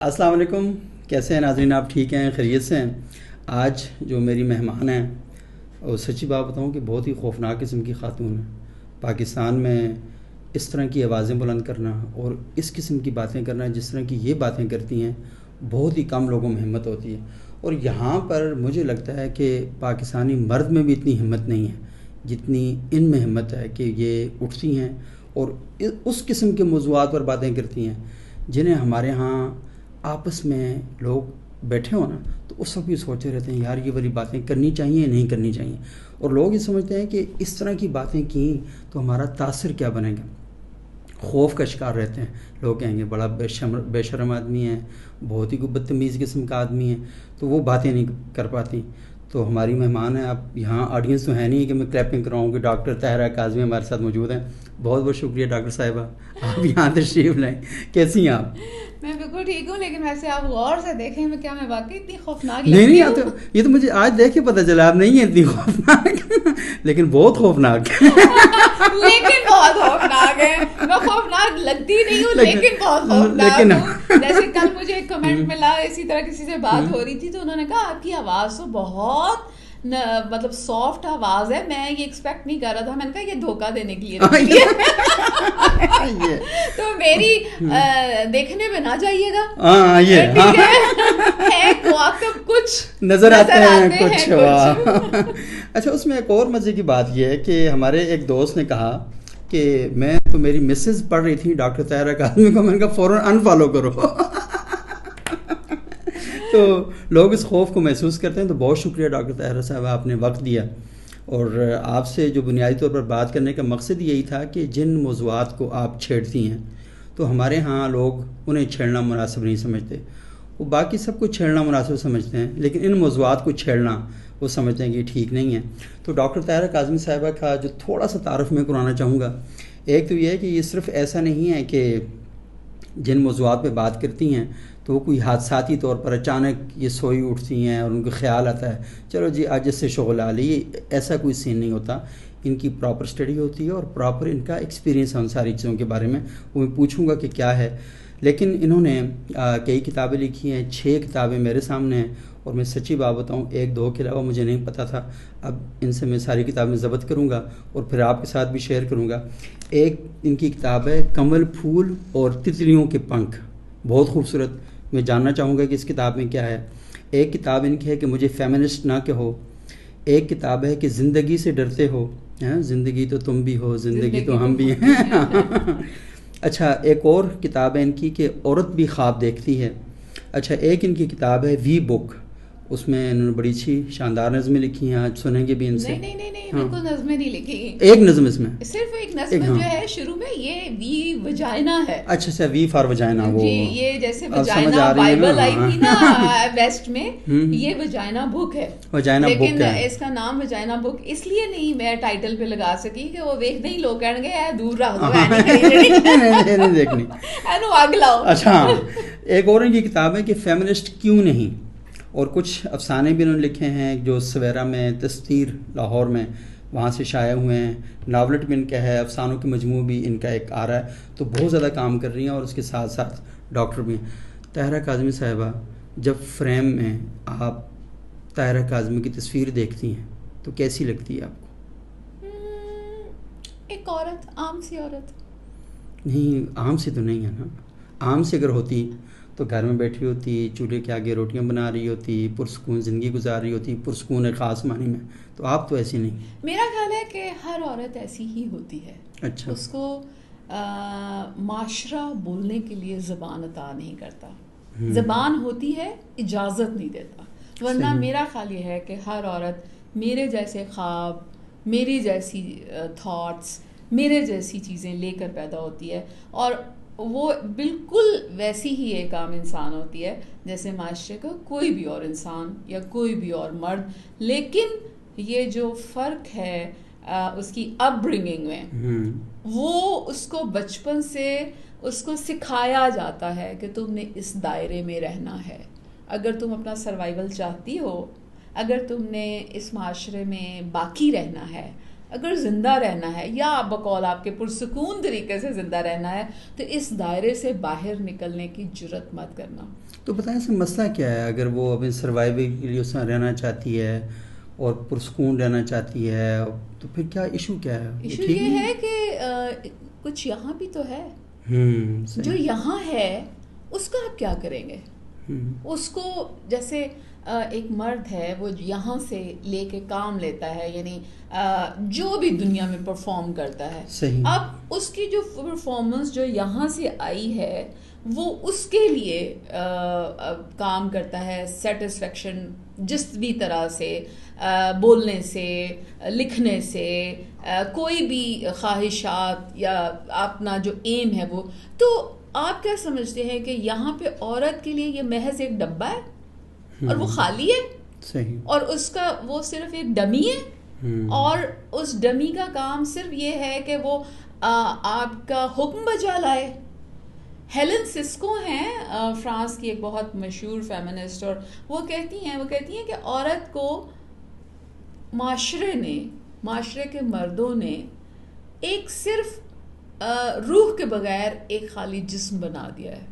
السلام علیکم، کیسے ہیں ناظرین؟ آپ ٹھیک ہیں، خیریت سے ہیں؟ آج جو میری مہمان ہیں اور سچی بات بتاؤں کہ بہت ہی خوفناک قسم کی خاتون ہیں۔ پاکستان میں اس طرح کی آوازیں بلند کرنا اور اس قسم کی باتیں کرنا، جس طرح کی یہ باتیں کرتی ہیں، بہت ہی کم لوگوں میں ہمت ہوتی ہے۔ اور یہاں پر مجھے لگتا ہے کہ پاکستانی مرد میں بھی اتنی ہمت نہیں ہے جتنی ان میں ہمت ہے کہ یہ اٹھتی ہیں اور اس قسم کے موضوعات پر باتیں کرتی ہیں جنہیں ہمارے ہاں آپس میں لوگ بیٹھے ہو نا تو اس وقت بھی سوچے رہتے ہیں یار یہ والی باتیں کرنی چاہیے یا نہیں کرنی چاہیے، اور لوگ یہ سمجھتے ہیں کہ اس طرح کی باتیں کیں تو ہمارا تاثر کیا بنے گا، خوف کا شکار رہتے ہیں۔ لوگ کہیں گے بڑا بے شرم آدمی ہے، بہت ہی کوئی بدتمیز قسم کا آدمی ہے، تو وہ باتیں نہیں کر پاتی۔ تو ہماری مہمان ہیں، اب یہاں آڈینس تو ہے نہیں کہ میں کلیپنگ کراؤں، کہ ڈاکٹر طاہرہ کاظمی ہمارے ساتھ موجود ہیں۔ بہت بہت شکریہ ڈاکٹر صاحبہ، آپ یہاں تشریف لائیں۔ کیسی ہیں آپ؟ میں بالکل ٹھیک ہوں، لیکن ویسے آپ غور سے دیکھیں میں واقعی اتنی خوفناک نہیں لگتی نہیں، یہ تو مجھے آج دیکھ کے پتہ چلا آپ نہیں ہیں اتنی خوفناک لیکن بہت خوفناک لیکن بہت خوفناک ہے۔ میں خوفناک لگتی نہیں ہوں لیکن بہت خوفناک ہوں۔ جیسے کل مجھے ایک کمنٹ ملا، اسی طرح کسی سے بات ہو رہی تھی تو انہوں نے کہا آپ کی آواز تو بہت مطلب سافٹ آواز ہے، میں یہ ایکسپیکٹ نہیں کر رہا تھا۔ میں نے کہا یہ دھوکہ دینے کے لیے رکھی ہے تو میری دیکھنے میں نہ جائیے گا، کچھ نظر آتے ہیں کچھ۔ اچھا، اس میں ایک اور مزے کی بات یہ ہے کہ ہمارے ایک دوست نے کہا کہ میں تو میری مسز پڑھ رہی تھی ڈاکٹر طاہرہ کاظمی کو، میں نے کہا فوراً انفالو کرو۔ تو لوگ اس خوف کو محسوس کرتے ہیں۔ تو بہت شکریہ ڈاکٹر طاہرہ صاحب، آپ نے وقت دیا، اور آپ سے جو بنیادی طور پر بات کرنے کا مقصد یہی تھا کہ جن موضوعات کو آپ چھیڑتی ہیں تو ہمارے ہاں لوگ انہیں چھیڑنا مناسب نہیں سمجھتے، وہ باقی سب کو چھیڑنا مناسب سمجھتے ہیں، لیکن ان موضوعات کو چھیڑنا وہ سمجھتے ہیں کہ یہ ٹھیک نہیں ہے۔ تو ڈاکٹر طاہرہ کاظمی صاحبہ کا جو تھوڑا سا تعارف میں کرانا چاہوں گا، ایک تو یہ ہے کہ یہ صرف ایسا نہیں ہے کہ جن موضوعات پہ بات کرتی ہیں تو وہ کوئی حادثاتی طور پر اچانک یہ سوئی اٹھتی ہیں اور ان کو خیال آتا ہے چلو جی آج اس سے شغل آ لی، ایسا کوئی سین نہیں ہوتا۔ ان کی پراپر اسٹڈی ہوتی ہے اور پراپر ان کا ایکسپیرینس ہے ان ساری چیزوں کے بارے میں، وہ میں پوچھوں گا کہ کیا ہے۔ لیکن انہوں نے کئی کتابیں لکھی ہیں، 6 کتابیں میرے سامنے ہیں، اور میں سچی بات بتاؤں 1-2 کے علاوہ مجھے نہیں پتہ تھا۔ اب ان سے میں ساری کتابیں ضبط کروں گا اور پھر آپ کے ساتھ بھی شیئر کروں گا۔ ایک ان کی کتاب ہے کمل پھول اور تتلیوں کے پنکھ، بہت خوبصورت، میں جاننا چاہوں گا کہ اس کتاب میں کیا ہے۔ ایک کتاب ان کی ہے کہ مجھے فیمنسٹ نہ کہو۔ ایک کتاب ہے کہ زندگی سے ڈرتے ہو، زندگی تو تم بھی ہو، زندگی تو ہم بھی ہیں۔ اچھا، ایک اور کتاب ہے ان کی کہ عورت بھی خواب دیکھتی ہے۔ اچھا، ایک ان کی کتاب ہے وی بک، اس میں انہوں نے بڑی اچھی شاندار نظمیں لکھی ہیں، آج سنیں گے بھی ان سے۔ نہیں بالکل نظمیں نہیں لکھی، ایک نظم اس میں، صرف ایک نظم جو ہے شروع میں، یہ وی وجائنا ہے۔ اچھا وی فار وجائنا، وہ جی یہ جیسے وجائنا بائبل آئی تھی نا ویسٹ میں، یہ وجائنا بک ہے، لیکن اس کا نام وجائنا بک اس لیے نہیں میں ٹائٹل پہ لگا سکی کہ وہ ویکھتے ہی لوگ کہیں گے دور رہو نہیں دیکھنی آگ لاؤ۔ اچھا، ایک اور ان کی کتاب ہے کہ فیمنسٹ کیوں نہیں، اور کچھ افسانے بھی انہوں نے لکھے ہیں جو سویرا میں، تستیر لاہور میں، وہاں سے شائع ہوئے ہیں۔ ناولٹ بھی ان کا ہے، افسانوں کی مجموع بھی ان کا ایک آ رہا ہے، تو بہت زیادہ کام کر رہی ہیں، اور اس کے ساتھ ساتھ ڈاکٹر بھی ہیں۔ طاہرہ کاظمی صاحبہ، جب فریم میں آپ طاہرہ کاظمی کی تصویر دیکھتی ہیں تو کیسی لگتی ہے آپ کو؟ ایک عورت، عام سی عورت۔ نہیں، عام سی تو نہیں ہے نا، عام سی اگر ہوتی تو گھر میں بیٹھی ہوتی، چولہے کے آگے روٹیاں بنا رہی ہوتی، پرسکون زندگی گزار رہی ہوتی، پرسکون ہے خاص معنی میں، تو آپ تو ایسی نہیں۔ میرا خیال ہے کہ ہر عورت ایسی ہی ہوتی ہے، اچھا، اس کو معاشرہ بولنے کے لیے زبان عطا نہیں کرتا، زبان ہوتی ہے اجازت نہیں دیتا، ورنہ میرا خیال یہ ہے کہ ہر عورت میرے جیسے خواب، میری جیسی تھاٹس، میرے جیسی چیزیں لے کر پیدا ہوتی ہے، اور وہ بالکل ویسی ہی ایک عام انسان ہوتی ہے جیسے معاشرے کا کوئی بھی اور انسان یا کوئی بھی اور مرد، لیکن یہ جو فرق ہے اس کی اپ برنگنگ میں، وہ اس کو بچپن سے اس کو سکھایا جاتا ہے کہ تم نے اس دائرے میں رہنا ہے، اگر تم اپنا سروائیول چاہتی ہو، اگر تم نے اس معاشرے میں باقی رہنا ہے، اگر زندہ رہنا ہے یا بقول آپ کے پرسکون طریقے سے زندہ رہنا ہے تو اس دائرے سے باہر نکلنے کی جرت مت کرنا. تو بتائیں اس میں مسئلہ کیا ہے؟ اگر وہ اپنے سروائیول کے لیے اس میں رہنا چاہتی ہے اور پرسکون رہنا چاہتی ہے تو پھر کیا ایشو کیا ہے؟ ایشو یہ ہے کہ کچھ یہاں بھی تو ہے. جو یہاں ہے اس کا آپ کیا کریں گے؟ اس کو جیسے ایک مرد ہے وہ یہاں سے لے کے کام لیتا ہے, یعنی جو بھی دنیا میں پرفارم کرتا ہے, اب اس کی جو پرفارمنس جو یہاں سے آئی ہے وہ اس کے لیے کام کرتا ہے, سیٹسفیکشن جس بھی طرح سے, بولنے سے, لکھنے سے, کوئی بھی خواہشات یا اپنا جو ایم ہے وہ. تو آپ کیا سمجھتے ہیں کہ یہاں پہ عورت کے لیے یہ محض ایک ڈبہ ہے اور وہ خالی ہے, اور اس کا وہ صرف ایک ڈمی ہے, اور اس ڈمی کا کام صرف یہ ہے کہ وہ آپ کا حکم بجا لائے. ہیلن سسکو ہیں فرانس کی ایک بہت مشہور فیمنسٹ, اور وہ کہتی ہیں کہ عورت کو معاشرے کے مردوں نے ایک صرف روح کے بغیر ایک خالی جسم بنا دیا ہے,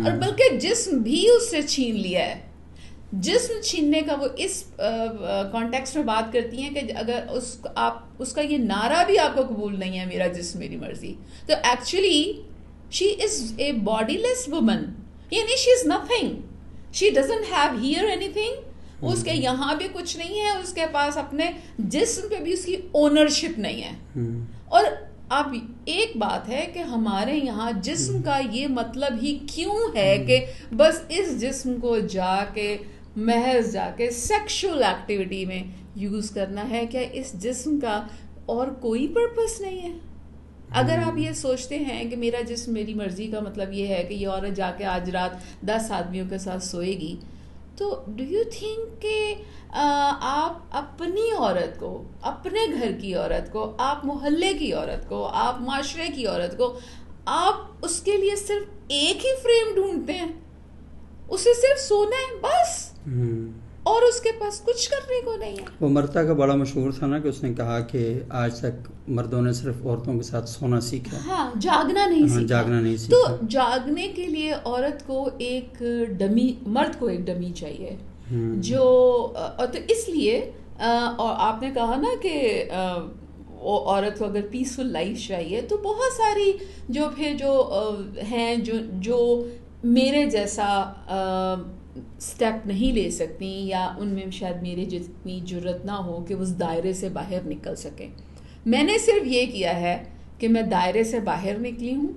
اور بلکہ جسم بھی اس سے چھین لیا ہے. جسم چھیننے کا وہ اس کانٹیکسٹ میں بات کرتی ہیں کہ اگر اس کا یہ نعرہ بھی آپ کو قبول نہیں ہے, میرا جسم میری مرضی, تو actually she is a bodiless woman, یعنی she is nothing, she doesn't have here anything, اس کے یہاں بھی کچھ نہیں ہے, اس کے پاس اپنے جسم پہ بھی اس کی اونرشپ نہیں ہے. اور اب ایک بات ہے کہ ہمارے یہاں جسم کا یہ مطلب ہی کیوں ہے کہ بس اس جسم کو محض جا کے سیکشول ایکٹیویٹی میں یوز کرنا ہے. کیا اس جسم کا اور کوئی پرپس نہیں ہے؟ اگر آپ یہ سوچتے ہیں کہ میرا جسم میری مرضی کا مطلب یہ ہے کہ یہ عورت جا کے آج رات 10 آدمیوں کے ساتھ سوئے گی, تو ڈو یو تھنک کہ آپ اپنی عورت کو, اپنے گھر کی عورت کو, آپ محلے کی عورت کو, آپ معاشرے کی عورت کو, آپ اس کے لیے صرف ایک ہی فریم ڈھونڈتے ہیں, اسے صرف سونا ہے بس, اور اس کے پاس کچھ کرنے کو نہیں ہے. وہ مرتا کا بڑا مشہور تھا نا کہ اس نے کہا کہ آج تک مردوں نے صرف عورتوں کے ساتھ سونا سیکھا, ہاں, جاگنا نہیں سیکھا. تو جاگنے کے لیے عورت کو ایک ڈمی, مرد کو ایک ڈمی چاہیے جو, تو اس لیے اور آپ نے کہا نا کہ عورت کو اگر پیسفل لائف چاہیے تو بہت ساری جو پھر جو ہیں جو میرے جیسا سٹیپ نہیں لے سکتی, یا ان میں شاید میرے جتنی جرت نہ ہو کہ اس دائرے سے باہر نکل سکیں. میں نے صرف یہ کیا ہے کہ میں دائرے سے باہر نکلی ہوں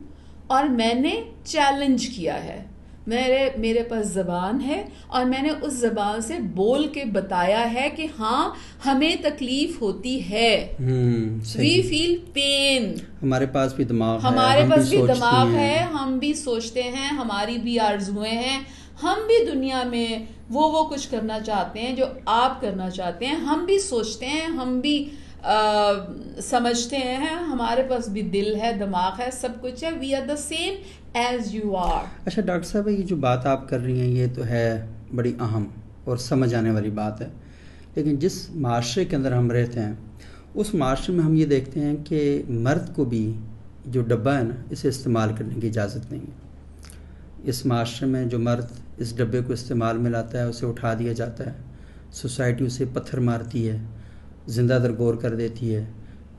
اور میں نے چیلنج کیا ہے. میرے پاس زبان ہے اور میں نے اس زبان سے بول کے بتایا ہے کہ ہاں ہمیں تکلیف ہوتی ہے, وی فیل پین, ہمارے پاس بھی دماغ ہے, ہمارے پاس بھی دماغ ہے, ہم بھی سوچتے ہیں, ہماری بھی آرزویں ہیں, ہم بھی دنیا میں وہ کچھ کرنا چاہتے ہیں جو آپ کرنا چاہتے ہیں, ہم بھی سوچتے ہیں, ہم بھی سمجھتے ہیں, ہمارے پاس بھی دل ہے, دماغ ہے, سب کچھ ہے, we are the same as you are. اچھا ڈاکٹر صاحب, یہ جو بات آپ کر رہی ہیں یہ تو ہے بڑی اہم اور سمجھ آنے والی بات ہے, لیکن جس معاشرے کے اندر ہم رہتے ہیں اس معاشرے میں ہم یہ دیکھتے ہیں کہ مرد کو بھی جو ڈبہ ہے نا اسے استعمال کرنے کی اجازت نہیں ہے. اس معاشرے میں جو مرد اس ڈبے کو استعمال میں لاتا ہے اسے اٹھا دیا جاتا ہے, سوسائٹی اسے پتھر مارتی ہے, زندہ درگور کر دیتی ہے,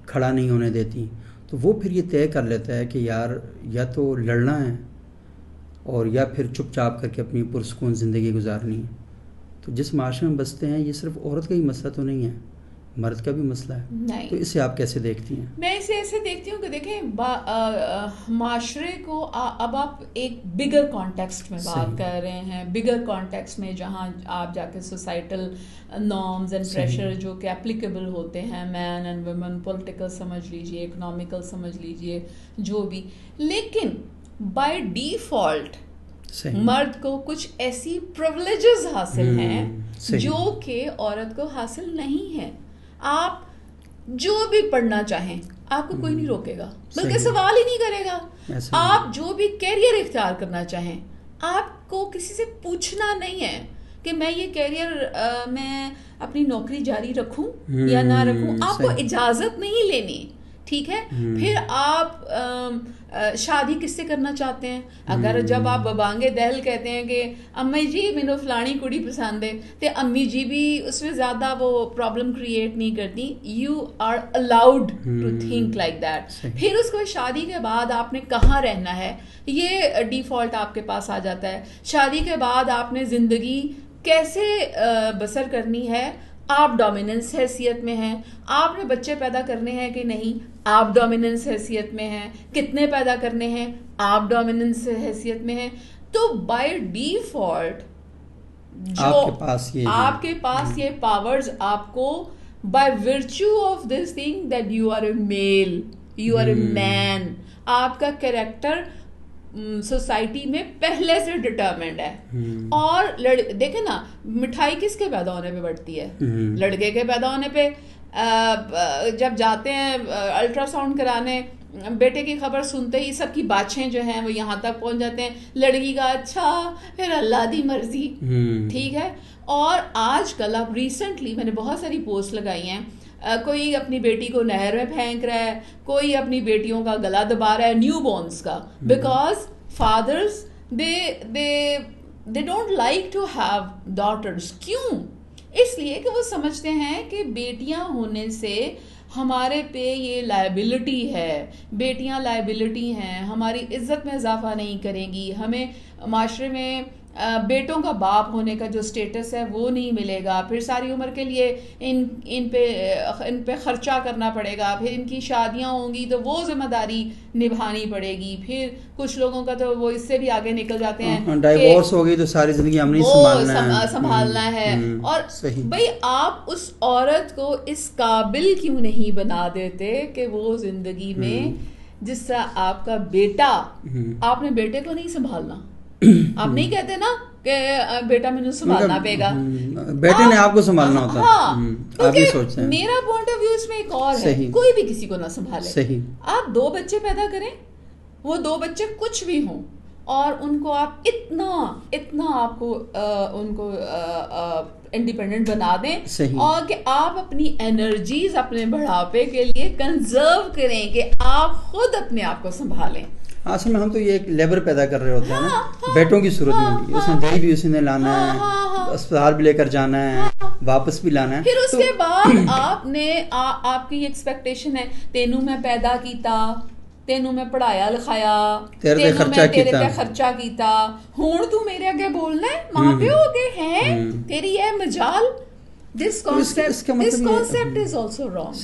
کھڑا نہیں ہونے دیتی. تو وہ پھر یہ طے کر لیتا ہے کہ یار یا تو لڑنا ہے اور یا پھر چپ چاپ کر کے اپنی پرسکون زندگی گزارنی ہے. تو جس معاشرے میں بستے ہیں یہ صرف عورت کا ہی مسئلہ تو نہیں ہے, مرد کا بھی مسئلہ ہے. نہیں. تو اسے آپ کیسے دیکھتی ہیں؟ میں اسے ایسے دیکھتی ہوں کہ دیکھیں معاشرے کو اب آپ ایک بگر کانٹیکسٹ میں بات کر رہے ہیں, بگر کانٹیکسٹ میں جہاں آپ جا کے سوسائٹل نارمز اینڈ پریشر جو کہ اپلیکیبل ہوتے ہیں, مین اینڈ ویمن, پولیٹیکل سمجھ لیجئے, اکنامیکل سمجھ لیجئے, جو بھی, لیکن بائی ڈیفالٹ مرد کو کچھ ایسی پرولیجز حاصل ہیں جو کہ عورت کو حاصل نہیں ہے. آپ جو بھی پڑھنا چاہیں آپ کو کوئی نہیں روکے گا, بلکہ سوال ہی نہیں کرے گا. آپ جو بھی کیریئر اختیار کرنا چاہیں آپ کو کسی سے پوچھنا نہیں ہے کہ میں یہ کیریئر میں اپنی نوکری جاری رکھوں یا نہ رکھوں. آپ کو اجازت نہیں لینی, ٹھیک ہے. پھر آپ شادی کس سے کرنا چاہتے ہیں؟ اگر جب آپ ببانگے دہل کہتے ہیں کہ امی جی مینو فلانی کڑی پسند ہے, تو امی جی بھی اس میں زیادہ وہ پرابلم کریٹ نہیں کرتی. You are allowed to think like that. پھر اس کو شادی کے بعد آپ نے کہاں رہنا ہے, یہ ڈیفالٹ آپ کے پاس آ جاتا ہے. شادی کے بعد آپ نے زندگی کیسے بسر کرنی ہے, آپ ڈومیننس حیثیت میں ہیں. آپ نے بچے پیدا کرنے ہیں کہ نہیں, آپ ڈومیننس حیثیت میں ہیں. کتنے پیدا کرنے ہیں, آپ ڈومیننس حیثیت میں ہیں. تو بائی ڈیفالٹ جو آپ کے پاس یہ پاورز آپ کو by virtue of this thing that you are a male, you are a man, آپ کا کیریکٹر سوسائٹی میں پہلے سے ڈٹرمنڈ ہے. اور دیکھیں نا, مٹھائی کس کے پیدا ہونے پہ بڑھتی ہے؟ لڑکے کے پیدا ہونے پہ. جب جاتے ہیں الٹرا ساؤنڈ کرانے, بیٹے کی خبر سنتے ہی سب کی باتیں جو ہیں وہ یہاں تک پہنچ جاتے ہیں, لڑکی کا اچھا پھر اللہ دی مرضی, ٹھیک ہے. اور آج کل اب ریسنٹلی میں نے بہت ساری پوسٹ لگائی ہیں, کوئی اپنی بیٹی کو نہر میں پھینک رہا ہے, کوئی اپنی بیٹیوں کا گلا دبا رہا ہے, نیو بورنس کا, because fathers they don't like to have daughters. کیوں؟ اس لیے کہ وہ سمجھتے ہیں کہ بیٹیاں ہونے سے ہمارے پہ یہ لائبلٹی ہے, بیٹیاں لائبلٹی ہیں, ہماری عزت میں اضافہ نہیں کریں گی, ہمیں معاشرے میں بیٹوں کا باپ ہونے کا جو سٹیٹس ہے وہ نہیں ملے گا, پھر ساری عمر کے لیے ان پہ خرچہ کرنا پڑے گا, پھر ان کی شادیاں ہوں گی تو وہ ذمہ داری نبھانی پڑے گی. پھر کچھ لوگوں کا تو وہ اس سے بھی آگے نکل جاتے ہیں, ڈائیورس ہو گئی تو ساری زندگی ہم نہیں سنبھالنا ہے. اور بھائی آپ اس عورت کو اس قابل کیوں نہیں بنا دیتے کہ وہ زندگی میں جس طرح آپ کا بیٹا, آپ نے بیٹے کو نہیں سنبھالنا, آپ نہیں کہتے نا کہ بیٹا مجھے سنبھالنا پڑے گا, بیٹے نے آپ کو سنبھالنا ہوتا ہے. ہاں, میرا پوائنٹ آف ویو اس میں ایک اور ہے, کوئی بھی کسی کو نہ سنبھالے. آپ 2 بچے پیدا کریں, وہ 2 بچے کچھ بھی ہوں, اور ان کو آپ اتنا آپ کو ان کو انڈیپینڈنٹ بنا دیں, اور کہ آپ اپنی انرجیز اپنے بڑھاپے کے لیے کنزرو کریں کہ آپ خود اپنے آپ کو سنبھالیں. اصل میں ہم تو یہ ایک لیبر پیدا کر رہے ہوتے ہیں نا, بیٹوں کی صورت میں بھی. اس نے دہی بھی اسی نے لانا ہے, اسپتال بھی لے کر جانا ہے, واپس بھی لانا ہے. پھر اس کے بعد آپ کی ایکسپیکٹیشن ہے, تینوں میں پیدا کیتا, تینوں میں پڑھایا لکھایا, تیرے پہ خرچہ کیتا, ہوں تو میرے آگے بولنا ہے, ماں پیو ہو گئے ہیں, تیری ہے مجال. This concept is also wrong.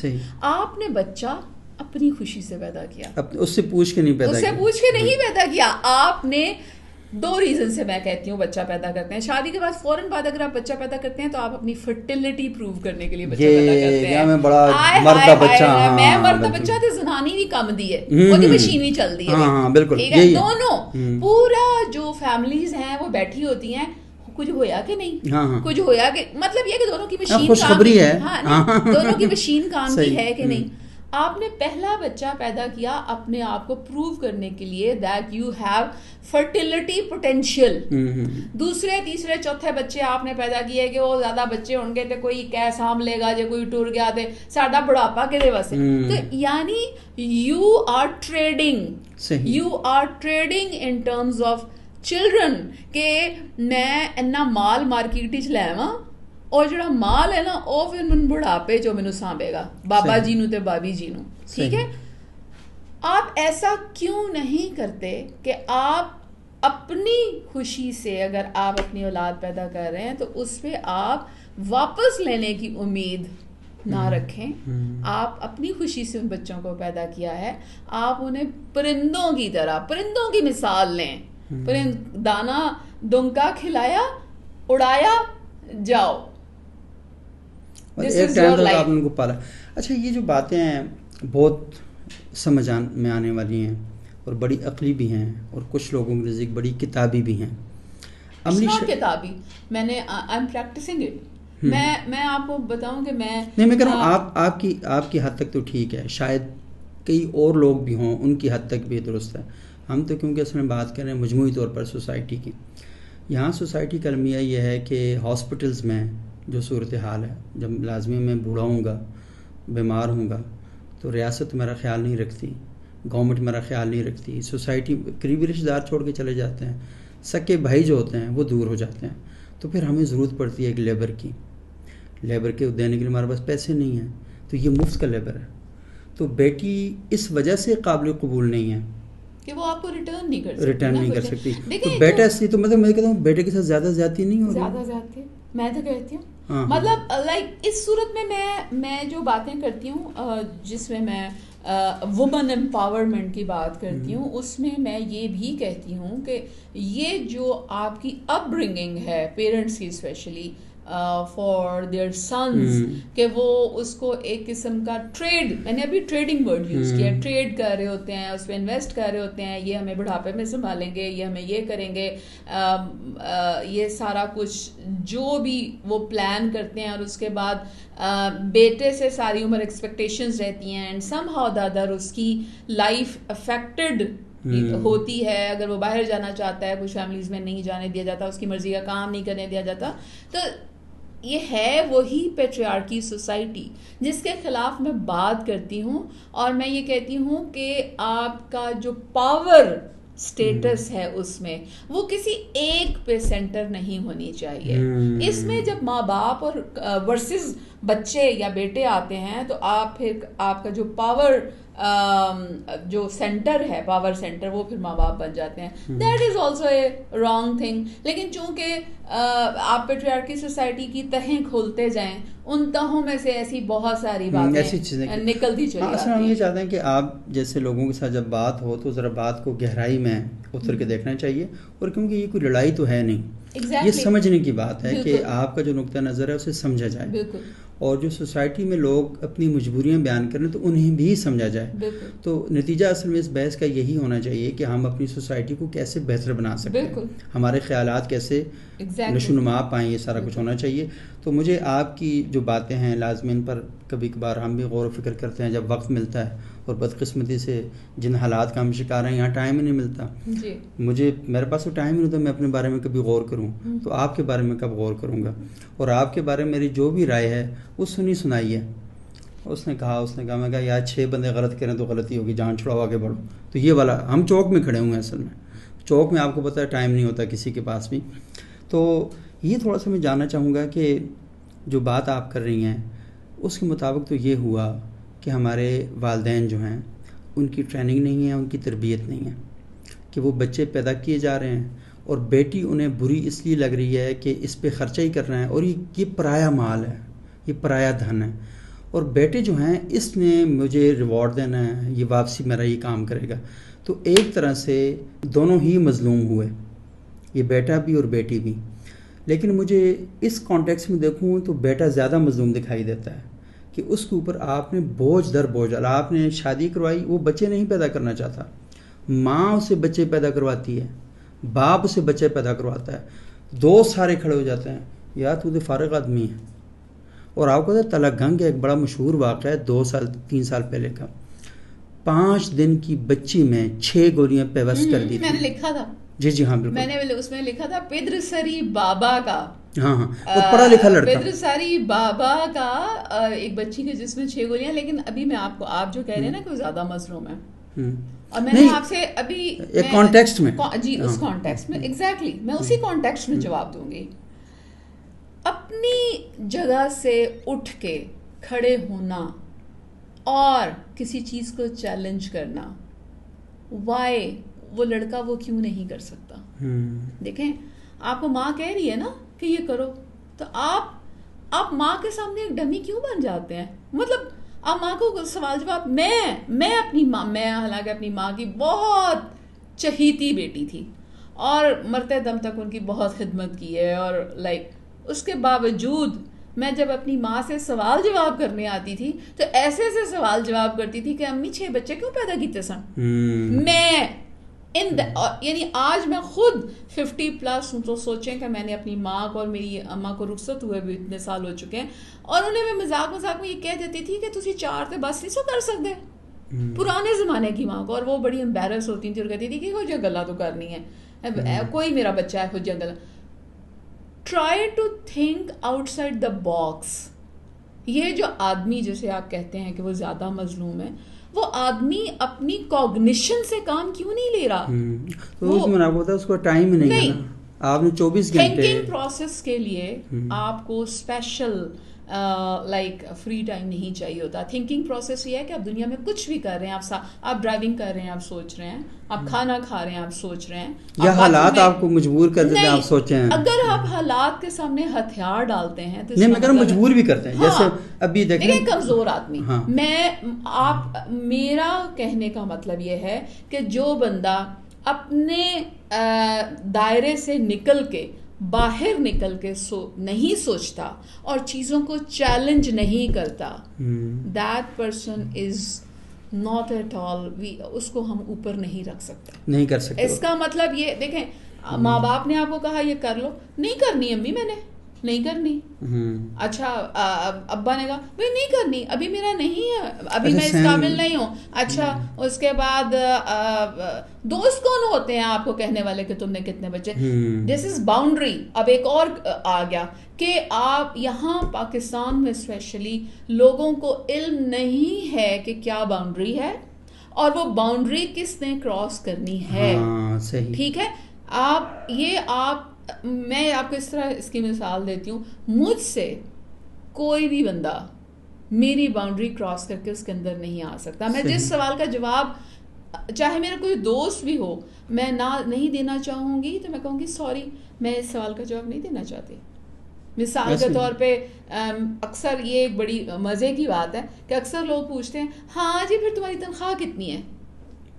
آپ نے بچہ اپنی خوشی سے پیدا کیا, اس سے پوچھ کے نہیں پیدا کیا. آپ نے 2 ریزن سے میں کہتی ہوں بچہ پیدا کرتے ہیں. شادی کے بعد فوراً بعد اگر آپ بچہ پیدا کرتے ہیں تو آپ اپنی فرٹیلٹی پروو کرنے کے لیے بچہ پیدا کرتے ہیں. میں بڑا مرد بچہ تے زنانی بھی کم دی ہے, وہ مشین بھی چل دی ہے. بالکل ٹھیک ہے, دونوں پورا جو فیملیز ہیں وہ بیٹھی ہوتی ہیں, کچھ ہویا کہ نہیں, کچھ ہویا کہ مطلب یہ کہ دونوں کی مشین خوشخبری ہے, دونوں کی مشین کام کی ہے کہ نہیں. آپ نے پہلا بچہ پیدا کیا اپنے آپ کو پروو کرنے کے لیے that you have fertility potential. دوسرے تیسرے چوتھے بچے آپ نے پیدا کیے کہ وہ زیادہ بچے ہوں گے تو کوئی کیس سام لے گا, جو کوئی ٹور گیا تھے ساڈا بڑھاپا کے واسطے. تو یعنی you are trading in terms of children, کہ میں اتنا مال مارکیٹ چ لے آواں, اور جڑا مال ہے نا وہ پھر من بڑھاپے جو مینوں سانبے گا, بابا جی نو تے بابی جی نو. ٹھیک ہے, آپ ایسا کیوں نہیں کرتے کہ آپ اپنی خوشی سے, اگر آپ اپنی اولاد پیدا کر رہے ہیں تو اس پہ آپ واپس لینے کی امید نہ رکھیں. آپ اپنی خوشی سے ان بچوں کو پیدا کیا ہے, آپ انہیں پرندوں کی طرح, پرندوں کی مثال لیں. دانا دنکا کھلایا, اڑایا, جاؤ. ایک ٹائم تک آپ نے ان کو پالا. اچھا, یہ جو باتیں ہیں بہت سمجھ میں آنے والی ہیں اور بڑی عقلی بھی ہیں, اور کچھ لوگوں کے نزدیک بڑی کتابی بھی ہیں. کتابی میں نے آئی ایم پریکٹسنگ اٹ. میں آپ کو بتاؤں کہ میں کہہ رہا ہوں آپ کی حد تک تو ٹھیک ہے, شاید کئی اور لوگ بھی ہوں ان کی حد تک بھی درست ہے. ہم تو کیونکہ اصل میں بات کر رہے ہیں مجموعی طور پر سوسائٹی کی. یہاں سوسائٹی کا المیہ یہ ہے کہ ہاسپٹلز میں جو صورتحال ہے، جب لازمی میں بوڑھا ہوں گا، بیمار ہوں گا، تو ریاست میرا خیال نہیں رکھتی، گورنمنٹ میرا خیال نہیں رکھتی، سوسائٹی قریبی رشتہ دار چھوڑ کے چلے جاتے ہیں، سکے بھائی جو ہوتے ہیں وہ دور ہو جاتے ہیں، تو پھر ہمیں ضرورت پڑتی ہے ایک لیبر کی، لیبر کے دینے کے لیے ہمارے پاس پیسے نہیں ہیں، تو یہ مفت کا لیبر ہے. تو بیٹی اس وجہ سے قابل قبول نہیں ہے کہ وہ آپ کو ریٹرن نہیں کر سکتی. تو بیٹا اس لیے تو مطلب میں کہتا ہوں بیٹے کے ساتھ زیادہ زیادتی نہیں ہو رہی. زیادہ زیادتی میں تو کہتی ہوں مطلب لائک اس صورت میں جو باتیں کرتی ہوں جس میں وومن امپاورمنٹ کی بات کرتی ہوں، اس میں یہ بھی کہتی ہوں کہ یہ جو آپ کی اپ برنگنگ ہے پیرنٹس کی اسپیشلی فار دیئر سنز، کہ وہ اس کو ایک قسم کا ٹریڈ، میں نے ابھی ٹریڈنگ ورڈ یوز کیا، ٹریڈ کر رہے ہوتے ہیں، اس پہ انویسٹ کر رہے ہوتے ہیں، یہ ہمیں بڑھاپے میں سنبھالیں گے، یہ ہمیں یہ کریں گے، یہ سارا کچھ جو بھی وہ پلان کرتے ہیں، اور اس کے بعد بیٹے سے ساری عمر ایکسپیکٹیشنز رہتی ہیں، and some how the اس کی لائف افیکٹڈ ہوتی ہے. اگر وہ باہر جانا چاہتا ہے، کچھ فیملیز میں نہیں جانے دیا جاتا، اس کی مرضی کا کام نہیں کرنے دیا جاتا. تو یہ ہے وہی پیٹریارکی سوسائٹی جس کے خلاف میں بات کرتی ہوں، اور میں یہ کہتی ہوں کہ آپ کا جو پاور سٹیٹس ہے اس میں وہ کسی ایک پہ سینٹر نہیں ہونی چاہیے. اس میں جب ماں باپ اور ورسز بچے یا بیٹے آتے ہیں، تو آپ کا جو پاور جو سینٹر ہے، پاور سینٹر، وہ پھر ماں باپ بن جاتے ہیں. That is also a wrong thing. لیکن چونکہ آپ پیٹریارکی سوسائٹی کی تہیں کھولتے جائیں، ان تہوں میں سے ایسی بہت ساری باتیں ایسی چیزیں نکلتی چلی جاتی ہیں. ہم یہ چاہتے ہیں کہ آپ جیسے لوگوں کے ساتھ جب بات ہو تو ذرا بات کو گہرائی میں اتر کے دیکھنا چاہیے، اور کیونکہ یہ کوئی لڑائی تو ہے نہیں، یہ سمجھنے کی بات ہے کہ آپ کا جو نقطہ نظر ہے اسے سمجھا جائے. بالکل. اور جو سوسائٹی میں لوگ اپنی مجبوریاں بیان کریں تو انہیں بھی سمجھا جائے. تو نتیجہ اصل میں اس بحث کا یہی ہونا چاہیے کہ ہم اپنی سوسائٹی کو کیسے بہتر بنا سکتے ہیں، ہمارے خیالات کیسے نشو نما پائیں، یہ سارا کچھ ہونا چاہیے. تو مجھے آپ کی جو باتیں ہیں لازمین پر کبھی کبھار ہم بھی غور و فکر کرتے ہیں جب وقت ملتا ہے، اور بدقسمتی سے جن حالات کا ہم شکار ہیں یہاں ٹائم ہی نہیں ملتا. میرے پاس تو ٹائم ہی نہیں ہوتا میں اپنے بارے میں کبھی غور کروں، تو آپ کے بارے میں کب غور کروں گا. اور آپ کے بارے میں میری جو بھی رائے ہے وہ سنائی ہے. اس نے کہا میں کہا یار 6 بندے غلط کریں تو غلطی ہوگی، جان چھڑاؤ آگے بڑھو. تو یہ والا ہم چوک میں کھڑے ہوئے ہیں، اصل میں چوک میں آپ کو پتہ ہے ٹائم نہیں ہوتا کسی کے پاس بھی. تو یہ تھوڑا سا میں جاننا چاہوں گا کہ جو بات آپ کر رہی ہیں اس کے مطابق تو یہ ہوا کہ ہمارے والدین جو ہیں ان کی ٹریننگ نہیں ہے، ان کی تربیت نہیں ہے، کہ وہ بچے پیدا کیے جا رہے ہیں اور بیٹی انہیں بری اس لیے لگ رہی ہے کہ اس پہ خرچہ ہی کرنا ہے، اور یہ پرایا مال ہے، یہ پرایا دھن ہے، اور بیٹے جو ہیں اس نے مجھے ریوارڈ دینا ہے، یہ واپسی میرا یہ کام کرے گا. تو ایک طرح سے دونوں ہی مظلوم ہوئے، یہ بیٹا بھی اور بیٹی بھی. لیکن مجھے اس کانٹیکس میں دیکھوں تو بیٹا زیادہ مظلوم دکھائی دیتا ہے کہ اس کے اوپر آپ نے بوجھ در بوجھ، آپ نے شادی کروائی، وہ بچے نہیں پیدا کرنا چاہتا، ماں اسے بچے پیدا کرواتی ہے، باپ اسے بچے پیدا کرواتا ہے، دوست سارے کھڑے ہو جاتے ہیں یار تو فارغ آدمی ہے. اور آپ کو تلگنگ ایک بڑا مشہور واقعہ ہے 3 سال پہلے کا، 5 دن کی بچی میں 6 گولیاں پیوست کر دی تھی. میں نے لکھا تھا. جی ہاں بالکل. میں نے اس میں لکھا تھا پیدرسری بابا کا، ہاں وہ پڑھا لکھا لڑکا، پیدرسری بابا کا ایک بچی کے جس میں 6 گولیاں. لیکن ابھی میں آپ جو کہہ رہے ہیں نا کہ وہ زیادہ مظلوم ہے، اور میں نے آپ سے ابھی ایک کانٹیکسٹ میں جی اس کانٹیکسٹ میں ایگزیکٹلی میں اسی کانٹیکسٹ میں جواب دوں گی. اپنی جگہ سے اٹھ کے کھڑے ہونا اور کسی چیز کو چیلنج کرنا، وائی وہ لڑکا وہ کیوں نہیں کر سکتا؟ دیکھیں آپ کو ماں کہہ رہی ہے نا کہ یہ کرو، تو آپ ماں کے سامنے ایک ڈمی کیوں بن جاتے ہیں؟ مطلب آپ ماں کو سوال جواب، میں اپنی ماں، میں حالانکہ اپنی ماں کی بہت چہیتی بیٹی تھی اور مرتے دم تک ان کی بہت خدمت کی ہے، اور اس کے باوجود میں جب اپنی ماں سے سوال جواب کرنے آتی تھی تو ایسے سوال جواب کرتی تھی کہ امی 6 بچے کیوں پیدا کیتے سن. میں یعنی آج میں خود 50+ ہوں، تو سوچیں کہ میں نے اپنی ماں کو اور میری اماں کو رخصت ہوئے بھی اتنے سال ہو چکے ہیں، اور انہیں میں مذاق میں یہ کہہ دیتی تھی کہ تسی 4 تے بس نہیں سو کر سکتے، پرانے زمانے کی ماں کو. اور وہ بڑی امبیرس ہوتی تھی اور کہتی تھی کہ ہو جا گلا تو کرنی ہے، کوئی میرا بچہ ہے ہو جا گلا. Try to think outside the box. یہ جو آدمی جسے آپ کہتے ہیں کہ وہ زیادہ مظلوم ہے, وہ آدمی اپنی کوگنیشن سے کام کیوں نہیں لے رہا؟ اس کو ٹائم ہی نہیں ہے نا. آپ نے 24 گھنٹے تھنکنگ پروسیس کے لیے آپ کو اسپیشل لائک فری ٹائم نہیں چاہیے ہوتا. تھنکنگ پروسیس یہ ہے کہ آپ دنیا میں کچھ بھی کر رہے ہیں, آپ ڈرائیونگ کر رہے ہیں, آپ سوچ رہے ہیں, آپ کھانا کھا رہے ہیں, آپ سوچ رہے ہیں, یا حالات آپ کو مجبور کر دیتے ہیں آپ سوچیں. اگر آپ حالات کے سامنے ہتھیار ڈالتے ہیں تو نہیں, میں مجبور بھی کرتے ہیں. جیسے ابھی دیکھیں کمزور آدمی, میرا کہنے کا مطلب یہ ہے کہ جو بندہ اپنے دائرے سے نکل کے باہر نکل کے نہیں سوچتا اور چیزوں کو چیلنج نہیں کرتا, that person is not at all, اس کو ہم اوپر نہیں رکھ سکتے, نہیں کر سکتے. اس کا مطلب یہ دیکھیں, ماں باپ نے آپ کو کہا یہ کر لو, نہیں کرنی امی میں نے, نہیں کرنی. اچھا ابا نے کہا بھائی نہیں کرنی, ابھی میرا نہیں ہے, ابھی میں اس قابل نہیں ہوں. اچھا اس کے بعد دوست کون ہوتے ہیں آپ کو کہنے والے کہ تم نے کتنے بچے؟ دس از باؤنڈری. اب ایک اور آ گیا کہ آپ یہاں پاکستان میں اسپیشلی لوگوں کو علم نہیں ہے کہ کیا باؤنڈری ہے اور وہ باؤنڈری کس نے کراس کرنی ہے. ٹھیک ہے, میں آپ کو اس طرح اس کی مثال دیتی ہوں, مجھ سے کوئی بھی بندہ میری باؤنڈری کراس کر کے اس کے اندر نہیں آ سکتا. میں جس سوال کا جواب, چاہے میرا کوئی دوست بھی ہو, میں نہیں دینا چاہوں گی تو میں کہوں گی سوری, میں اس سوال کا جواب نہیں دینا چاہتی. مثال کے طور پہ اکثر یہ ایک بڑی مزے کی بات ہے کہ اکثر لوگ پوچھتے ہیں ہاں جی پھر تمہاری تنخواہ کتنی ہے؟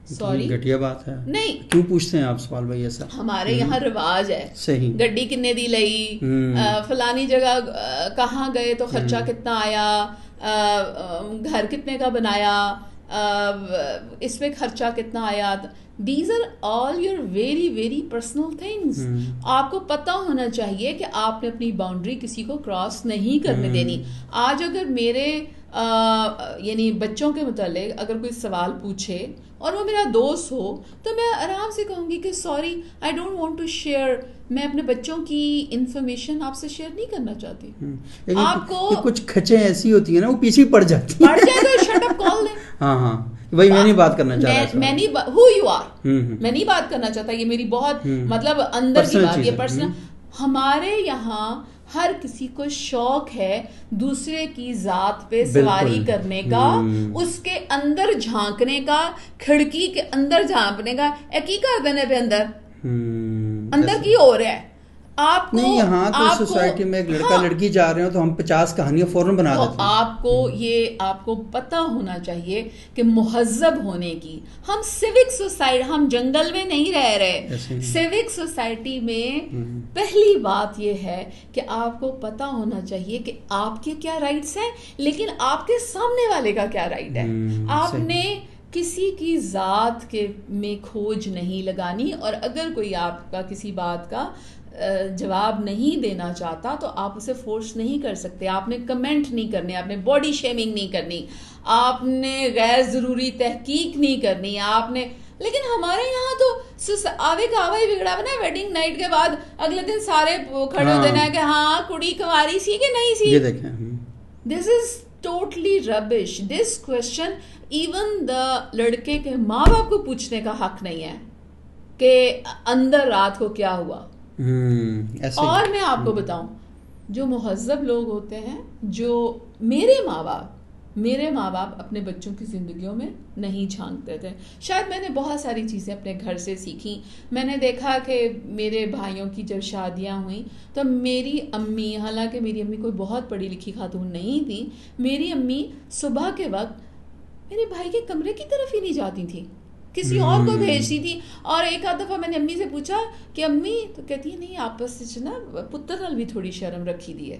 سوری, گھٹیا بات ہے. نہیں, کیوں پوچھتے ہیں آپ سوال بھائی ایسا؟ ہمارے یہاں رواج ہے. صحیح. گڈی کتنے دی لئی, فلانی جگہ کہاں گئے تو خرچہ کتنا آیا, گھر کتنے کا بنایا, اس پہ خرچہ کتنا آیا. These are all your very very personal things. آپ کو پتہ ہونا چاہیے کہ آپ نے اپنی باؤنڈری کسی کو کراس نہیں کرنے دینی. آج اگر میرے یعنی بچوں کے متعلق اگر کوئی سوال پوچھے اور وہ میرا دوست ہو تو میں آرام سے کہوں گی کہ sorry I don't want to share, میں اپنے بچوں کی انفارمیشن آپ سے شیئر نہیں کرنا چاہتی. آپ کو کچھ کھچیں ایسی ہوتی ہیں نا, وہ پیچھے پڑ جاتی ہیں, پڑ جائے تو شٹ اپ کال دیں. ہاں وہی میں نہیں بات کرنا چاہ رہا, میں نہیں ہو یو آر, میں نہیں بات کرنا چاہتا. یہ میری بہت مطلب اندر کی بات, یہ پرسنل. ہمارے یہاں ہر کسی کو شوق ہے دوسرے کی ذات پہ سواری کرنے کا, اس کے اندر جھانکنے کا, کھڑکی کے اندر جھانکنے کا. کی کر دینے پہ اندر کی ہو رہا ہے آپ کو. نہیں, یہاں تو سوسائٹی میں ایک لڑکا لڑکی جا رہے ہو تو ہم 50 کہانیاں فوراً بنا دیتے ہیں. آپ کو پتہ ہونا چاہیے کہ مہذب ہونے کی, ہم سیوک سوسائٹی, ہم جنگل میں نہیں رہ رہے. سیوک سوسائٹی میں پہلی بات یہ ہے کہ آپ کو پتہ ہونا چاہیے کہ آپ کے کیا رائٹس ہیں لیکن آپ کے سامنے والے کا کیا رائٹ ہے. آپ نے کسی کی ذات کے میں کھوج نہیں لگانی, اور اگر کوئی آپ کا کسی بات کا جواب نہیں دینا چاہتا تو آپ اسے فورس نہیں کر سکتے. آپ نے کمنٹ نہیں کرنے, آپ نے باڈی شیمنگ نہیں کرنی, آپ نے غیر ضروری تحقیق نہیں کرنی, آپ نے. لیکن ہمارے یہاں تو آوے کا آوا ہی بگڑا بنا. ویڈنگ نائٹ کے بعد اگلے دن سارے کھڑے ہو دینا ہے کہ ہاں کڑی کنواری سی کہ نہیں سی. دس از ٹوٹلی ربش. دس کوشچن ایون دا لڑکے کے ماں باپ کو پوچھنے کا حق نہیں ہے کہ اندر رات کو کیا ہوا. اور میں آپ کو بتاؤں, جو مہذب لوگ ہوتے ہیں, جو میرے ماں باپ اپنے بچوں کی زندگیوں میں نہیں جھانکتے تھے. شاید میں نے بہت ساری چیزیں اپنے گھر سے سیکھی. میں نے دیکھا کہ میرے بھائیوں کی جب شادیاں ہوئیں تو میری امی, حالانکہ میری امی کوئی بہت پڑھی لکھی خاتون نہیں تھی, میری امی صبح کے وقت میرے بھائی کے کمرے کی طرف ہی نہیں جاتی تھیں, کسی اور کو بھیجتی تھی. اور ایک آدھ دفعہ میں نے امی سے پوچھا کہ امی, تو کہتی ہے نہیں آپس سے نا پتر نال بھی تھوڑی شرم رکھی دی ہے.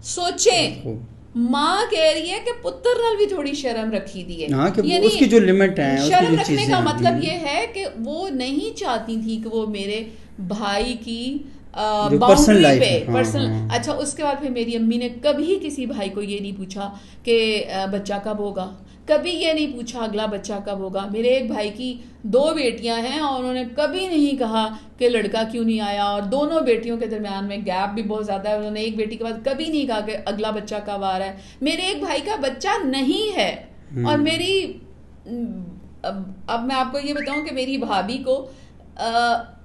سوچیں, ماں کہہ رہی ہے کہ پتر نال بھی تھوڑی شرم رکھی دی ہے. یعنی اس کی جو لمٹ ہے, شرم رکھنے کا مطلب یہ ہے کہ وہ نہیں چاہتی تھی کہ وہ میرے بھائی کی باؤنڈری پہ پرسنل. اچھا اس کے بعد پھر میری امی نے کبھی کسی بھائی کو یہ نہیں پوچھا کہ بچہ کب ہوگا, کبھی یہ نہیں پوچھا اگلا بچہ کب ہوگا. میرے ایک بھائی کی 2 بیٹیاں ہیں اور انہوں نے کبھی نہیں کہا کہ لڑکا کیوں نہیں آیا, اور دونوں بیٹیوں کے درمیان میں گیپ بھی بہت زیادہ ہے. انہوں نے ایک بیٹی کے بعد کبھی نہیں کہا کہ اگلا بچہ کب آ رہا ہے. میرے ایک بھائی کا بچہ نہیں ہے, اور میری اب میں آپ کو یہ بتاؤں کہ میری بھابھی کو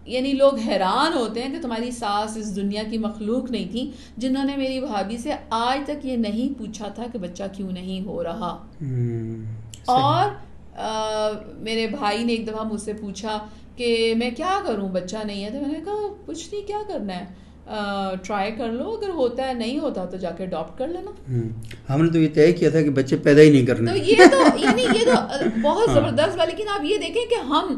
یعنی لوگ حیران ہوتے ہیں کہ تمہاری ساس اس دنیا کی مخلوق نہیں تھی جنہوں نے میری بھابھی سے آج تک یہ نہیں پوچھا تھا کہ بچہ کیوں نہیں ہو رہا. اور میرے بھائی نے ایک دفعہ مجھ سے پوچھا کہ میں کیا کروں, بچہ نہیں ہے. تو میں نے کہا کچھ نہیں, کیا کرنا ہے, ٹرائی کر لو, اگر ہوتا ہے نہیں ہوتا تو جا کے اڈاپٹ کر لینا. ہم نے تو یہ طے کیا تھا کہ بچے پیدا ہی نہیں کرنے. تو یہ تو بہت زبردست. لیکن آپ یہ دیکھیں کہ ہم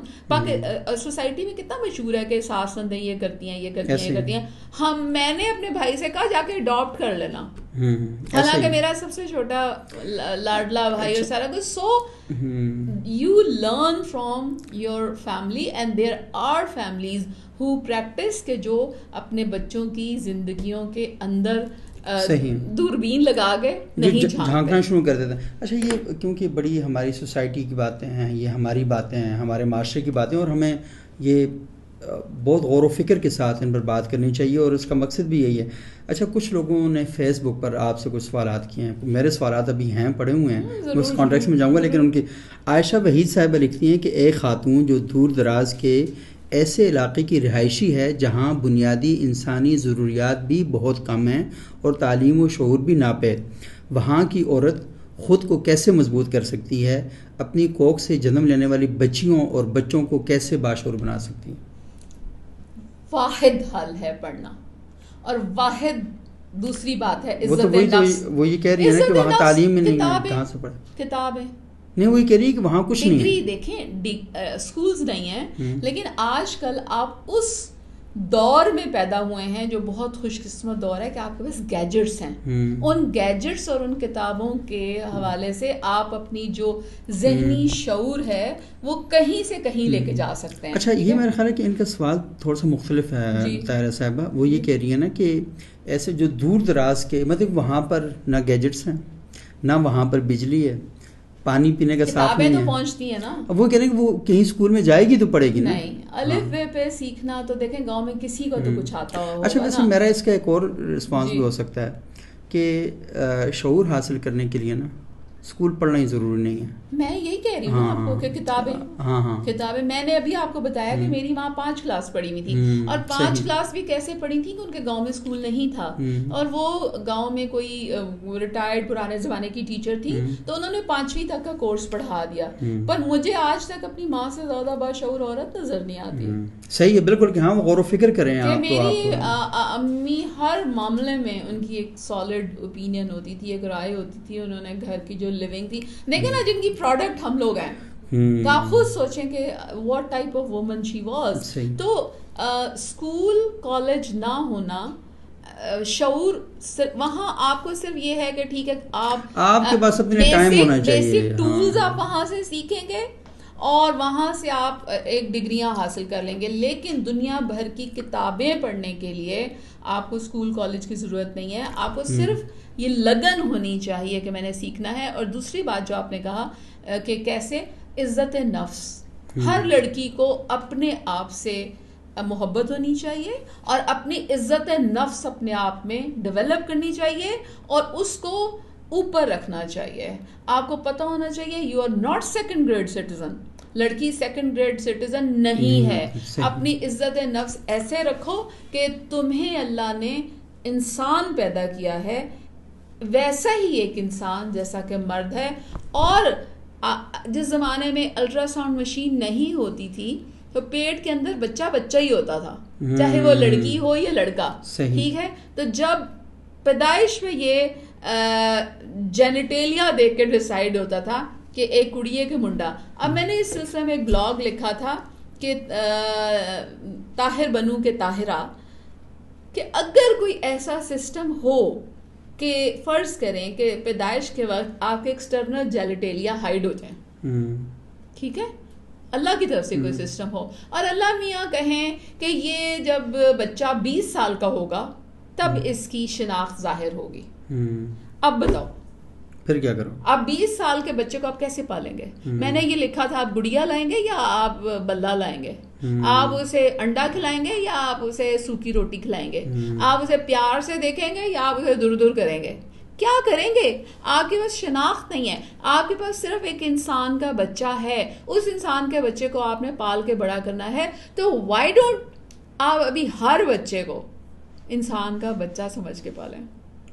سوسائٹی میں کتنا مشہور ہے کہ ساس نندیں یہ کرتی ہیں, یہ کرتی ہیں, یہ کرتی ہیں. میں نے اپنے بھائی سے کہا جا کے اڈاپٹ کر لینا, حالانکہ میرا سب سے چھوٹا لاڈلا بھائی اور سارا کچھ. So you learn from your family, and there our families who practice کہ جو اپنے بچوں کی زندگیوں کے اندر دوربین لگا کے نہیں جھانکنا شروع کر دیتے ہیں. اچھا, یہ کیونکہ بڑی ہماری سوسائٹی کی باتیں ہیں, یہ ہماری باتیں ہیں, ہمارے معاشرے کی باتیں, اور ہمیں یہ بہت غور و فکر کے ساتھ ان پر بات کرنی چاہیے, اور اس کا مقصد بھی یہی ہے. اچھا, کچھ لوگوں نے فیس بک پر آپ سے کچھ سوالات کیے ہیں. میرے سوالات ابھی ہیں, پڑے ہوئے ہیں, میں اس کانٹیکس میں جاؤں گا. لیکن ان کی عائشہ وحید صاحبہ لکھتی ہیں کہ ایک خاتون جو دور دراز کے ایسے علاقے کی رہائشی ہے جہاں بنیادی انسانی ضروریات بھی بہت کم ہیں اور تعلیم و شعور بھی ناپید, وہاں کی عورت خود کو کیسے مضبوط کر سکتی ہے, اپنی کوکھ سے جنم لینے والی بچیوں اور بچوں کو کیسے باشعور بنا سکتی ہے؟ واحد حل ہے پڑھنا, اور واحد دوسری بات ہے عزت نفس. وہ یہ کہہ رہی ہے نا کہ وہاں تعلیم میں نہیں ہے, کہاں سے پڑھے کتابیں نہیں, وہی کہہ رہی ہے کہ وہاں کچھ نہیں ہے. ڈگری دیکھیں, اسکولز نہیں ہیں, لیکن آج کل آپ اس دور میں پیدا ہوئے ہیں جو بہت خوش قسمت دور ہے کہ آپ کے پاس گیجٹس ہیں. ان گیجٹس اور ان کتابوں کے حوالے سے آپ اپنی جو ذہنی شعور ہے وہ کہیں سے کہیں لے کے جا سکتے ہیں. اچھا, یہ میرا خیال ہے کہ ان کا سوال تھوڑا سا مختلف ہے طاہرہ صاحبہ. وہ یہ کہہ رہی ہے نا کہ ایسے جو دور دراز کے, مطلب وہاں پر نہ گیجٹس ہیں, نہ وہاں پر بجلی ہے, پانی پینے کا صاف نہیں ہے, تو پہنچتی ہیں نا. اب وہ کہہ رہے ہیں کہ وہ کہیں اسکول میں جائے گی تو پڑھے گی نا. نہیں, الف بے پہ سیکھنا تو دیکھیں گاؤں میں کسی کو تو کچھ آتا ہوگا. اچھا, ویسے میرا اس کا ایک اور رسپانس بھی ہو سکتا ہے کہ شعور حاصل کرنے کے لیے نا اسکول پڑھنا ہی ضروری نہیں ہے. میں یہی کہہ رہی ہوں آپ کو کہ کتابیں میں نے ابھی آپ کو بتایا کہ میری ماں 5 کلاس پڑھی ہوئی تھی, اور 5 کلاس بھی کیسے پڑھی تھی کہ ان کے گاؤں میں اسکول نہیں تھا, اور وہ گاؤں میں کوئی ریٹائرڈ پرانے زمانے کی ٹیچر تھی, تو انہوں نے 5ویں تک کا کورس پڑھا دیا. پر مجھے آج تک اپنی ماں سے زیادہ باشعور عورت نظر نہیں آتی. صحیح ہے, بالکل, کہ ہاں غور و فکر کریں آپ. میری امی ہر معاملے میں ان کی ایک سالڈ اوپینین ہوتی تھی, ایک رائے ہوتی تھی. انہوں نے گھر کی جو لیونگ تھی, دیکھیں نا, جن کی پروڈکٹ ہم لوگ ہیں, تو آپ خود سوچیں کہ what type of woman she was. تو اسکول کالج نہ ہونا, شعور وہاں آپ کو صرف یہ ہے کہ ٹھیک ہے آپ کے پاس اپنے ٹائم ہونا چاہیے, بیسک ٹولز آپ وہاں سے سیکھیں گے اور وہاں سے آپ ایک ڈگریاں حاصل کر لیں گے. لیکن دنیا بھر کی کتابیں پڑھنے کے لیے آپ کو اسکول کالج کی ضرورت نہیں ہے. آپ کو صرف یہ لگن ہونی چاہیے کہ میں نے سیکھنا ہے. اور دوسری بات جو آپ نے کہا کہ کیسے, عزت نفس. ہر لڑکی کو اپنے آپ سے محبت ہونی چاہیے اور اپنی عزت نفس اپنے آپ میں ڈیولپ کرنی چاہیے اور اس کو اوپر رکھنا چاہیے. آپ کو پتہ ہونا چاہیے you are not second grade citizen. لڑکی سیکنڈ گریڈ سٹیزن نہیں ہے. اپنی عزت نفس ایسے رکھو کہ تمہیں اللہ نے انسان پیدا کیا ہے ویسا ہی ایک انسان جیسا کہ مرد ہے. اور جس زمانے میں الٹرا ساؤنڈ مشین نہیں ہوتی تھی تو پیٹ کے اندر بچہ ہی ہوتا تھا, چاہے وہ لڑکی ہو یا لڑکا, ٹھیک ہے. تو جب پیدائش میں یہ جینیٹیلیا دیکھ کے ڈیسائیڈ ہوتا تھا کہ ایک کڑی ہے کہ منڈا. اب میں نے اس سلسلے میں ایک بلاگ لکھا تھا کہ طاہر بنو کے طاہرہ, کہ اگر کوئی ایسا سسٹم ہو کہ فرض کریں کہ پیدائش کے وقت آپ کے ایکسٹرنل جینیٹیلیا ہائیڈ ہو جائیں, ٹھیک ہے, اللہ کی طرف سے کوئی سسٹم ہو, اور اللہ میاں کہیں کہ یہ جب بچہ 20 سال کا ہوگا تب اس کی شناخت ظاہر ہوگی. اب بتاؤ پھر کیا کرو؟ آپ 20 سال کے بچے کو آپ کیسے پالیں گے؟ میں نے یہ لکھا تھا آپ گڑیا لائیں گے یا آپ بلہ لائیں گے؟ آپ اسے انڈا کھلائیں گے یا آپ اسے سوکھی روٹی کھلائیں گے؟ آپ اسے پیار سے دیکھیں گے یا آپ اسے دور دور کریں گے؟ کیا کریں گے؟ آپ کے پاس شناخت نہیں ہے، آپ کے پاس صرف ایک انسان کا بچہ ہے، اس انسان کے بچے کو آپ نے پال کے بڑا کرنا ہے، تو وائی ڈونٹ آپ ابھی ہر بچے کو انسان کا بچہ سمجھ کے پالیں؟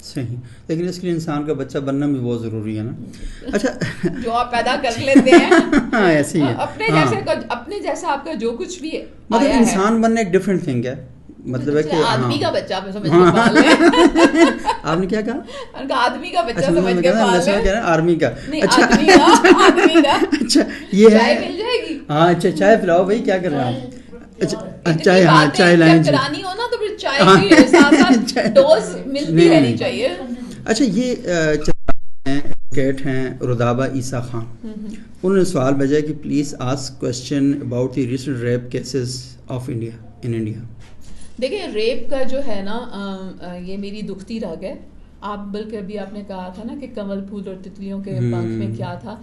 صحیح، لیکن اس کے لیے انسان کا بچہ بننا بھی بہت ضروری ہے نا. اچھا جو آپ پیدا کر لیتے ہیں ایسے ہی ہے، اپنے جیسا آپ کا جو کچھ بھی مطلب انسان بننا ایک ڈفرینٹ تھنگ ہے، مطلب ہے کہ آدمی کا بچہ سمجھ کے پال لیں. آپ نے کیا کہا؟ آدمی کا بچہ سمجھ کے پال لیں. آرمی کا. اچھا اچھا یہ ہے، چائے مل جائے گی. ہاں اچھا چائے پلاؤ بھائی، کیا کر رہے ہیں آپ؟ اچھا چائے، ہاں چائے لائیں جی. کرانی ہو نا تو پھر چائے بھی ساتھ ساتھ ڈوز ملتی رہنی چاہیے. اچھا یہ ایڈوکیٹ ہیں رودابہ عیسیٰ خان، انہوں نے سوال بھیجا کہ please ask question about the recent rape cases of India in India. دیکھیں ریپ کا جو ہے نا یہ میری دکھتی رگ ہے. آپ بلکہ ابھی آپ نے کہا تھا نا کہ کنول پھول اور تتلیوں کے پنکھ میں کیا تھا.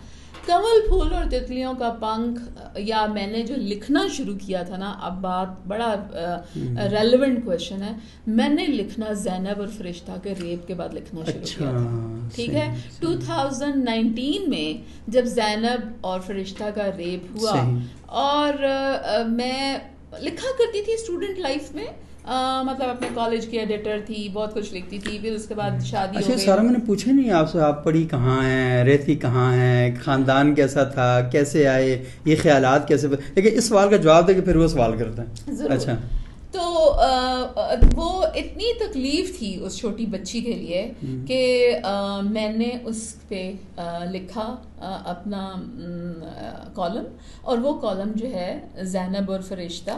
کنول پھول اور تتلیوں کا پنکھ، یا میں نے جو لکھنا شروع کیا تھا نا، اب بات بڑا ریلیونٹ کویشچن ہے، میں نے لکھنا زینب اور فرشتہ کے ریپ کے بعد لکھنا شروع کیا تھا. ٹھیک ہے، 2019 میں جب زینب اور فرشتہ کا ریپ ہوا، اور میں لکھا کرتی تھی اسٹوڈنٹ لائف میں، مطلب اپنے کالج کی ایڈیٹر تھی، بہت کچھ لکھتی تھی. پھر اس کے بعد شادی ہو گئی. سارا میں نے پوچھا نہیں آپ سے، آپ پڑھی کہاں ہیں، رہتی کہاں ہیں، خاندان کیسا تھا، کیسے آئے، یہ خیالات کیسے، لیکن اس سوال کا جواب دے کے پھر وہ سوال کرتے ہیں. اچھا تو وہ اتنی تکلیف تھی اس چھوٹی بچی کے لیے کہ میں نے اس پہ لکھا اپنا کالم، اور وہ کالم جو ہے زینب اور فرشتہ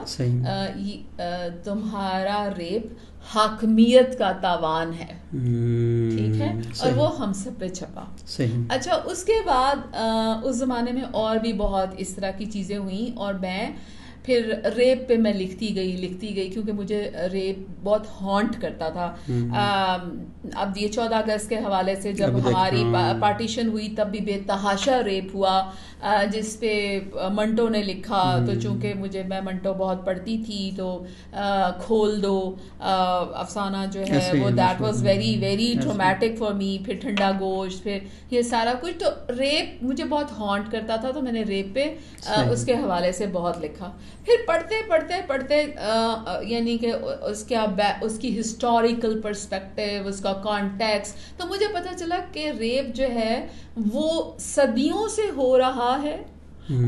تمہارا ریپ حاکمیت کا تاوان ہے. ٹھیک ہے، اور وہ ہم سب پہ چھپا. اچھا اس کے بعد اس زمانے میں اور بھی بہت اس طرح کی چیزیں ہوئیں، اور میں پھر ریپ پہ میں لکھتی گئی کیونکہ مجھے ریپ بہت ہانٹ کرتا تھا. اب یہ 14 اگست کے حوالے سے جب ہماری پارٹیشن ہوئی تب بھی بے تحاشا ریپ ہوا، جس پہ منٹو نے لکھا. تو چونکہ میں منٹو بہت پڑھتی تھی، تو کھول دو افسانہ جو ہے وہ that was very very traumatic for me. پھر ٹھنڈا گوشت، پھر یہ سارا کچھ. تو ریپ مجھے بہت ہانٹ کرتا تھا، تو میں نے ریپ پہ اس کے حوالے سے بہت لکھا. پھر پڑھتے یعنی کہ اس کی ہسٹوریکل پرسپیکٹیو، اس کا کانٹیکس، تو مجھے پتہ چلا کہ ریپ جو ہے وہ صدیوں سے ہو رہا ہے،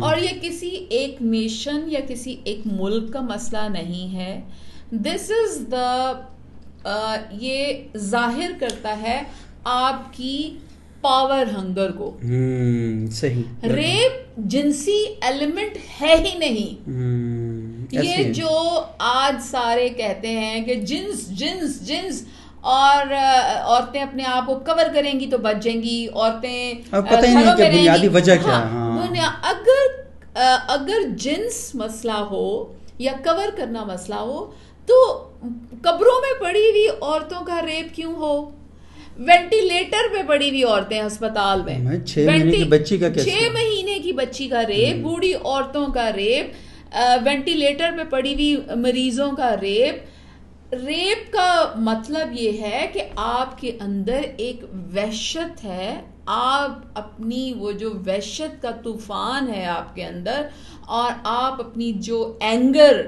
اور یہ کسی ایک نیشن یا کسی ایک ملک کا مسئلہ نہیں ہے. دس از یہ ظاہر کرتا ہے آپ کی پاور ہنگر کو. صحیح، ریپ جنسی ایلیمنٹ ہے ہی نہیں. یہ جو آج سارے کہتے ہیں کہ جنس جنس جنس، اور عورتیں اپنے آپ کو کور کریں گی تو بچ جائیں گی، عورتیں پتہ ہی نہیں کہ بنیادی وجہ کیا ہے. اگر جنس مسئلہ ہو یا کور کرنا مسئلہ ہو، تو قبروں میں پڑی ہوئی عورتوں کا ریپ کیوں ہو؟ وینٹیلیٹر پہ پڑی ہوئی عورتیں ہسپتال میں، 6 مہینے کی بچی کا ریپ، بوڑھی عورتوں کا ریپ، وینٹیلیٹر پہ پڑی ہوئی مریضوں کا ریپ. ریپ کا مطلب یہ ہے کہ آپ کے اندر ایک وحشت ہے، آپ اپنی وہ جو وحشت کا طوفان ہے آپ کے اندر، اور آپ اپنی جو اینگر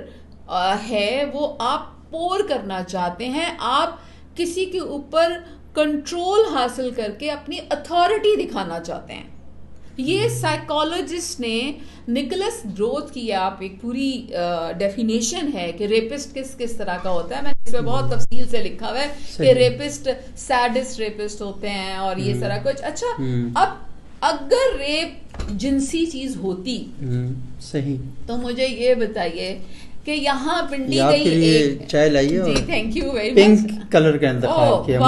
ہے وہ آپ پور کرنا چاہتے ہیں. آپ کسی کے اوپر کنٹرول حاصل کر کے اپنی اتھارٹی دکھانا چاہتے ہیں. یہ سائیکالوجسٹ نے نکلس گروتھ کی آپ ایک پوری ڈیفینیشن ہے کہ ریپسٹ کس طرح کا ہوتا ہے. میں نے اس پہ بہت تفصیل سے لکھا ہوا ہے کہ ریپسٹ سیڈسٹ ریپسٹ ہوتے ہیں اور یہ سارا کچھ. اچھا اب اگر ریپ جنسی چیز ہوتی صحیح تو مجھے یہ بتائیے کہ یہاں پنڈی گئی چائے لائیے، جی thank you very much, pink colour کا انتخاب کیا.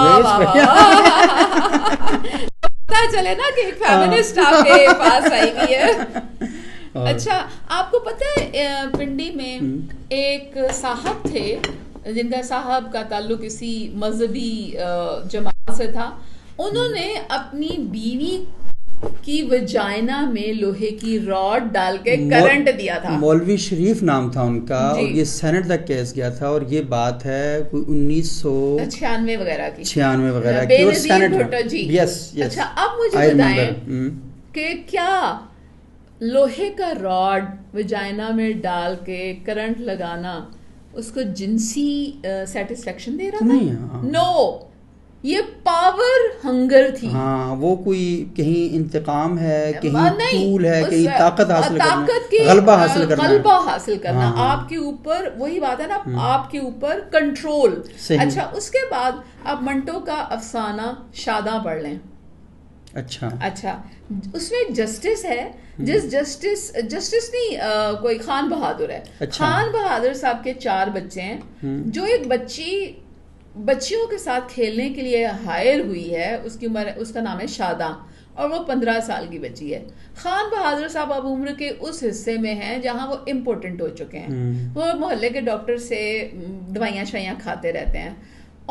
پتا چلے نا کہ ایک فیمنسٹ آپ کے پاس آئی ہوئی ہے. اچھا آپ کو پتہ ہے پنڈی میں ایک صاحب تھے جن کا صاحب کا تعلق کسی مذہبی جماعت سے تھا، انہوں نے اپنی بیوی کی وجائنا میں لوہے کی راڈ ڈال کے کرنٹ دیا تھا. مولوی شریف نام تھا ان کا, اور یہ سینٹ تک کیس گیا تھا, اور یہ بات ہے کوئی 1996 وغیرہ کی, 96 وغیرہ کی, اور سینٹ جی. یس یس. اچھا اب مجھے بتائیں کہ کیا لوہے کا راڈ وجائنا میں ڈال کے کرنٹ لگانا اس کو جنسی سیٹسفیکشن دے رہا تھا؟ نو, یہ پاور ہنگر تھی. ہاں, وہ کوئی کہیں انتقام ہے, کہیں طول ہے, کہیں طاقت حاصل کرنا, غلبہ حاصل کرنا آپ کے اوپر. وہی بات ہے نا, آپ کے اوپر کنٹرول. اچھا اس کے بعد آپ منٹو کا افسانہ شاداں پڑھ لیں. اچھا اس میں ایک جسٹس ہے, جسٹس نہیں, کوئی خان بہادر ہے. خان بہادر صاحب کے 4 بچے ہیں, جو ایک بچیوں کے ساتھ کھیلنے کے لیے ہائر ہوئی ہے, اس کی عمر, اس کا نام ہے شاداں, اور وہ 15 سال کی بچی ہے. خان بہادر صاحب اب عمر کے اس حصے میں ہیں جہاں وہ امپورٹنٹ ہو چکے ہیں. وہ محلے کے ڈاکٹر سے دوائیاں شائیاں کھاتے رہتے ہیں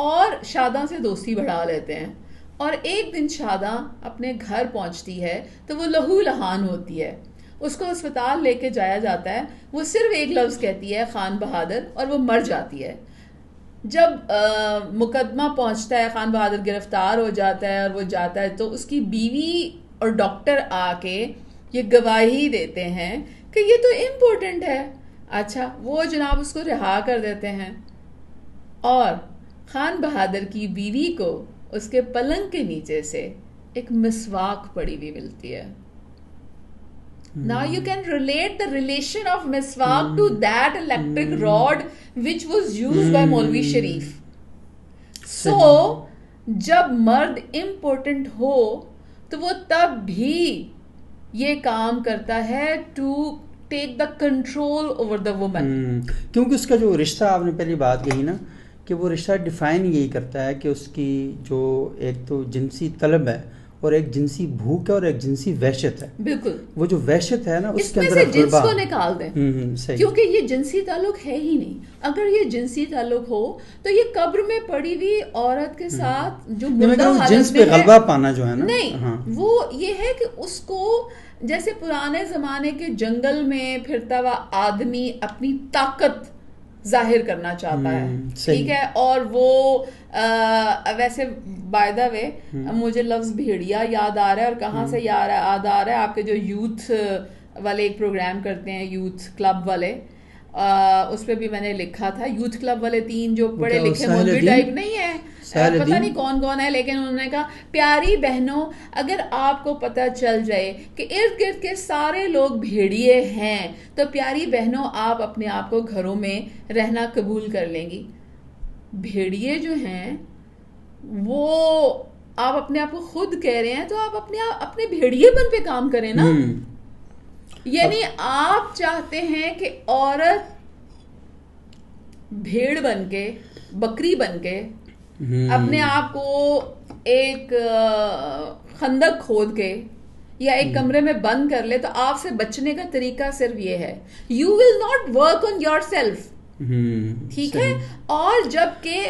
اور شاداں سے دوستی بڑھا لیتے ہیں. اور ایک دن شاداں اپنے گھر پہنچتی ہے تو وہ لہو لہان ہوتی ہے. اس کو اسپتال لے کے جایا جاتا ہے. وہ صرف ایک لفظ کہتی ہے, خان بہادر, اور وہ مر جاتی ہے. جب مقدمہ پہنچتا ہے, خان بہادر گرفتار ہو جاتا ہے اور وہ جاتا ہے, تو اس کی بیوی اور ڈاکٹر آ کے یہ گواہی دیتے ہیں کہ یہ تو امپورٹنٹ ہے. اچھا وہ جناب اس کو رہا کر دیتے ہیں, اور خان بہادر کی بیوی کو اس کے پلنگ کے نیچے سے ایک مسواک پڑی ہوئی ملتی ہے. Now you can relate the relation of miswak to that electric rod which was used by Maulvi Sharif. So جب مرد important ہو تو وہ تب بھی یہ کام کرتا ہے to take the control over the woman. کیونکہ اس کا جو رشتہ, آپ نے پہلی بات کہی نا, کہ وہ رشتہ ڈیفائن یہی کرتا ہے کہ اس کی جو ایک تو جنسی طلب ہے, اور ایک جنسی بھوک ہے, اور ایک جنسی وحشت ہے. بالکل, وہ جو وحشت ہے نا, اس کے اندر جنس کو نکال دیں, کیونکہ یہ جنسی تعلق ہے ہی نہیں. اگر یہ جنسی تعلق ہو تو یہ قبر میں پڑی ہوئی عورت کے ساتھ جو مردہ حالت میں غلبہ پانا جو ہے نا, نہیں, وہ یہ ہے کہ اس کو جیسے پرانے زمانے کے جنگل میں پھرتا ہوا آدمی اپنی طاقت ظاہر کرنا چاہتا ہے, ٹھیک ہے. اور وہ ویسے بائی دا وے مجھے لفظ بھیڑیا یاد آ رہا ہے, اور کہاں سے یاد آ رہا ہے, آپ کے جو یوتھ والے ایک پروگرام کرتے ہیں, یوتھ کلب والے, اس پہ بھی میں نے لکھا تھا. یوتھ کلب والے 3 جو پڑھے لکھے مولوی ٹائپ نہیں ہے, پتہ نہیں کون کون ہے, لیکن انہوں نے کہا پیاری بہنوں, اگر آپ کو پتہ چل جائے کہ ارد گرد کے سارے لوگ بھیڑیے ہیں تو پیاری بہنوں آپ اپنے آپ کو گھروں میں رہنا قبول کر لیں گی. بھیڑیے جو ہیں وہ آپ اپنے آپ کو خود کہہ رہے ہیں, تو آپ اپنے بھیڑیے پن پہ کام کریں نا. یعنی آپ چاہتے ہیں کہ عورت بھیڑ بن کے, بکری بن کے اپنے آپ کو ایک خندق کھود کے یا ایک کمرے میں بند کر لے, تو آپ سے بچنے کا طریقہ صرف یہ ہے, you will not work on your self, ٹھیک ہے. اور جب کہ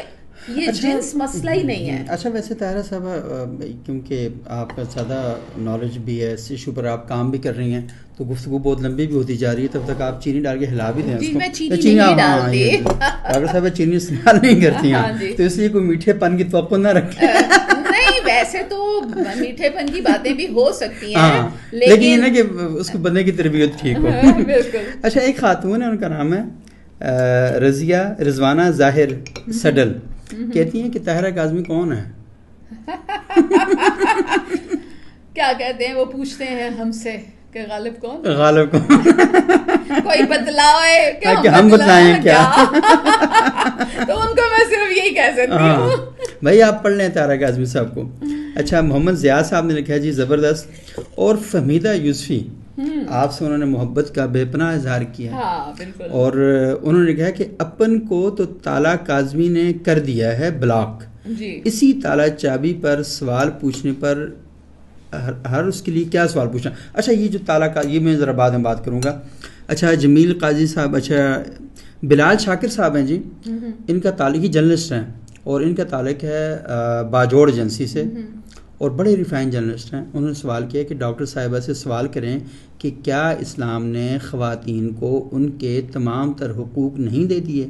یہ جنس مسئلہ ہی نہیں ہے. اچھا ویسے طاہرہ صاحب, کیونکہ آپ کا زیادہ نالج بھی ہے, اس ایشو پر آپ کام بھی کر رہی ہیں, تو گفتگو بہت لمبی بھی ہوتی جا رہی ہے, تب تک آپ چینی ڈال کے ہلا بھی دیں. جی میں چینی نہیں ڈالتی, طاہرہ صاحب چینی استعمال نہیں کرتی ہیں, تو اس لیے کوئی میٹھے پن کی توقع نہ رکھیں. نہیں, ویسے تو میٹھے پن کی باتیں بھی ہو سکتی ہیں, لیکن یہ نا کہ اس کو بندے کی تربیت ٹھیک ہو. بالکل. اچھا ایک خاتون ہے, ان کا نام ہے رضوانہ ظاہر سڈل, کہتی ہیں کہ طاہرہ کاظمی کون ہے؟ کیا کہتے ہیں وہ, پوچھتے ہیں ہم سے کہ غالب کون, کوئی بدلاؤ ہے کہ ہم بتلائیں کیا. تو ان کو میں صرف یہی کہہ سکتی ہوں, بھائی آپ پڑھ لیں طاہرہ کاظمی صاحب کو. اچھا محمد ضیاء صاحب نے لکھا ہے, جی زبردست, اور فہمیدہ یوسفی, آپ سے انہوں نے محبت کا بے پناہ اظہار کیا. ہاں بالکل. اور انہوں نے کہا کہ اپن کو تو تالا کاظمی نے کر دیا ہے بلاک, جی اسی تالا چابی پر سوال پوچھنے پر ہر اس کے لیے کیا سوال پوچھنا. اچھا یہ جو تالا کا, یہ میں ذرا بعد میں بات کروں گا. اچھا جمیل قاضی صاحب, اچھا بلال شاکر صاحب ہیں جی, ان کا تالیکی جرنلسٹ ہیں, اور ان کا تعلق ہے باجوڑ ایجنسی سے، اور بڑے ریفائن جرنلسٹ ہیں. انہوں نے سوال کیا کہ ڈاکٹر صاحبہ سے سوال کریں کہ کیا اسلام نے خواتین کو ان کے تمام تر حقوق نہیں دے دیے،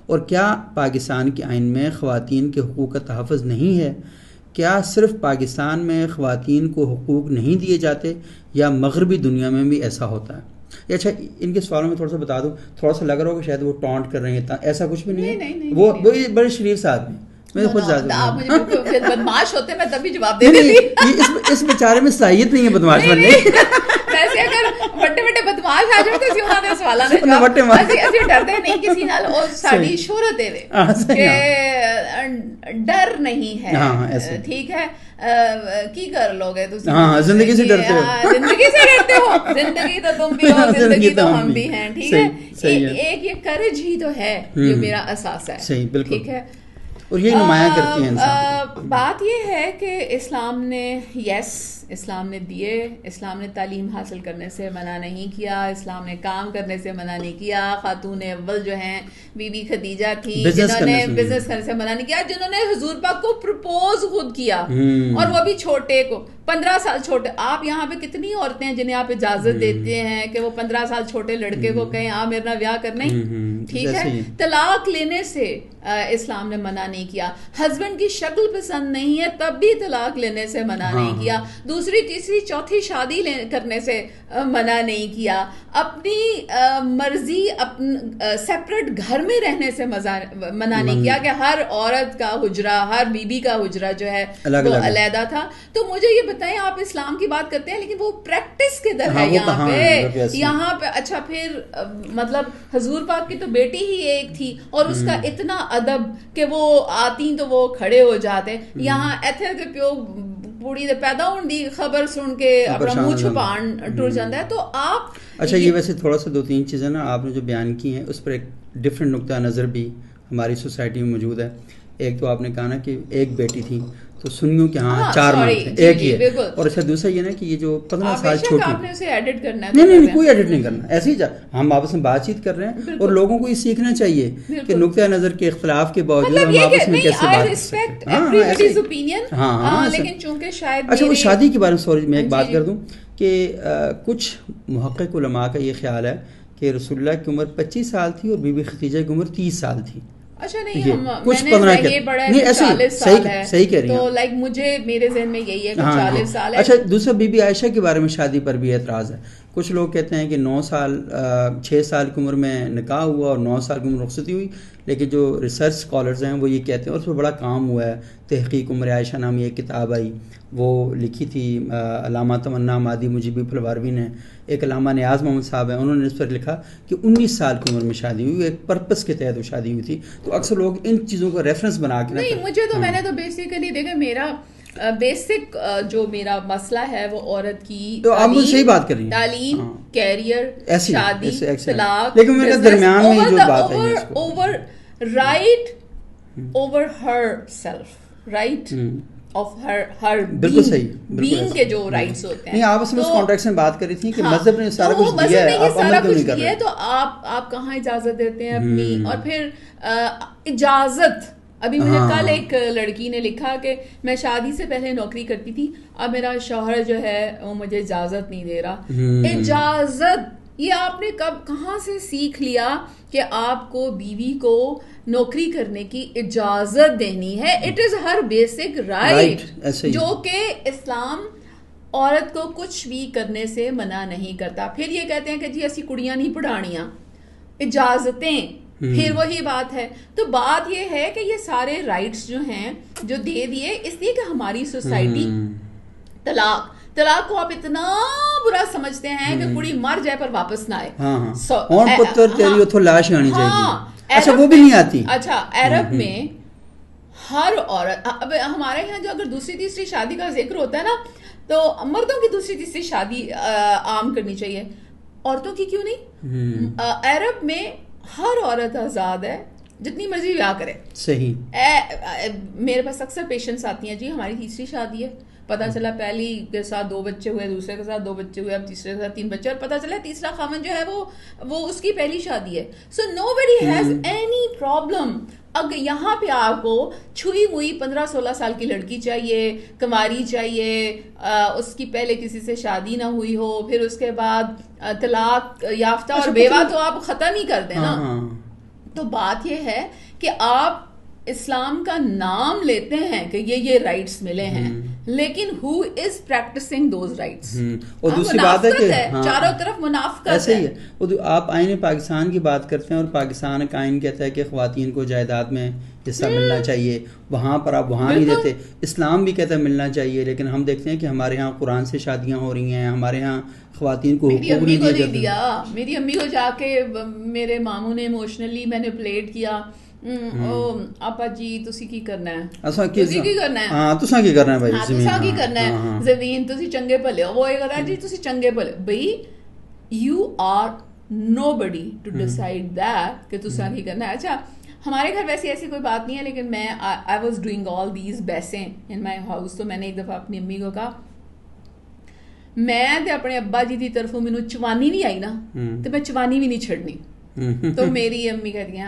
اور کیا پاکستان کے آئین میں خواتین کے حقوق کا تحفظ نہیں ہے؟ کیا صرف پاکستان میں خواتین کو حقوق نہیں دیے جاتے یا مغربی دنیا میں بھی ایسا ہوتا ہے؟ اچھا ان کے سوالوں میں تھوڑا سا بتا دوں، تھوڑا سا لگ رہا ہو کہ شاید وہ ٹانٹ کر رہے ہیں، ایسا کچھ بھی نہیں ہے. وہ بڑے شریف صاحب ہیں. میں خود بدماش ہوتے میں تبھی جواب دے دیتی. اس بیچارے میں صلاحیت نہیں ہے بدماش بننے. ویسے اگر بڑے بڑے بدماش آ جائے تو اسی انہوں نے سوالاں دے جواب اسی ڈرتے نہیں کسی نال. اور ساڈی شہرت ہے کہ ڈر نہیں ہے. ٹھیک ہے کی کر لو گے تسی؟ ہاں زندگی سے ڈرتے ہو. زندگی سے ڈرتے ہو. زندگی تو تم بھی ہو، زندگی تو ہم بھی ہیں. ٹھیک ہے ایک یہ کرج ہی تو ہے جو میرا اساس ہے. صحیح بالکل ٹھیک ہے. اور یہی نمایاں کرتی ہیں انسان. بات یہ ہے کہ اسلام نے اسلام نے دیے، اسلام نے تعلیم حاصل کرنے سے منع نہیں کیا، اسلام نے کام کرنے سے منع نہیں کیا. خاتون اول جو ہیں بی بی خدیجہ تھی جنہوں نے بزنس کرنے سے منع نہیں کیا، جنہوں نے حضور پاک کو پرپوز خود کیا، اور وہ بھی چھوٹے کو 15 سال چھوٹے. آپ یہاں پہ کتنی عورتیں ہیں جنہیں آپ اجازت دیتے ہیں کہ وہ 15 سال چھوٹے لڑکے کو کہیں آپ میرا بیاہ کرنے. ٹھیک ہے طلاق لینے سے اسلام نے منع نہیں کیا. ہسبینڈ کی شکل پسند نہیں ہے تب بھی طلاق لینے سے منع نہیں کیا. دوسری تیسری چوتھی شادی کرنے سے منع نہیں کیا. اپنی مرضی سیپریٹ گھر میں رہنے سے منع نہیں کیا کہ ہر عورت کا حجرہ، ہر بیوی کا حجرہ جو ہے وہ علیحدہ تھا. تو مجھے یہ بتائیں آپ اسلام کی بات کرتے ہیں لیکن وہ پریکٹس کدھر ہے یہاں پہ؟ اچھا پھر مطلب حضور پاک کی تو بیٹی ہی ایک تھی اور اس کا اتنا ادب کہ وہ آتی تو وہ کھڑے ہو جاتے. یہاں ایتھے کے پیو پوڑی دے پیدا ہون دی خبر سن کے اپنا منہ چھپان ٹر جاتا ہے. تو آپ اچھا یہ ویسے تھوڑا سا 2-3 چیزیں نا آپ نے جو بیان کی ہیں اس پر ایک ڈفرینٹ نقطہ نظر بھی ہماری سوسائٹی میں موجود ہے. ایک تو آپ نے کہا نا کہ ایک بیٹی تھی تو سنیوں کے ہاں 4 مرد تھے، ایک ہی ہے. اور اچھا دوسرا یہ نا کہ یہ جو 15 سال چھوٹی، آپ نے اسے ایڈٹ کرنا ہے. نہیں کوئی ایڈٹ نہیں کرنا، ایسے ہی ہم آپس میں بات چیت کر رہے ہیں اور لوگوں کو یہ سیکھنا چاہیے کہ نقطہ نظر کے اختلاف کے باوجود ہم آپس میں کیسے بات کر سکتے ہیں. ہاں لیکن چونکہ شاید اچھا وہ شادی کے بارے میں سوری میں ایک بات کر دوں کہ کچھ محقق علماء کا یہ خیال ہے کہ رسول اللہ کی عمر 25 سال تھی اور بی بی خدیجہ کی عمر 30 سال تھی. اچھا نہیں کچھ 15 کے نہیں 40 سال ہے صحیح کہہ رہی ہیں تو لائک مجھے میرے ذہن میں یہی ہے کہ 40 سال ہے. اچھا دوسرا بی بی عائشہ کے بارے میں شادی پر بھی اعتراض ہے. کچھ لوگ کہتے ہیں کہ 6 سال کی عمر میں نکاح ہوا اور 9 سال کی عمر رخصتی ہوئی، لیکن جو ریسرچ اسکالرز ہیں وہ یہ کہتے ہیں اور اس پر بڑا کام ہوا ہے. تحقیق عمر عائشہ نامی ایک کتاب آئی، وہ لکھی تھی علامہ تمنا مادی مجیبی پھلواروی نے. ایک علامہ نیاز محمد صاحب ہیں، انہوں نے اس پر لکھا کہ 19 سال کی عمر میں شادی ہوئی، ایک پرپس کے تحت وہ شادی ہوئی تھی. تو اکثر لوگ ان چیزوں کو ریفرنس بنا کے نہیں مجھے تو میں نے تو بیسیکلی دیکھا میرا بیسک جو میرا مسئلہ ہے وہ عورت کی تعلیم، کیریئر، شادی، طلاق، لیکن میرے درمیان میں جو بات ہے over right over her self right of her بالکل صحیح بینگ کے جو رائٹس ہوتے ہیں. نہیں آپ اس میں اس کانٹیکسٹ میں بات کری تھی کہ مذہب نے سارا کچھ دیا ہے، آپ عمل کیوں نہیں کر رہے؟ تو آپ کہاں اجازت دیتے ہیں اپنی؟ اور پھر اجازت ابھی مجھے کل ایک لڑکی نے لکھا کہ میں شادی سے پہلے نوکری کرتی تھی، اب میرا شوہر جو ہے وہ مجھے اجازت نہیں دے رہا. اجازت یہ آپ نے کہاں سے سیکھ لیا کہ آپ کو بیوی کو نوکری کرنے کی اجازت دینی ہے؟ It is Hare basic right جو کہ اسلام عورت کو کچھ بھی کرنے سے منع نہیں کرتا. پھر یہ کہتے ہیں کہ جی ایسی کڑیاں نہیں پڑھانیاں، اجازتیں، پھر وہی بات ہے. تو بات یہ ہے کہ یہ سارے رائٹس جو ہیں جو دے دیے اس لیے کہ ہماری سوسائٹی طلاق کو آپ اتنا برا سمجھتے ہیں کہ کڑی مر جائے پر واپس نہ آئے. اچھا وہ بھی نہیں آتی. اچھا عرب میں ہر عورت، اب ہمارے یہاں جو اگر دوسری تیسری شادی کا ذکر ہوتا ہے نا تو مردوں کی دوسری تیسری شادی عام کرنی چاہیے، عورتوں کی کیوں نہیں؟ عرب میں ہر عورت آزاد ہے، 18 سال سے اوپر کی کوئی بھی عورت اگر شادی کرنا چاہے تو وہ کر سکتی ہے. 18 سال سے اوپر کی کوئی بھی عورت اگر شادی کرنا چاہے تو وہ کر سکتی ہے. 18 سال سے اوپر کی کوئی بھی عورت اگر شادی کرنا چاہے تو وہ کر سکتی ہے. عرب میں ہر عورت آزاد ہے جتنی مرضی بیاہ کرے. صحیح. میرے پاس اکثر پیشنٹس آتی ہیں جی ہماری تیسری شادی ہے, پتا چلا پہلی کے ساتھ 2 بچے ہوئے, دوسرے کے ساتھ 2 بچے ہوئے, اب تیسرے کے ساتھ 3 بچے, اور پتا چلا تیسرا خاوند جو ہے وہ اس کی پہلی شادی ہے. سو nobody has any problem. اگر یہاں پہ آپ کو چھوئی ہوئی 15-16 سال کی لڑکی چاہیے, کنواری چاہیے, اس کی پہلے کسی سے شادی نہ ہوئی ہو, پھر اس کے بعد طلاق یافتہ اور بیوہ, تو آپ ختم ہی کر دیں نا. تو بات یہ ہے کہ آپ اسلام کا نام لیتے ہیں کہ یہ رائٹس ملے ہیں, لیکن who is practicing those rights. اور دوسری بات ہے کہ چاروں طرف منافقت ایسے ہی ہے. آپ آئین پاکستان کی بات کرتے ہیں اور پاکستان کا آئین کہتا ہے کہ خواتین کو جائیداد میں حصہ ملنا چاہیے, وہاں پر آپ وہاں نہیں دیتے. اسلام بھی کہتا ہے ملنا چاہیے, لیکن ہم دیکھتے ہیں کہ ہمارے ہاں قرآن سے شادیاں ہو رہی ہیں, ہمارے ہاں خواتین کو حقوق نہیں دیا. میری امی کو جا کے میرے ماموں نے ایموشنلی مینیپولیٹ کیا, آپا جی تسی کی کرنا ہے, تسی کی کرنا ہے, ہاں تساں کی کرنا ہے بھائی, تساں کی کرنا ہے زمین, تسی چنگے بھلے ہو. وہ یہ کہتا ہے جی تسی چنگے بھلے. بھائی you are nobody to decide that کہ تساں کی کرنا ہے. اچھا ہمارے گھر ویسے ایسی کوئی بات نہیں ہے, لیکن میں I was doing all these بحثیں in my house. تو میں نے ایک دفعہ اپنی امی کو کہا میں تے اپنے ابا جی دی طرفوں مینوں چوانی بھی آئی نا تو میں چوانی بھی نہیں چھڑنی. تو میری امی کہتی ہیں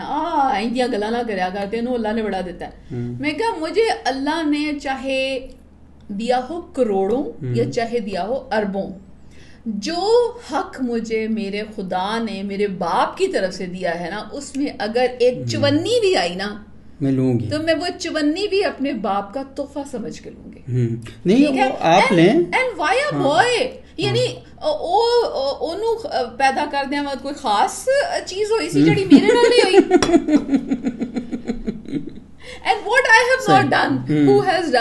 ایندیاں گلاں نہ کریا کرتے انہوں اللہ نے بڑا دیتا ہے. میں کہا مجھے اللہ نے چاہے دیا ہو کروڑوں یا چاہے دیا ہو اربوں, جو حق مجھے میرے خدا نے میرے باپ کی طرف سے دیا ہے نا, اس میں اگر ایک چونی بھی آئی نا میں لوں گی, تو میں وہ چونی بھی اپنے باپ کا تحفہ سمجھ کے لوں گی. نہیں آپ لیں. اینڈ وائی اے بوائے, یعنی ਉਹਨੂੰ پیدا کردیاں وقت کوئی خاص چیز ہوئی سی جڑی میرے نال نہیں ہوئی. And what I have not done, who has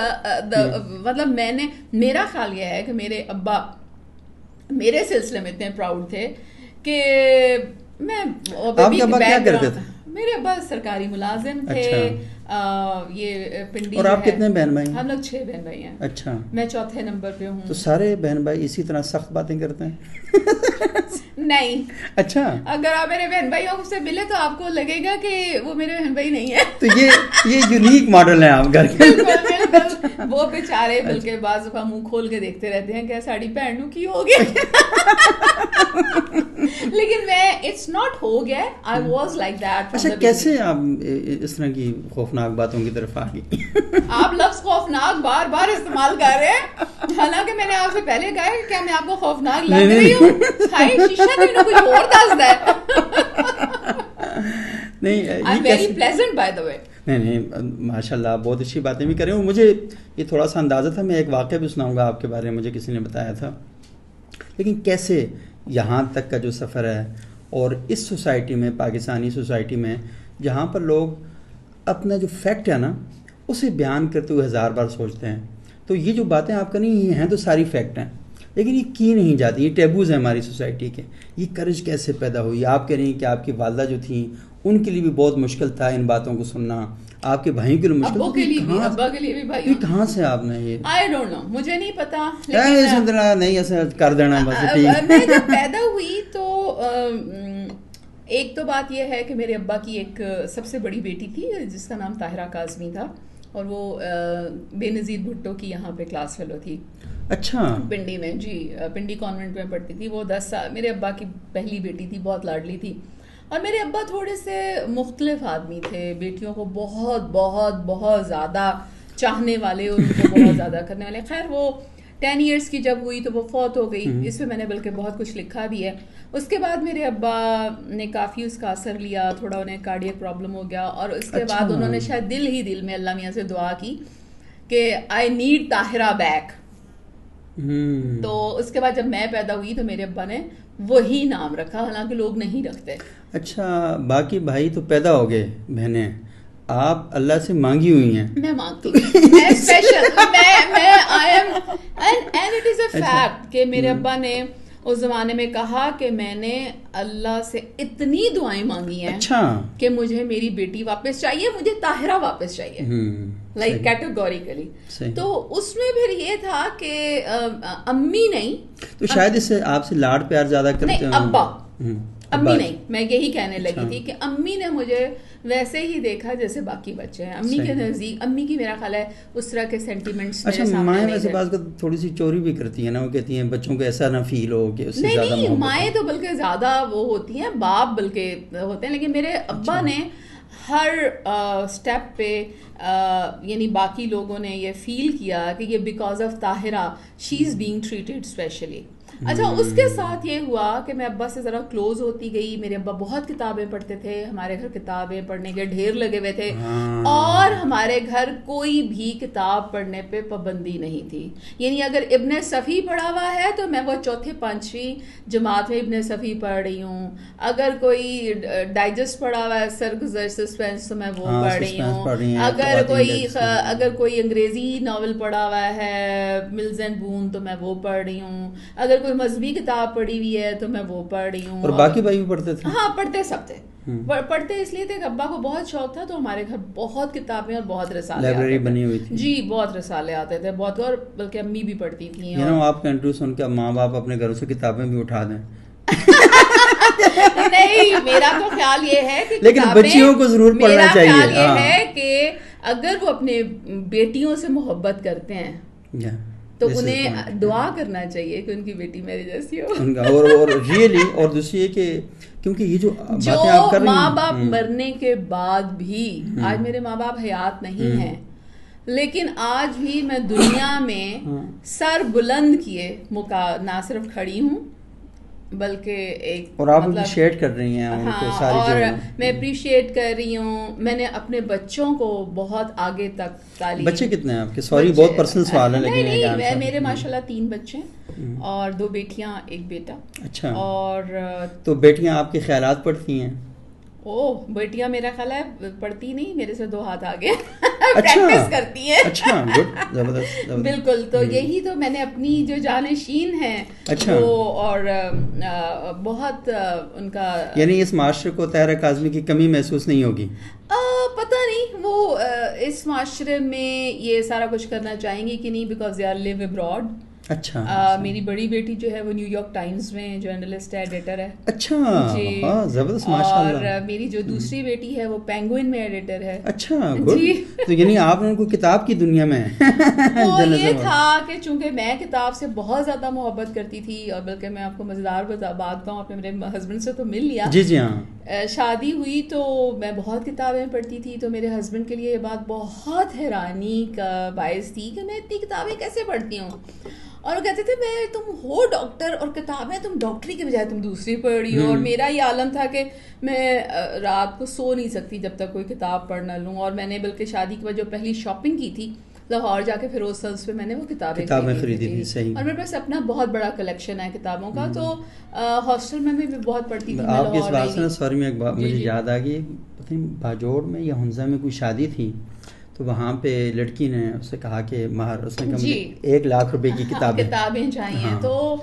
مطلب میں نے, میرا خیال یہ ہے کہ میرے ابا میرے سلسلے میں اتنے پراؤڈ تھے کہ میں, آپ کے ابا کیا کرتے تھے؟ میرے ابا سرکاری ملازم تھے. یہ پنڈی. اور آپ کتنے بہن بھائی ہیں؟ ہم لوگ 6 بہن بھائی ہیں. اچھا, میں چوتھے نمبر پہ ہوں. تو سارے بہن بھائی اسی طرح سخت باتیں کرتے ہیں؟ نہیں. اچھا, اگر آپ میرے بہن بھائیوں سے ملے تو آپ کو لگے گا کہ وہ میرے بہن بھائی نہیں ہیں. تو یہ یونیک ماڈل ہے آپ گھر کے. وہ بیچارے بلکہ بعض دفعہ منہ کھول کے دیکھتے رہتے ہیں کہ ساڑی بہنوں کی ہو گیا. لیکن میں اٹس ناٹ ہو گیا, آئی واز لائک دیٹ. اچھا کیسے آپ اس طرح کی خوفناک باتوں کی طرف آ گئی؟ آپ لفظ خوفناک بار بار استعمال کر رہے ہیں, حالانکہ میں نے آپ سے پہلے کہا کہ کیا میں آپ کو خوفناک لگ رہی ہوں؟ ہائی شیشہ تو انہوں کچھ اور دس ہے. نہیں I'm very pleasant by the way. نہیں ماشاء اللہ بہت اچھی باتیں بھی کریں. مجھے یہ تھوڑا سا اندازہ تھا, میں ایک واقعہ بھی سناؤں گا آپ کے بارے میں, مجھے کسی نے بتایا تھا. لیکن کیسے یہاں تک کا جو سفر ہے, اور اس سوسائٹی میں, پاکستانی سوسائٹی میں, جہاں پر لوگ اپنا جو فیکٹ ہے نا اسے بیان کرتے ہوئے 1000 بار سوچتے ہیں. تو یہ جو باتیں آپ کریں یہ ہیں تو ساری فیکٹ ہیں, لیکن یہ کی نہیں جاتی, یہ ٹیبوز ہیں ہماری سوسائٹی کے. یہ کرج کیسے پیدا ہوئی؟ آپ کہہ رہی ہیں کہ آپ کی والدہ جو تھیں ان کے لیے بھی بہت مشکل تھا ان باتوں کو سننا, آپ کے بھائیوں کے لیے مشکل, ابو کے لیے بھی, ابا کے لیے بھی بھائی. کہاں سے آپ نے یہ, آئی ڈونٹ نو, مجھے نہیں پتا. نہیں ایسے کر دینا بس. میں جب پیدا ہوئی تو ایک تو بات یہ ہے کہ میرے ابا کی ایک سب سے بڑی بیٹی تھی جس کا نام طاہرہ کاظمی تھا, اور وہ بے نظیر بھٹو کی یہاں پہ کلاس فیلو تھی. اچھا, پنڈی میں, جی پنڈی کانوینٹ میں پڑھتی تھی. وہ 10 سال میرے ابا کی پہلی بیٹی تھی, بہت لاڈلی تھی. اور میرے ابا تھوڑے سے مختلف آدمی تھے, بیٹیوں کو بہت بہت بہت زیادہ چاہنے والے اور ان کو بہت زیادہ کرنے والے. خیر وہ 10 ایئرس کی جب ہوئی تو وہ فوت ہو گئی. اس پہ میں نے بلکہ بہت کچھ لکھا بھی ہے. اس کے بعد میرے ابا نے کافی اس کا اثر لیا, تھوڑا انہیں کارڈیک پرابلم ہو گیا, اور اس کے بعد انہوں نے شاید دل میں اللہ میاں سے دعا کی کہ آئی نیڈ طاہرہ بیک. تو اس کے بعد جب میں پیدا ہوئی تو میرے ابا نے وہی نام رکھا, حالانکہ لوگ نہیں رکھتے. اچھا, باقی بھائی تو پیدا ہو گئے, بہنیں آپ اللہ سے مانگی ہوئی ہیں. میں مانگتی ہوں, میں اسپیشل, میں I am, and it is a fact کہ میرے ابا نے اس زمانے میں کہا کہ میں نے اللہ سے اتنی دعائیں مانگی ہیں کہ مجھے میری بیٹی واپس چاہیے, مجھے طاہرہ واپس چاہیے, لائک کیٹیگوریکلی. تو اس میں پھر یہ تھا کہ امی نہیں, تو شاید اس سے آپ سے لاڈ پیار زیادہ کرتے ہیں. ابا امی نہیں، میں یہی کہنے لگی تھی کہ امی نے مجھے ویسے ہی دیکھا جیسے باقی بچے ہیں. امی کے نزدیک امی کی میرا خیال ہے اس طرح کے سینٹیمنٹس میرے سامنے نہیں. اچھا مائیں ویسے بعض کا تھوڑی سی چوری بھی کرتی ہیں نا, وہ کہتی ہیں بچوں کو ایسا نہ فیل ہو کہ اس سے زیادہ نہیں, مائیں تو بلکہ زیادہ وہ ہوتی ہیں, باپ بلکہ ہوتے ہیں, لیکن میرے ابا نے ہر اسٹیپ پہ یعنی باقی لوگوں نے یہ فیل کیا کہ یہ because of Tahira she is being treated specially. اچھا اس کے ساتھ یہ ہوا کہ میں ابا سے ذرا کلوز ہوتی گئی. میرے ابا بہت کتابیں پڑھتے تھے, ہمارے گھر کتابیں پڑھنے کے ڈھیر لگے ہوئے تھے, اور ہمارے گھر کوئی بھی کتاب پڑھنے پہ پابندی نہیں تھی. یعنی اگر ابن صفی پڑھا ہوا ہے تو میں وہ چوتھے پانچویں جماعت میں ابن صفی پڑھ رہی ہوں. اگر کوئی ڈائجسٹ پڑھا ہوا ہے سرگزر سسپینس تو میں وہ پڑھ رہی ہوں. اگر کوئی انگریزی ناول پڑھا ہوا ہے ملز اینڈ بون تو میں وہ پڑھ رہی ہوں. اگر کوئی مذہبی کتاب پڑھی ہوئی ہے تو میں وہ پڑھ رہی ہوں. اور باقی بھائی بھی پڑھتے تھے؟ ہاں پڑھتے سب تھے. پڑھتے اس لیے تھے کہ ابا کو بہت شوق تھا, تو ہمارے گھر بہت کتابیں اور بہت رسالے, لائبریری بنی ہوئی تھی. جی بہت رسالے آتے تھے, بہت, اور بلکہ امی بھی پڑھتی تھیں. آپ کا انٹرویو سن کے ماں باپ اپنے گھروں سے کتابیں بھی اٹھا دیں. نہیں, میرا تو خیال یہ ہے کہ لیکن بچیوں کو ضرور پڑھنا چاہیے. میرا خیال یہ ہے کہ اگر وہ اپنے بیٹیوں سے محبت کرتے ہیں تو انہیں دعا کرنا چاہیے کہ ان کی بیٹی میری جیسی ہو. اور ریئلی, اور دوسری یہ کہ کیونکہ یہ جو باتیں آپ کر رہی ہیں, ماں باپ مرنے کے بعد بھی, آج میرے ماں باپ حیات نہیں ہیں, لیکن آج بھی میں دنیا میں سر بلند کیے نہ صرف کھڑی ہوں بلکہ ایک, اور آپ اپریشیٹ کر رہی ہیں ان کو ساری اور میں اپریشیٹ کر رہی ہوں. میں نے اپنے بچوں کو بہت آگے تک تعلیم. بچے کتنے ہیں آپ کے؟ سوری بہت پرسنل سوال ہے لیکن نہیں, میرے ماشاءاللہ 3 بچے ہیں اور 2 بیٹیاں 1 بیٹا. اچھا, اور تو بیٹیاں آپ کے خیالات پڑھتی ہیں؟ بیٹیاں میرا خیال ہے پڑھتی نہیں, میرے سے 2 ہاتھ آگے پریکٹس کرتی ہیں. اچھا گڈ, زبردست. بالکل, تو یہی تو میں نے اپنی جو جانشین ہیں وہ, اور بہت ان کا, یعنی اس معاشرے کو طاہرہ کاظمی کی کمی محسوس نہیں ہوگی؟ پتہ نہیں وہ اس معاشرے میں یہ سارا کچھ کرنا چاہیں گی کہ نہیں, because they are live abroad. اچھا, میری بڑی بیٹی جو ہے وہ نیو یارک ٹائمز میں جرنلسٹ ہے, ایڈیٹر ہے. اچھا, جی زبردست, ماشاءاللہ. اور میری جو دوسری بیٹی ہے وہ پینگوئن میں ایڈیٹر ہے. اچھا گڈ. تو یعنی آپ نے ان کو کتاب کی دنیا میں وہ یہ تھا کہ چونکہ میں کتاب سے بہت زیادہ محبت کرتی تھی, اور بلکہ میں آپ کو مزیدار بات کہوں, آپ نے میرے ہسبینڈ سے تو مل لیا. جی جی ہاں. شادی ہوئی تو میں بہت کتابیں پڑھتی تھی, تو میرے ہسبینڈ کے لیے یہ بات بہت حیرانی کا باعث تھی کہ میں اتنی کتابیں کیسے پڑھتی ہوں. اور وہ کہتے تھے میں تم ہو ڈاکٹر اور کتابیں تم ڈاکٹری کے بجائے تم دوسری پڑھ رہی ہو. اور میرا یہ عالم تھا کہ میں رات کو سو نہیں سکتی جب تک کوئی کتاب پڑھ نہ لوں. اور میں نے بلکہ شادی کے بعد جو پہلی شاپنگ کی تھی لاہور جا کے فیروز سلز پہ میں نے وہ کتابیں خریدی تھی. صحیح. اور میرے پاس اپنا بہت بڑا کلیکشن ہے کتابوں کا, تو ہاسٹل میں بھی بہت پڑھتی تھی. آپ کی اس بات سے سوری میں ایک بات مجھے یاد آ گئی, پتہ نہیں باجوڑ میں یا ہنزا میں کوئی شادی تھی, تو وہاں پہ لڑکی نے اس سے کہا کہ مہر, اس نے کہا مجھے 1 لاکھ روپے کی کتابیں چاہیے. تو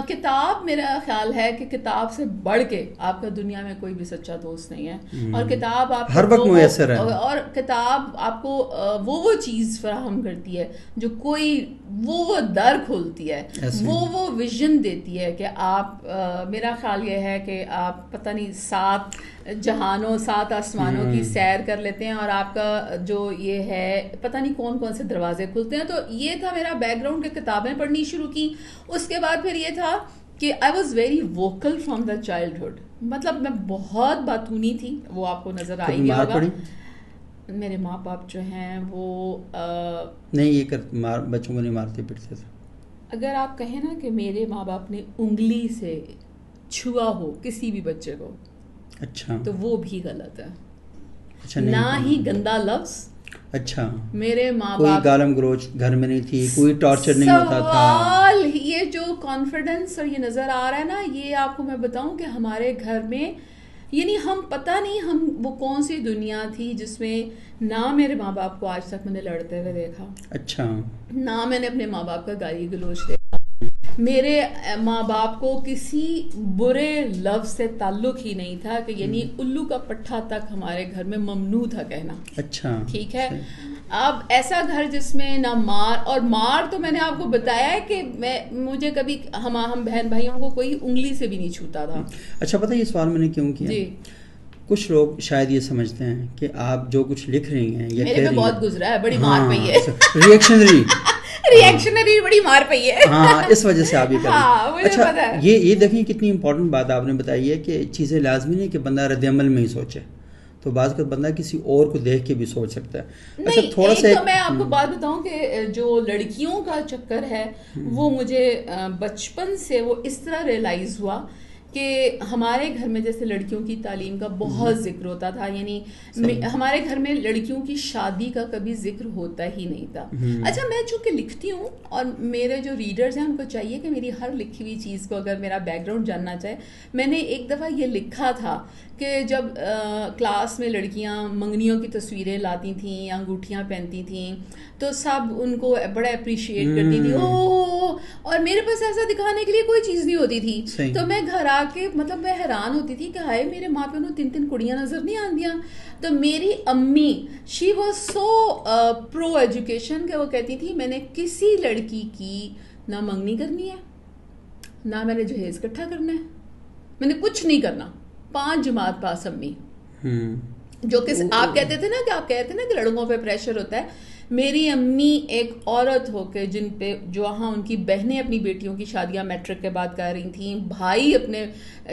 کتاب میرا خیال ہے کہ کتاب سے بڑھ کے آپ کا دنیا میں کوئی بھی سچا دوست نہیں ہے. اور کتاب آپ ہر وقت میسر ہے, اور کتاب آپ کو وہ چیز فراہم کرتی ہے جو کوئی وہ در کھولتی ہے, وہ ویژن دیتی ہے کہ آپ, میرا خیال یہ ہے کہ آپ پتہ نہیں 7 جہانوں 7 آسمانوں کی سیر کر لیتے ہیں, اور آپ کا جو یہ ہے پتہ نہیں کون کون سے دروازے کھلتے ہیں. تو یہ تھا میرا بیک گراؤنڈ کہ کتابیں پڑھنی شروع کی. اس کے بعد پھر یہ تھا کہ آئی was very vocal from the childhood, مطلب میں بہت باتونی تھی, وہ آپ کو نظر آ ہی ہوگا. میرے ماں باپ جو ہیں وہ نہیں یہ بچوں کو نہیں مارتے پٹتے تھے. اگر آپ کہیں نا کہ میرے ماں باپ نے انگلی سے چھوا ہو کسی بھی بچے کو, اچھا, تو وہ بھی غلط ہے. اچھا, نہ ہی گندا لفظ. اچھا, میرے ماں باپ, کوئی گالم گلوچ گھر میں نہیں تھی, کوئی ٹارچر نہیں ہوتا تھا. سوال یہ جو کانفیڈنس اور یہ نظر آ رہا ہے نا, یہ آپ کو میں بتاؤں کہ ہمارے گھر میں, یعنی ہم پتہ نہیں ہم وہ کون سی دنیا تھی جس میں نہ میرے ماں باپ کو آج تک میں نے لڑتے ہوئے دیکھا. اچھا, نہ میں نے اپنے ماں باپ کا گالی گلوچ دیکھا. میرے ماں باپ کو کسی برے لفظ سے تعلق ہی نہیں تھا, کہ یعنی الو کا پٹھا تک ہمارے گھر میں ممنوع تھا کہنا. اچھا, ٹھیک ہے. اب ایسا گھر جس میں نہ مار تو میں نے آپ کو بتایا ہے کہ مجھے کبھی ہم بہن بھائیوں کو کوئی انگلی سے بھی نہیں چھوتا تھا. اچھا پتہ یہ سوال میں نے کیوں کیا؟ جی. کچھ لوگ شاید یہ سمجھتے ہیں کہ آپ جو کچھ لکھ رہی ہیں یا میرے پہ بہت گزرا ہے, بڑی مار پئی ہے, ریئیکشنری بڑی مار پئی ہے, ہاں اس وجہ سے آپ یہ کر رہے ہیں. اچھا یہ دیکھیں کتنی امپورٹنٹ بات آپ نے بتائی ہے کہ چیزیں لازمی نہیں کہ بندہ رد عمل میں ہی سوچے, تو بعض اوقات بندہ کسی اور کو دیکھ کے بھی سوچ سکتا ہے. نہیں, تھوڑا سا میں آپ کو بات بتاؤں کہ جو لڑکیوں کا چکر ہے وہ مجھے بچپن سے وہ اس طرح ریئلائز ہوا کہ ہمارے گھر میں جیسے لڑکیوں کی تعلیم کا بہت ذکر ہوتا تھا, یعنی ہمارے گھر میں لڑکیوں کی شادی کا کبھی ذکر ہوتا ہی نہیں تھا. اچھا میں چونکہ لکھتی ہوں اور میرے جو ریڈرز ہیں ان کو چاہیے کہ میری ہر لکھی ہوئی چیز کو اگر میرا بیک گراؤنڈ جاننا چاہے. میں نے ایک دفعہ یہ لکھا تھا کہ جب کلاس میں لڑکیاں منگنیوں کی تصویریں لاتی تھیں, انگوٹھیاں پہنتی تھیں, تو سب ان کو بڑا اپریشیٹ کرتی تھی, اور میرے پاس ایسا دکھانے کے لیے کوئی چیز نہیں ہوتی تھی. تو میں گھر آ کے مطلب میں حیران ہوتی تھی کہ ہائے میرے ماں پیوں نے 3 کڑیاں نظر نہیں آندیاں. تو میری امی she was so pro education کہ وہ کہتی تھی میں نے کسی لڑکی کی نہ منگنی کرنی ہے, نہ میں نے جہیز اکٹھا کرنا ہے, میں نے کچھ نہیں کرنا. 5 جماعت پاس امی, جو کہ آپ کہتے تھے نا کہ لڑکوں پہ پریشر ہوتا ہے. میری امی ایک عورت ہو کے جن پہ جہاں ان کی بہنیں اپنی بیٹیوں کی شادیاں میٹرک کے بعد کر رہی تھیں, بھائی اپنے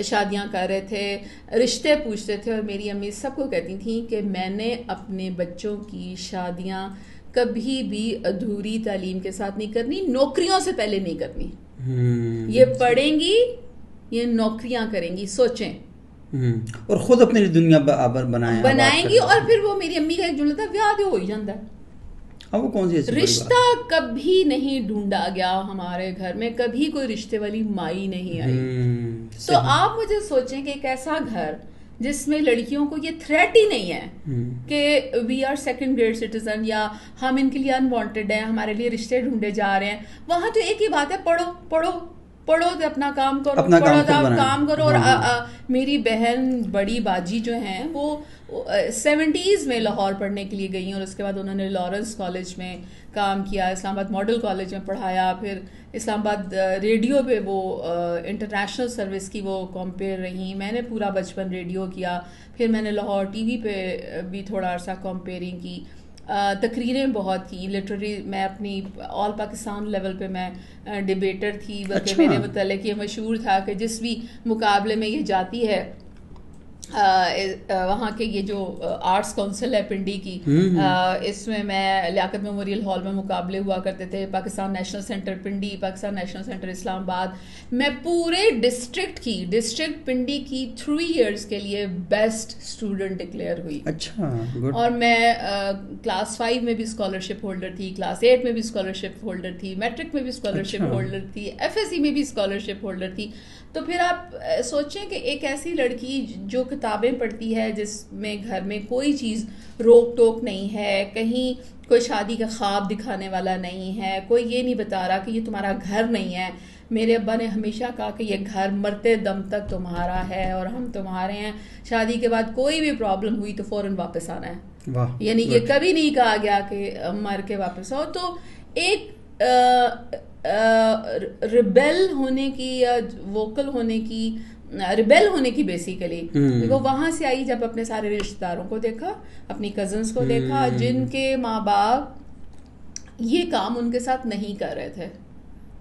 شادیاں کر رہے تھے, رشتے پوچھتے تھے, اور میری امی سب کو کہتی تھیں کہ میں نے اپنے بچوں کی شادیاں کبھی بھی ادھوری تعلیم کے ساتھ نہیں کرنی, نوکریوں سے پہلے نہیں کرنی. یہ پڑھیں گی, یہ نوکریاں کریں گی, سوچیں, اور خود اپنے لیے دنیا بنائیں گی. اور پھر وہ میری امی کا ایک جملہ تھا, بیاہ ہو ہی جاتا ہے. وہ کون سی رشتہ کبھی نہیں ڈھونڈا گیا ہمارے گھر میں, کبھی کوئی رشتے والی مائی نہیں آئی. تو آپ مجھے سوچیں کہ ایک ایسا گھر جس میں لڑکیوں کو یہ تھریٹ ہی نہیں ہے کہ we are second grade citizen یا ہم ان کے لیے انوانٹیڈ ہیں, ہمارے لیے رشتے ڈھونڈے جا رہے ہیں. وہاں تو ایک ہی بات ہے, پڑھو تو اپنا کام کرو, پڑھو تو آپ کام کرو. اور میری بہن بڑی باجی جو ہیں وہ 70s میں لاہور پڑھنے کے لیے گئی, اور اس کے بعد انہوں نے لارنس کالج میں کام کیا, اسلام آباد ماڈل کالج میں پڑھایا, پھر اسلام آباد ریڈیو پہ وہ انٹرنیشنل سروس کی وہ کمپیئر رہیں. میں نے پورا بچپن ریڈیو کیا, پھر میں نے لاہور ٹی وی پہ بھی تھوڑا عرصہ کمپیئرنگ کی, تقریریں بہت کی, لٹریری میں اپنی آل پاکستان لیول پہ میں ڈبیٹر تھی, بلکہ میرے متعلق یہ مشہور تھا کہ جس بھی مقابلے میں یہ جاتی ہے وہاں کے یہ جو آرٹس کونسل ہے پنڈی کی, اس میں لیاقت میموریل ہال میں مقابلے ہوا کرتے تھے. Pakistan national centre Pindi, Pakistan national centre Islamabad, میں پورے ڈسٹرکٹ پنڈی کی 3 ایئرس کے لیے بیسٹ اسٹوڈنٹ ڈکلیئر ہوئی. اچھا. اور میں کلاس 5 میں بھی اسکالرشپ ہولڈر تھی, کلاس 8 میں بھی اسکالرشپ ہولڈر تھی, میٹرک میں بھی اسکالرشپ ہولڈر تھی, FSC میں بھی اسکالرشپ ہولڈر تھی. تو پھر آپ سوچیں کہ ایک ایسی لڑکی جو کتابیں پڑھتی ہے, جس میں گھر میں کوئی چیز روک ٹوک نہیں ہے, کہیں کوئی شادی کا خواب دکھانے والا نہیں ہے, کوئی یہ نہیں بتا رہا کہ یہ تمہارا گھر نہیں ہے. میرے ابا نے ہمیشہ کہا کہ یہ گھر مرتے دم تک تمہارا ہے اور ہم تمہارے ہیں, شادی کے بعد کوئی بھی پرابلم ہوئی تو فوراً واپس آنا ہے. یعنی یہ کبھی نہیں کہا گیا کہ مر کے واپس آؤ. تو ایک ریبیل ہونے کی یا ووکل ہونے کی, ریبیل ہونے کی بیسیکلی وہ وہاں سے آئی جب اپنے سارے رشتہ داروں کو دیکھا, اپنی کزنس کو دیکھا جن کے ماں باپ یہ کام ان کے ساتھ نہیں کر رہے تھے.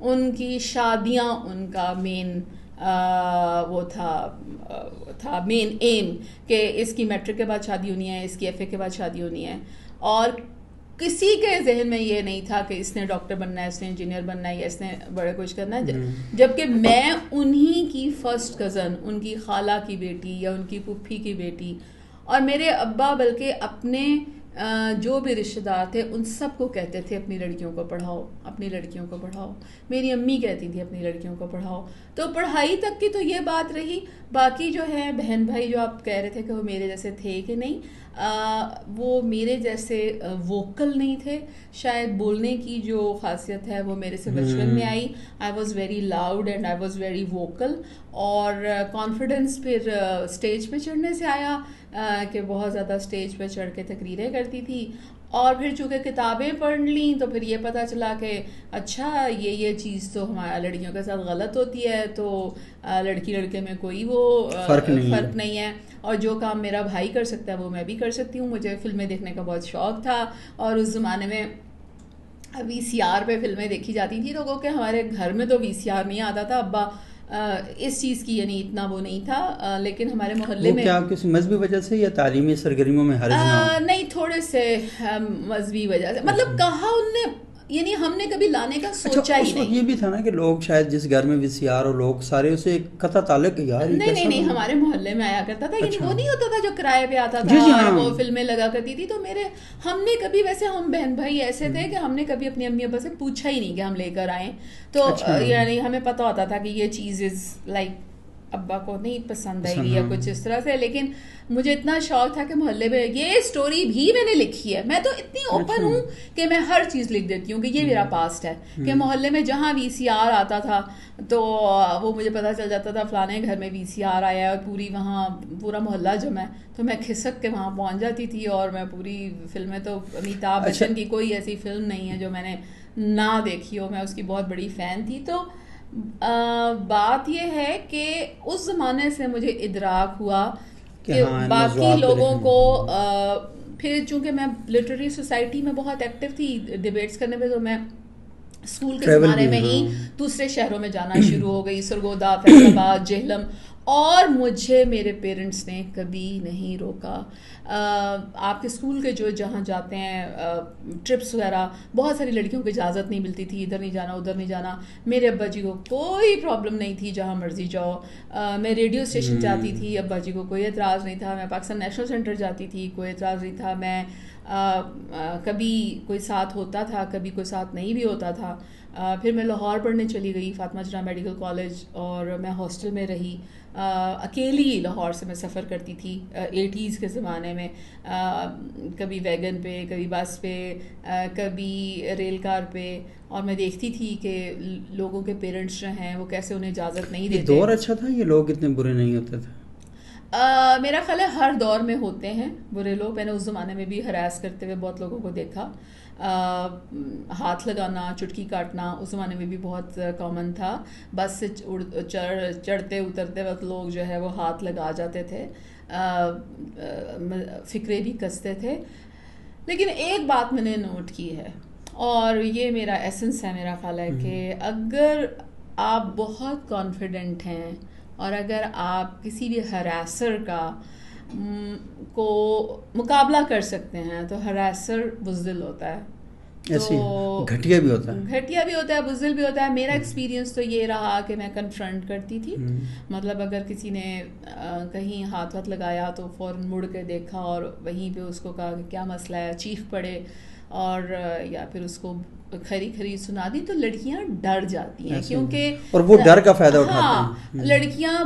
ان کی شادیاں ان کا مین وہ تھا مین ایم کہ اس کی میٹرک کے بعد شادی ہونی ہے, اس کی FA کے بعد شادی ہونی ہے, اور کسی کے ذہن میں یہ نہیں تھا کہ اس نے ڈاکٹر بننا ہے, اس نے انجینئر بننا ہے, یا اس نے بڑے کچھ کرنا ہے. جبکہ میں انہی کی فرسٹ کزن, ان کی خالہ کی بیٹی یا ان کی پھپھی کی بیٹی, اور میرے ابا بلکہ اپنے جو بھی رشتہ دار تھے ان سب کو کہتے تھے اپنی لڑکیوں کو پڑھاؤ, اپنی لڑکیوں کو پڑھاؤ. میری امی کہتی تھی اپنی لڑکیوں کو پڑھاؤ. تو پڑھائی تک کی تو یہ بات رہی. باقی جو ہے بہن بھائی جو آپ کہہ رہے تھے کہ وہ میرے جیسے تھے کہ نہیں, وہ میرے جیسے ووکل نہیں تھے. شاید بولنے کی جو خاصیت ہے وہ میرے سے بچپن میں آئی. I was very loud and I was very vocal, اور کانفیڈنس پھر اسٹیج پہ چڑھنے سے آیا کہ بہت زیادہ اسٹیج پہ چڑھ کے تقریریں کرتی تھی. اور پھر چونکہ کتابیں پڑھ لیں تو پھر یہ پتہ چلا کہ اچھا یہ چیز تو ہمارا لڑکیوں کے ساتھ غلط ہوتی ہے، تو لڑکی لڑکے میں کوئی وہ فرق نہیں ہے، اور جو کام میرا بھائی کر سکتا ہے وہ میں بھی کر سکتی ہوں. مجھے فلمیں دیکھنے کا بہت شوق تھا، اور اس زمانے میں وی سی آر پہ فلمیں دیکھی جاتی تھیں، تو کہ ہمارے گھر میں تو وی سی آر نہیں آتا تھا. ابا اس چیز کی یعنی اتنا وہ نہیں تھا، لیکن ہمارے محلے میں. کیا کسی مذہبی وجہ سے یا تعلیمی سرگرمیوں میں حرج نہ ہو؟ نہیں، تھوڑے سے مذہبی وجہ سے، مطلب کہا ان نے، یعنی ہم نے کبھی لانے کا سوچا ہی نہیں. یہ بھی تھا نا کہ لوگ شاید جس گھر میں وی سی آر اور لوگ سارے اسے قطع تعلق یار. نہیں ہمارے محلے میں آیا کرتا تھا، یعنی وہ نہیں ہوتا تھا جو کرائے پہ آتا تھا، وہ فلمیں لگا کرتی تھی. تو ہم نے کبھی، ویسے ہم بہن بھائی ایسے تھے کہ ہم نے کبھی اپنی امی ابا سے پوچھا ہی نہیں کہ ہم لے کر آئیں. تو یعنی ہمیں پتا ہوتا تھا کہ یہ چیز از لائک ابا کو نہیں پسند آئے گی یا کچھ اس طرح سے. لیکن مجھے اتنا شوق تھا کہ محلے میں یہ اسٹوری بھی میں نے لکھی ہے. میں تو اتنی اوپن ہوں کہ میں ہر چیز لکھ دیتی ہوں کہ یہ میرا پاسٹ ہے. کہ محلے میں جہاں وی سی آر آتا تھا تو وہ مجھے پتا چل جاتا تھا فلانے گھر میں وی سی آر آیا ہے، اور وہاں پورا محلہ جمع ہے، تو میں کھسک کے وہاں پہنچ جاتی تھی. اور میں پوری فلمیں، تو امیتابھ بچن کی کوئی ایسی فلم نہیں ہے جو میں نے نہ دیکھی ہو، میں اس کی بہت بڑی فین تھی. تو بات یہ ہے کہ اس زمانے سے مجھے ادراک ہوا کہ باقی لوگوں کو، پھر چونکہ میں لٹریری سوسائٹی میں بہت ایکٹیو تھی ڈیبیٹس کرنے پہ، تو میں اسکول کے زمانے میں ہی دوسرے شہروں میں جانا شروع ہو گئی، سرگودا، فیصل آباد، جہلم. اور مجھے میرے پیرنٹس نے کبھی نہیں روکا. آپ کے اسکول کے جو جہاں جاتے ہیں ٹرپس وغیرہ، بہت ساری لڑکیوں کو اجازت نہیں ملتی تھی، ادھر نہیں جانا ادھر نہیں جانا. میرے ابا جی کو کوئی پرابلم نہیں تھی، جہاں مرضی جاؤ. میں ریڈیو اسٹیشن جاتی تھی، ابا جی کو کوئی اعتراض نہیں تھا. میں پاکستان نیشنل سینٹر جاتی تھی، کوئی اعتراض نہیں تھا. میں کبھی کوئی ساتھ ہوتا تھا، کبھی کوئی ساتھ نہیں بھی ہوتا تھا. پھر میں لاہور پڑھنے چلی گئی، فاطمہ جناح میڈیکل کالج، اور میں ہاسٹل میں رہی. اکیلی لاہور سے میں سفر کرتی تھی 80s کے زمانے میں، کبھی ویگن پہ، کبھی بس پہ، کبھی ریل کار پہ. اور میں دیکھتی تھی کہ لوگوں کے پیرنٹس جو ہیں وہ کیسے انہیں اجازت نہیں دیتے. دور اچھا تھا، یہ لوگ اتنے برے نہیں ہوتے تھے. میرا خیال ہے ہر دور میں ہوتے ہیں برے لوگ. میں نے اس زمانے میں بھی ہراس کرتے ہوئے بہت لوگوں کو دیکھا. ہاتھ لگانا، چٹکی کاٹنا اس زمانے میں بھی بہت کامن تھا. بس سے چڑھتے اترتے وقت لوگ جو ہے وہ ہاتھ لگا جاتے تھے، فکرے بھی کستے تھے. لیکن ایک بات میں نے نوٹ کی ہے، اور یہ میرا ایسنس ہے، میرا خیال ہے کہ اگر آپ بہت کانفیڈنٹ ہیں اور اگر آپ کسی بھی ہراسر کو مقابلہ کر سکتے ہیں تو ہراسر بزدل ہوتا ہے، گھٹیا بھی ہوتا ہے، بزدل بھی ہوتا ہے. میرا ایکسپیرینس تو یہ رہا کہ میں کنفرنٹ کرتی تھی. مطلب اگر کسی نے کہیں ہاتھ لگایا تو فوراً مڑ کے دیکھا اور وہیں پہ اس کو کہا کہ کیا مسئلہ ہے، چیخ پڑے، اور یا پھر اس کو کھری سنا دی. تو لڑکیاں ڈر جاتی ہیں، کیونکہ اور وہ ڈر کا فائدہ اٹھاتے ہیں. لڑکیاں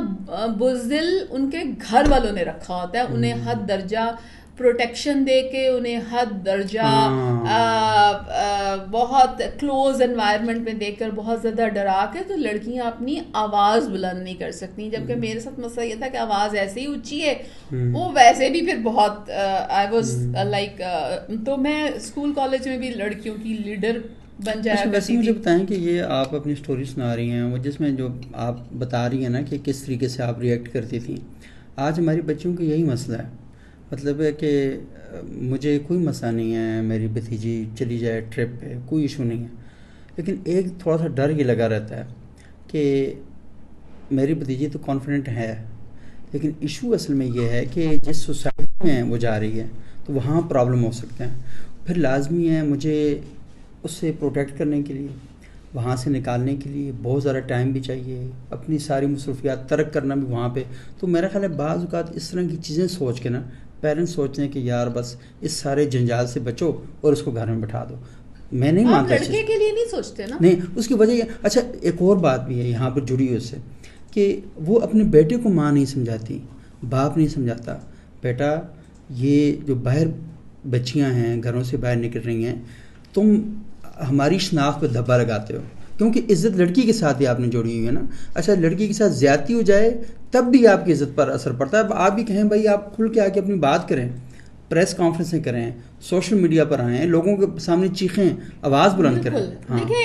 بزدل ان کے گھر والوں نے رکھا ہوتا ہے، انہیں حد درجہ پروٹیکشن دے کے، انہیں حد درجہ بہت کلوز انوائرمنٹ میں دے کر، بہت زیادہ ڈرا کے، تو لڑکیاں اپنی آواز بلند نہیں کر سکتی. جبکہ میرے ساتھ مسئلہ یہ تھا کہ آواز ایسے ہی اونچی ہے، وہ ویسے بھی پھر بہت آئی واز لائک. تو میں اسکول کالج میں بھی لڑکیوں کی لیڈر بن جایا کرتی تھی. مجھے بتائیں کہ یہ آپ اپنی اسٹوری سنا رہی ہیں، وہ جس میں جو آپ بتا رہی ہیں نا کہ کس طریقے سے آپ ریئیکٹ کرتی تھیں. آج ہماری بچیوں کا یہی مسئلہ ہے. مطلب ہے کہ مجھے کوئی مسئلہ نہیں ہے، میری بھتیجی چلی جائے ٹرپ پہ، کوئی ایشو نہیں ہے. لیکن ایک تھوڑا سا ڈر یہ لگا رہتا ہے کہ میری بھتیجی تو کانفیڈنٹ ہے، لیکن ایشو اصل میں یہ ہے کہ جس سوسائٹی میں وہ جا رہی ہے تو وہاں پرابلم ہو سکتے ہیں. پھر لازمی ہے مجھے اس سے پروٹیکٹ کرنے کے لیے، وہاں سے نکالنے کے لیے بہت زیادہ ٹائم بھی چاہیے، اپنی ساری مصروفیات ترک کرنا بھی وہاں پہ. تو میرا خیال ہے بعض اوقات اس طرح کی چیزیں سوچ کے نا پیرنٹس سوچتے ہیں کہ یار بس اس سارے جنجال سے بچو اور اس کو گھر میں بٹھا دو. میں نہیں مانتا، لڑکے کے لیے نہیں سوچتے نا. نہیں، اس کی وجہ یہ. اچھا ایک اور بات بھی ہے یہاں پر جڑی ہوئی اس سے کہ وہ اپنے بیٹے کو ماں نہیں سمجھاتی، باپ نہیں سمجھاتا. بیٹا یہ جو باہر بچیاں ہیں گھروں سے باہر نکل رہی ہیں، تم ہماری شناخت پہ دھبا لگاتے ہو، کیونکہ عزت لڑکی کے ساتھ ہی آپ نے جوڑی ہوئی ہے نا. اچھا لڑکی کے ساتھ زیادتی ہو جائے تب بھی آپ کی عزت پر اثر پڑتا ہے. آپ بھی کہیں بھائی آپ کھل کے آ کے اپنی بات کریں، پریس کانفرنسیں کریں, سوشل میڈیا پر آئیں, لوگوں کے سامنے چیخیں, آواز بلند کریں. دیکھیں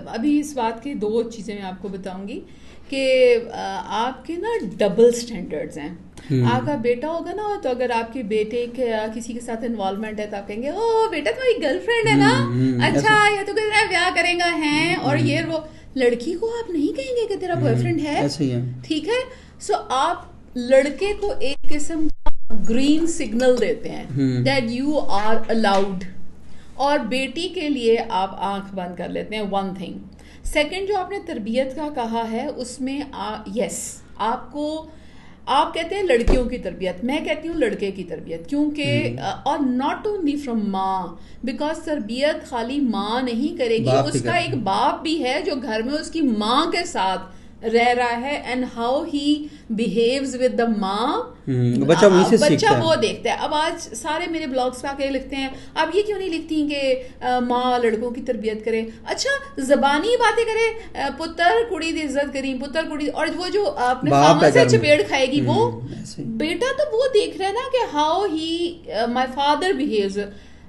ابھی اس بات کی 2 چیزیں میں آپ کو بتاؤں گی کہ آپ کے نا ڈبل سٹینڈرڈز ہیں. آپ کا بیٹا ہوگا نا, تو اگر آپ کے بیٹے کے کسی کے ساتھ انوالومنٹ ہے تو آپ کہیں گے او بیٹا تمہاری گرل فرینڈ ہے نا, اچھا یہ تو کہہ بیاہ کریں گا ہیں, اور یہ وہ. لڑکی کو آپ نہیں کہیں گے کہ تیرا بوائے فرینڈ ہے, ٹھیک ہے. سو آپ لڑکے کو ایک قسم کا گرین سگنل دیتے ہیں دیٹ یو آر الاؤڈ, اور بیٹی کے لیے آپ آنکھ بند کر لیتے ہیں. 1 تھنگ. سیکنڈ, جو آپ نے تربیت کا کہا ہے اس میں یس آپ کو, آپ کہتے ہیں لڑکیوں کی تربیت, میں کہتی ہوں لڑکے کی تربیت, کیونکہ اور ناٹ اونلی فرام ماں, بیکاز تربیت خالی ماں نہیں کرے گی, اس کا ایک باپ بھی ہے جو گھر میں اس کی ماں کے ساتھ رہ رہا ہے, and how he بیہیوز with the ماں, بچہ وہ دیکھتا ہے. اب آج سارے میرے بلاگس پہ آ کے لکھتے ہیں اب یہ کیوں نہیں لکھتی کہ ماں لڑکوں کی تربیت کرے. اچھا زبانی باتیں کرے, پتر کڑی دی عزت کری, پتر کڑی, اور وہ جو اپنے خامن سے چپیڑ کھائے گی وہ بیٹا, تو وہ دیکھ رہا ہے نا کہ ہاؤ ہی مائی فادر بیہیوز.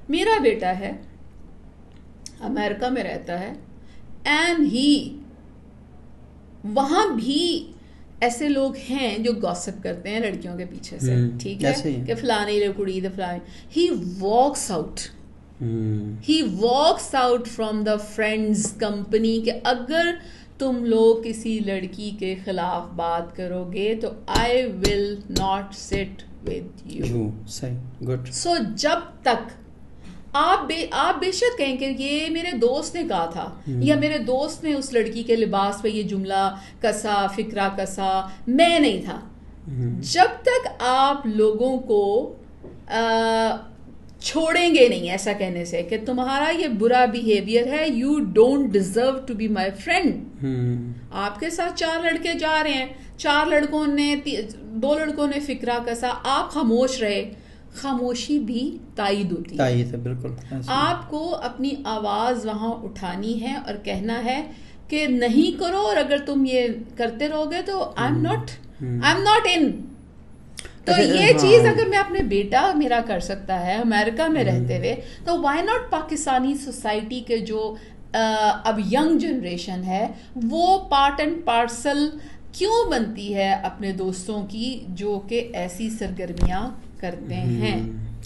میرا بیٹا ہے امریکہ میں رہتا ہے, اینڈ ہی وہاں بھی ایسے لوگ ہیں جو گوسپ کرتے ہیں لڑکیوں کے پیچھے سے, ٹھیک ہے, کہ فلانی کڑی دا فلانی. He walks out from the friends company, کہ اگر تم لوگ کسی لڑکی کے خلاف بات کرو گے تو I will not sit with you. So جب تک آپ بے شک کہیں کہ یہ میرے دوست نے کہا تھا, یا میرے دوست نے اس لڑکی کے لباس پہ یہ جملہ کسا, فکرہ کسا, میں نہیں تھا. جب تک آپ لوگوں کو چھوڑیں گے نہیں ایسا کہنے سے کہ تمہارا یہ برا بیہیویئر ہے, you don't deserve to be my friend. آپ کے ساتھ 4 لڑکے جا رہے ہیں, 4 لڑکوں نے 2 لڑکوں نے فکرہ کسا, آپ خاموش رہے. خاموشی بھی تائید ہوتی ہے, بالکل. آپ کو اپنی آواز وہاں اٹھانی ہے اور کہنا ہے کہ نہیں کرو, اور اگر تم یہ کرتے رہو گے تو آئی ایم ناٹ ان. تو یہ چیز اگر میں اپنے بیٹا میرا کر سکتا ہے امریکہ میں رہتے ہوئے, تو وائی ناٹ پاکستانی سوسائٹی کے جو اب ینگ جنریشن ہے وہ پارٹ اینڈ پارسل کیوں بنتی ہے اپنے دوستوں کی جو کہ ایسی سرگرمیاں کرتے ہیں.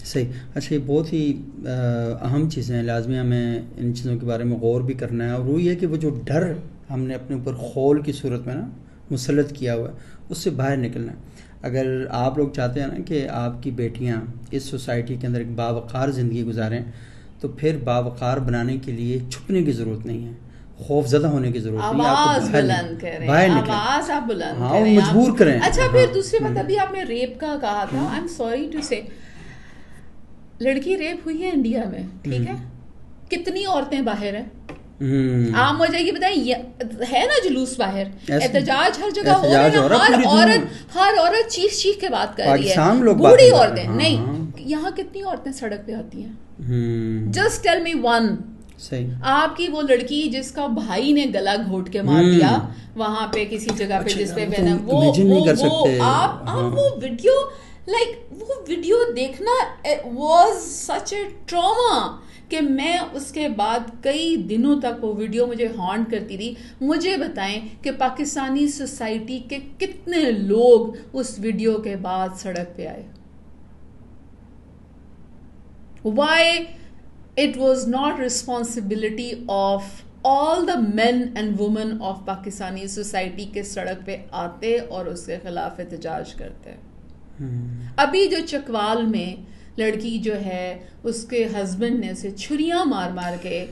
صحیح. اچھا یہ بہت ہی اہم چیزیں ہیں, لازمی ہمیں ان چیزوں کے بارے میں غور بھی کرنا ہے, اور وہ یہ کہ وہ جو ڈر ہم نے اپنے اوپر خول کی صورت میں نا مسلط کیا ہوا ہے اس سے باہر نکلنا ہے. اگر آپ لوگ چاہتے ہیں نا کہ آپ کی بیٹیاں اس سوسائٹی کے اندر ایک باوقار زندگی گزاریں, تو پھر باوقار بنانے کے لیے چھپنے کی ضرورت نہیں ہے, خوف زدہ ہونے کی ضرورت نہیں ہے. آواز بلند کریں, آواز آپ بلند کریں, مجبور کریں. اچھا پھر دوسری بات, ابھی آپ نے ریپ کا کہا تھا, آئی ایم سوری ٹو سے, لڑکی ریپ ہوئی ہے انڈیا میں, ٹھیک ہے, کتنی عورتیں باہر ہیں, آپ مجھے یہ بتائیں, ہے نا جلوس باہر, احتجاج ہر جگہ ہو رہا ہے, ہر عورت چیخ کے بات کر رہی ہے, بوڑھی عورتیں نہیں. یہاں کتنی عورتیں سڑک پہ آتی ہیں, جسٹ ٹیل می ون. آپ کی وہ لڑکی جس کا بھائی نے گلا گھونٹ کے مار دیا وہاں پہ کسی جگہ پہ جس پہ آپ وہ ویڈیو, لائک وہ ویڈیو دیکھنا واز سچ اے ٹراما کہ میں اس کے بعد کئی دنوں تک وہ ویڈیو مجھے ہانٹ کرتی رہی. مجھے بتائیں کہ پاکستانی سوسائٹی کے کتنے لوگ اس ویڈیو کے بعد سڑک پہ آئے. Why it was not responsibility of all the men and women of Pakistani society کے سڑک پہ آتے اور اس کے خلاف احتجاج کرتے. ابھی جو چکوال میں لڑکی جو ہے اس کے ہسبینڈ نے اسے چھریاں مار مار کے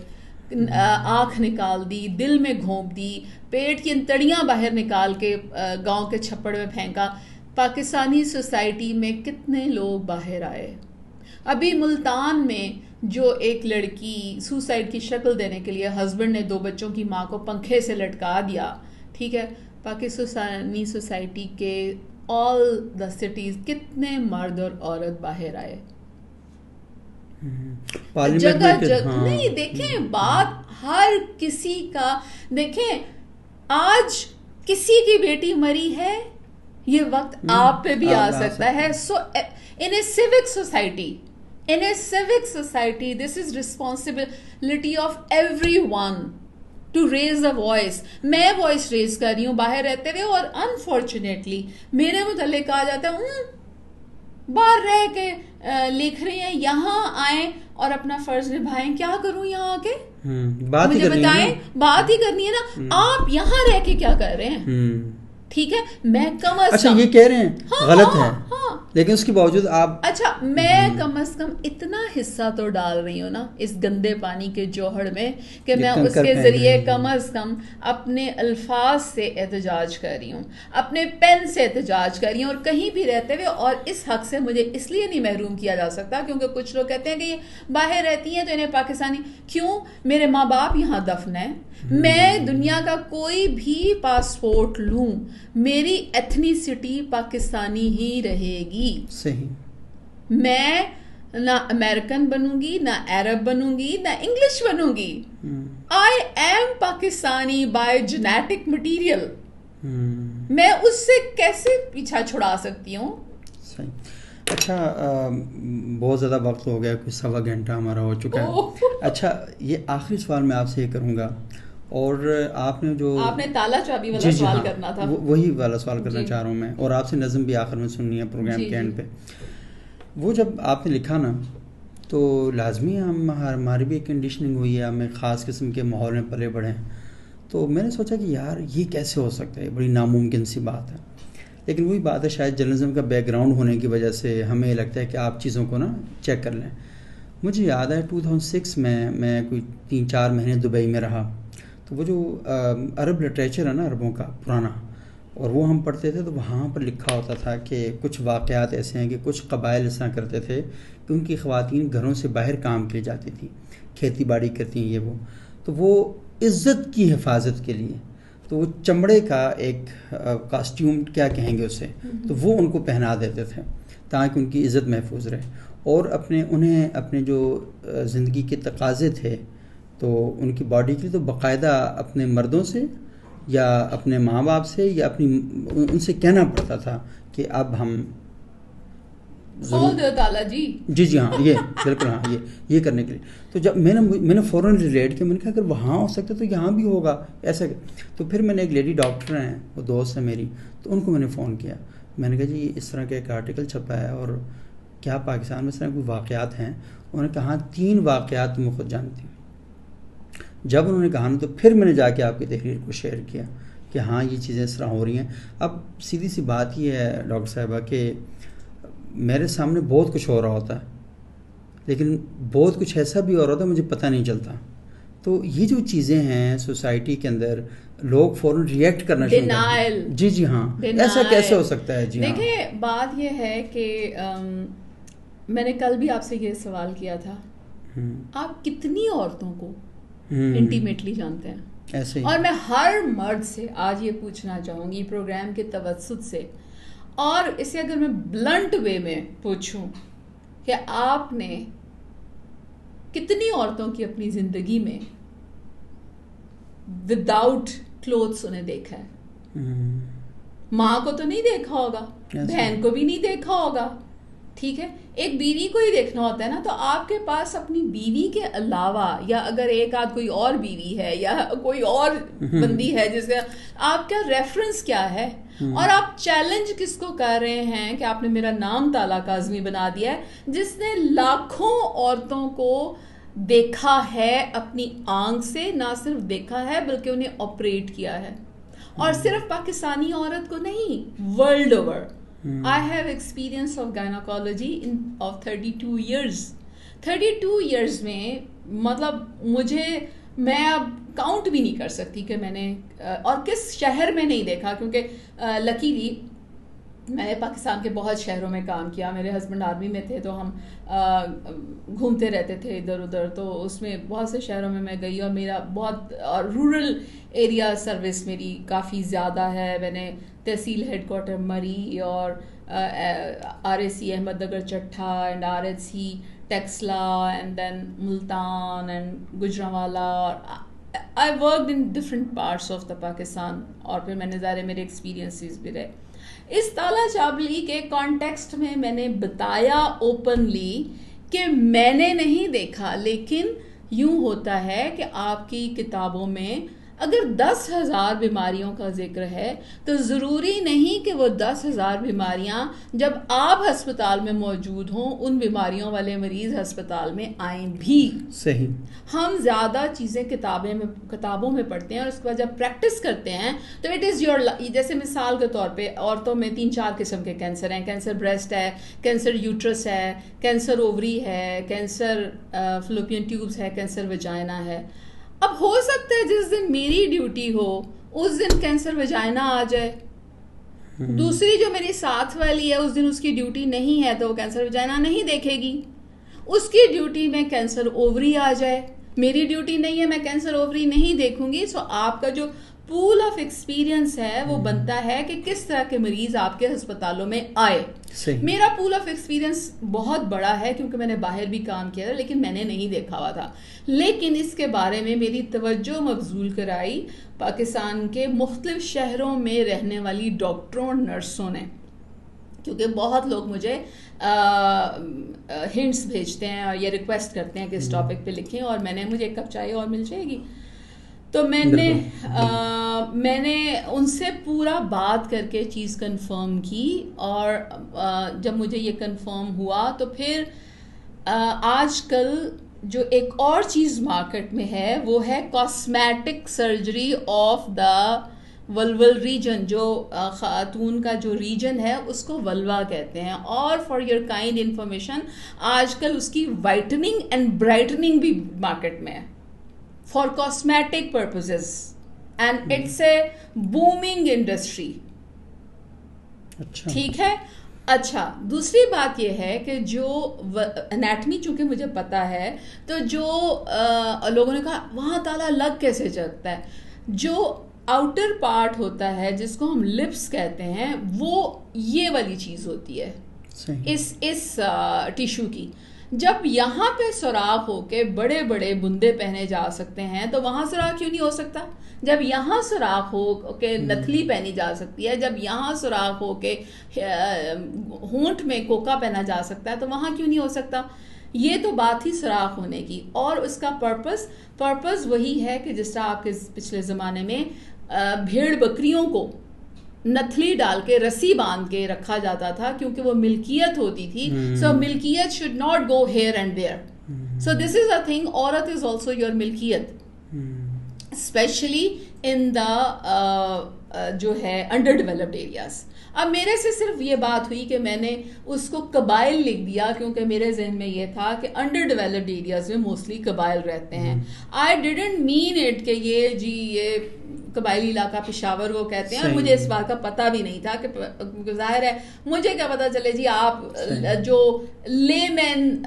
آنکھ نکال دی, دل میں گھونپ دی, پیٹ کی انتڑیاں باہر نکال کے گاؤں کے چھپڑ میں پھینکا. پاکستانی سوسائٹی میں کتنے لوگ باہر آئے. ابھی ملتان میں جو ایک لڑکی سوسائڈ کی شکل دینے کے لیے ہسبینڈ نے 2 بچوں کی ماں کو پنکھے سے لٹکا دیا, ٹھیک ہے, پاکستانی سوسائٹی کے آل دا سٹیز کتنے مرد اور عورت باہر آئے. جگہ جگہ نہیں, دیکھیں بات ہر کسی کا, دیکھیں آج کسی کی بیٹی مری ہے یہ وقت آپ پہ بھی آ سکتا ہے. So in a civic society this is responsibility of every one to raise a voice. میں وائس ریز کر رہی ہوں باہر رہتے ہوئے, اور انفارچونیٹلی میرے متعلق کہا جاتا ہے باہر رہ کے لکھ رہی ہیں, یہاں آئیں اور اپنا فرض نبھائیں. کیا کروں یہاں آ کے؟ مجھے بتائیں, بات ہی کرنی ہے نا. آپ یہاں رہ کے کیا کر رہے ہیں؟ ٹھیک ہے, میں کم از اچھا یہ کہہ رہے ہیں غلط ہے, لیکن اس کے باوجود آپ اچھا میں کم از کم اتنا حصہ تو ڈال رہی ہوں نا اس گندے پانی کے جوہر میں کہ میں اس کے ذریعے کم از کم اپنے الفاظ سے احتجاج کر رہی ہوں, اپنے پین سے احتجاج کر رہی ہوں. اور کہیں بھی رہتے ہوئے, اور اس حق سے مجھے اس لیے نہیں محروم کیا جا سکتا کیونکہ کچھ لوگ کہتے ہیں کہ یہ باہر رہتی ہیں تو انہیں پاکستانی. کیوں؟ میرے ماں باپ یہاں دفن ہیں. میں دنیا کا کوئی بھی پاسپورٹ لوں, میری ایتھنیسٹی پاکستانی ہی رہے گی. صحیح. میں نہ امریکن بنوں گی, نہ عرب بنوں گی, نہ انگلش بنوں گی. I am Pakistani by genetic material. میں اس سے کیسے پیچھا چھڑا سکتی ہوں؟ صحیح. اچھا بہت زیادہ وقت ہو گیا, کچھ سوا گھنٹہ ہمارا ہو چکا ہے. اچھا یہ آخری سوال میں آپ سے یہ کروں گا, اور آپ نے تالا چابی والا سوال کرنا تھا, وہی والا سوال کرنا چاہ رہا ہوں میں, اور آپ سے نظم بھی آخر میں سننی ہے پروگرام کے اینڈ پہ. وہ جب آپ نے لکھا نا تو لازمی ہماری بھی ایک کنڈیشننگ ہوئی ہے, ہمیں خاص قسم کے ماحول میں پلے بڑھے ہیں. تو میں نے سوچا کہ یار یہ کیسے ہو سکتا ہے, بڑی ناممکن سی بات ہے. لیکن وہی بات ہے, شاید جرنلزم کا بیک گراؤنڈ ہونے کی وجہ سے ہمیں لگتا ہے کہ آپ چیزوں کو نا چیک کر لیں. مجھے یاد ہے 2006 میں کوئی 3-4 مہینے دبئی میں رہا. تو وہ جو عرب لٹریچر ہے نا عربوں کا پرانا, اور وہ ہم پڑھتے تھے تو وہاں پر لکھا ہوتا تھا کہ کچھ واقعات ایسے ہیں کہ کچھ قبائل اس طرح کرتے تھے کہ ان کی خواتین گھروں سے باہر کام کے جاتی تھیں, کھیتی باڑی کرتی ہیں یہ وہ. تو وہ عزت کی حفاظت کے لیے تو وہ چمڑے کا ایک کاسٹیوم کیا کہیں گے اسے, تو وہ ان کو پہنا دیتے تھے تاکہ ان کی عزت محفوظ رہے. اور انہیں اپنے جو زندگی کے تقاضے تھے تو ان کی باڈی کے لیے تو باقاعدہ اپنے مردوں سے یا اپنے ماں باپ سے یا ان سے کہنا پڑتا تھا کہ اب ہم جی ہاں یہ بالکل ہاں یہ کرنے کے لیے. تو جب میں نے فوراً ریلیٹ کیا, میں نے کہا اگر وہاں ہو سکتا تو یہاں بھی ہوگا ایسا. تو پھر میں نے ایک لیڈی ڈاکٹر ہیں, وہ دوست ہے میری, تو ان کو میں نے فون کیا. میں نے کہا جی اس طرح کا ایک آرٹیکل چھپا ہے اور کیا پاکستان میں اس طرح کوئی واقعات ہیں؟ انہوں نے کہا 3 واقعات تم خود جانتی ہوں. جب انہوں نے کہا نا تو پھر میں نے جا کے آپ کی تحریر کو شیئر کیا کہ ہاں یہ چیزیں اس طرح ہو رہی ہیں. اب سیدھی سی بات یہ ہے ڈاکٹر صاحبہ کہ میرے سامنے بہت کچھ ہو رہا ہوتا ہے, لیکن بہت کچھ ایسا بھی ہو رہا ہوتا ہے مجھے پتہ نہیں چلتا. تو یہ جو چیزیں ہیں سوسائٹی کے اندر, لوگ فوراً ریئیکٹ کرنا شروع کرتے ہیں. جی ہاں, ایسا کیسے ہو سکتا ہے؟ جی دیکھیں بات یہ ہے کہ میں نے کل بھی آپ سے یہ سوال کیا تھا, آپ کتنی عورتوں کو انٹیمیٹلی جانتے ہیں؟ ایسے ہی. اور میں ہر مرد سے آج یہ پوچھنا چاہوں گی پروگرام کے توسط سے, اور اسے اگر میں بلنٹ وے میں پوچھوں کہ آپ نے کتنی عورتوں کی اپنی زندگی میں وداؤٹ کلوتھس انہیں دیکھا ہے؟ ماں کو تو نہیں دیکھا ہوگا, بہن کو بھی نہیں دیکھا ہوگا, ٹھیک ہے, ایک بیوی کو ہی دیکھنا ہوتا ہے نا. تو آپ کے پاس اپنی بیوی کے علاوہ, یا اگر ایک آدھ کوئی اور بیوی ہے یا کوئی اور بندی ہے جس کا آپ کا ریفرنس کیا ہے؟ اور آپ چیلنج کس کو کر رہے ہیں کہ آپ نے میرا نام تالا کاظمی بنا دیا ہے, جس نے لاکھوں عورتوں کو دیکھا ہے اپنی آنکھ سے, نہ صرف دیکھا ہے بلکہ انہیں آپریٹ کیا ہے. اور صرف پاکستانی عورت کو نہیں, world over. I have experience of gynecology of 32 years. 32 years میں مطلب میں اب کاؤنٹ بھی نہیں کر سکتی کہ میں نے اور کس شہر میں نہیں دیکھا, کیونکہ لکیلی میں نے پاکستان کے بہت شہروں میں کام کیا. میرے ہسبینڈ آرمی میں تھے تو ہم گھومتے رہتے تھے ادھر ادھر, تو اس میں بہت سے شہروں میں گئی, اور میرا بہت رورل ایریا سروس میری کافی زیادہ ہے. میں نے تحصیل ہیڈ کوارٹر مری اور RAC Ahmadnagar Chattha and RHC Taxila and then Multan and Gujranwala. I worked in different parts of the Pakistan, اور پھر میں نے ظاہر میرے ایکسپیرینسز بھی رہے. اس تالا چابلی کے کانٹیکسٹ میں میں نے بتایا اوپنلی کہ میں نے نہیں دیکھا، لیکن یوں ہوتا ہے کہ آپ کی کتابوں میں اگر 10,000 بیماریوں کا ذکر ہے تو ضروری نہیں کہ وہ 10,000 بیماریاں جب آپ ہسپتال میں موجود ہوں ان بیماریوں والے مریض ہسپتال میں آئیں بھی. صحیح. ہم زیادہ چیزیں کتابوں میں پڑھتے ہیں اور اس کے بعد جب پریکٹس کرتے ہیں تو اٹ از یور، جیسے مثال کے طور پہ عورتوں میں 3-4 قسم کے کینسر ہیں. کینسر بریسٹ ہے، کینسر یوٹرس ہے، کینسر اووری ہے، کینسر فلوپین ٹیوبس ہے، کینسر ویجائنا ہے. اب ہو سکتا ہے جس دن میری ڈیوٹی ہو اس دن کینسر ویجائنا آ جائے، دوسری جو میری ساتھ والی ہے اس دن اس کی ڈیوٹی نہیں ہے تو وہ کینسر ویجائنا نہیں دیکھے گی، اس کی ڈیوٹی میں کینسر اووری آ جائے، میری ڈیوٹی نہیں ہے میں کینسر اووری نہیں دیکھوں گی. سو آپ کا جو پول آف ایکسپیرینس ہے وہ بنتا ہے کہ کس طرح کے مریض آپ کے ہسپتالوں میں آئے. میرا پول آف ایکسپیرینس بہت بڑا ہے کیونکہ میں نے باہر بھی کام کیا تھا لیکن میں نے نہیں دیکھا ہوا تھا. لیکن اس کے بارے میں میری توجہ مبذول کرائی پاکستان کے مختلف شہروں میں رہنے والی ڈاکٹروں اور نرسوں نے، کیونکہ بہت لوگ مجھے ہنٹس بھیجتے ہیں اور یہ ریکویسٹ کرتے ہیں کہ اس ٹاپک پہ لکھیں، اور مجھے ایک کپ چائے اور مل جائے گی. تو میں نے ان سے پورا بات کر کے چیز کنفرم کی، اور جب مجھے یہ کنفرم ہوا تو پھر آج کل جو ایک اور چیز مارکیٹ میں ہے وہ ہے cosmetic surgery of the vulval region. جو خاتون کا جو ریجن ہے اس کو ولوا کہتے ہیں، اور فار یور کائنڈ انفارمیشن آج کل اس کی وائٹننگ اینڈ برائٹننگ بھی مارکیٹ میں ہے for cosmetic purposes and it's a booming industry. ٹھیک ہے. اچھا، دوسری بات یہ ہے کہ جو انیٹمی چونکہ مجھے پتا ہے تو جو لوگوں نے کہا وہاں تالا لگ کیسے چلتا ہے، جو آؤٹر پارٹ ہوتا ہے جس کو ہم لپس کہتے ہیں وہ یہ والی چیز ہوتی ہے اس ٹیشو کی. جب یہاں پہ سوراخ ہو کے بڑے بڑے بندے پہنے جا سکتے ہیں تو وہاں سوراخ کیوں نہیں ہو سکتا؟ جب یہاں سوراخ ہو کے نتھلی پہنی جا سکتی ہے، جب یہاں سوراخ ہو کے ہونٹ میں کوکا پہنا جا سکتا ہے تو وہاں کیوں نہیں ہو سکتا؟ یہ تو بات ہی سوراخ ہونے کی. اور اس کا پرپس وہی ہے کہ جس طرح آپ کے پچھلے زمانے میں بھیڑ بکریوں کو نتھلی ڈال کے رسی باندھ کے رکھا جاتا تھا کیونکہ وہ ملکیت ہوتی تھی. سو ملکیت should not go here and there. So this is a thing, عورت از آلسو یور ملکیت، اسپیشلی ان دا جو ہے انڈر ڈیولپڈ ایریاز. اب میرے سے صرف یہ بات ہوئی کہ میں نے اس کو قبائل لکھ دیا کیونکہ میرے ذہن میں یہ تھا کہ انڈر ڈیولپڈ ایریاز میں موسٹلی قبائل رہتے ہیں. آئی ڈیڈنٹ مین اٹ کہ یہ قبائلی علاقہ پشاور کو کہتے ہیں، اور مجھے اس بات کا پتہ بھی نہیں تھا کہ ظاہر ہے مجھے کیا پتہ چلے جی آپ جو لے مین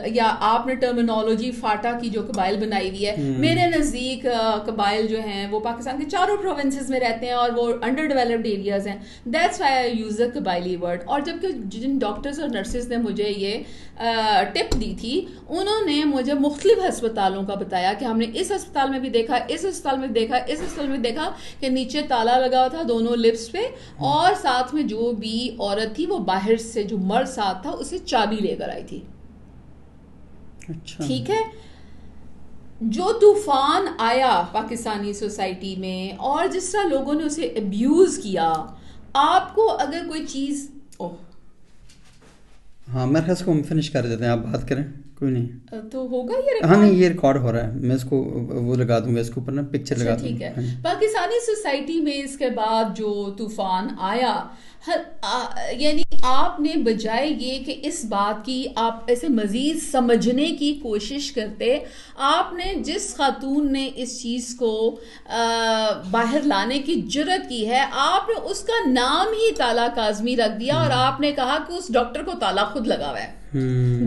یا آپ نے ٹرمینالوجی فاٹا کی جو قبائل بنائی ہوئی ہے، میرے نزدیک قبائل جو ہیں وہ پاکستان کے چاروں پروونسز میں رہتے ہیں اور وہ انڈر ڈیولپڈ ایریاز ہیں. That's why I use a قبائلی ورڈ. اور جبکہ جن ڈاکٹرز اور نرسز نے مجھے یہ ٹپ دی تھی انہوں نے مجھے مختلف ہسپتالوں کا بتایا کہ ہم نے اس ہسپتال میں بھی دیکھا، اس ہسپتال میں دیکھا، اس ہسپتال میں دیکھا کہ نیچے تالا لگا ہوا تھا دونوں لپس پہ، اور ساتھ میں جو بھی عورت تھی وہ باہر سے جو مرد ساتھ تھا اسے چابی لے کر آئی تھی. ٹھیک ہے. جو طوفان آیا پاکستانی سوسائٹی میں اور جس طرح لوگوں نے اسے ابیوز کیا، آپ کو اگر کوئی چیز ہاں میرے خیال کو ہم فنش کر دیتے ہیں، آپ بات کریں. کوئی نہیں تو ہوگا یہ ہاں نہیں یہ ریکارڈ ہو رہا ہے، میں اس کو وہ لگا دوں گا، اس کے اوپر نا پکچر لگا دوں گا. ٹھیک ہے. پاکستانی سوسائٹی میں اس کے بعد جو طوفان آیا، یعنی آپ نے بجائے یہ کہ اس بات کی آپ ایسے مزید سمجھنے کی کوشش کرتے، آپ نے جس خاتون نے اس چیز کو باہر لانے کی جرت کی ہے آپ نے اس کا نام ہی تالا کاظمی رکھ دیا، اور آپ نے کہا کہ اس ڈاکٹر کو تالا خود لگا ہوا ہے.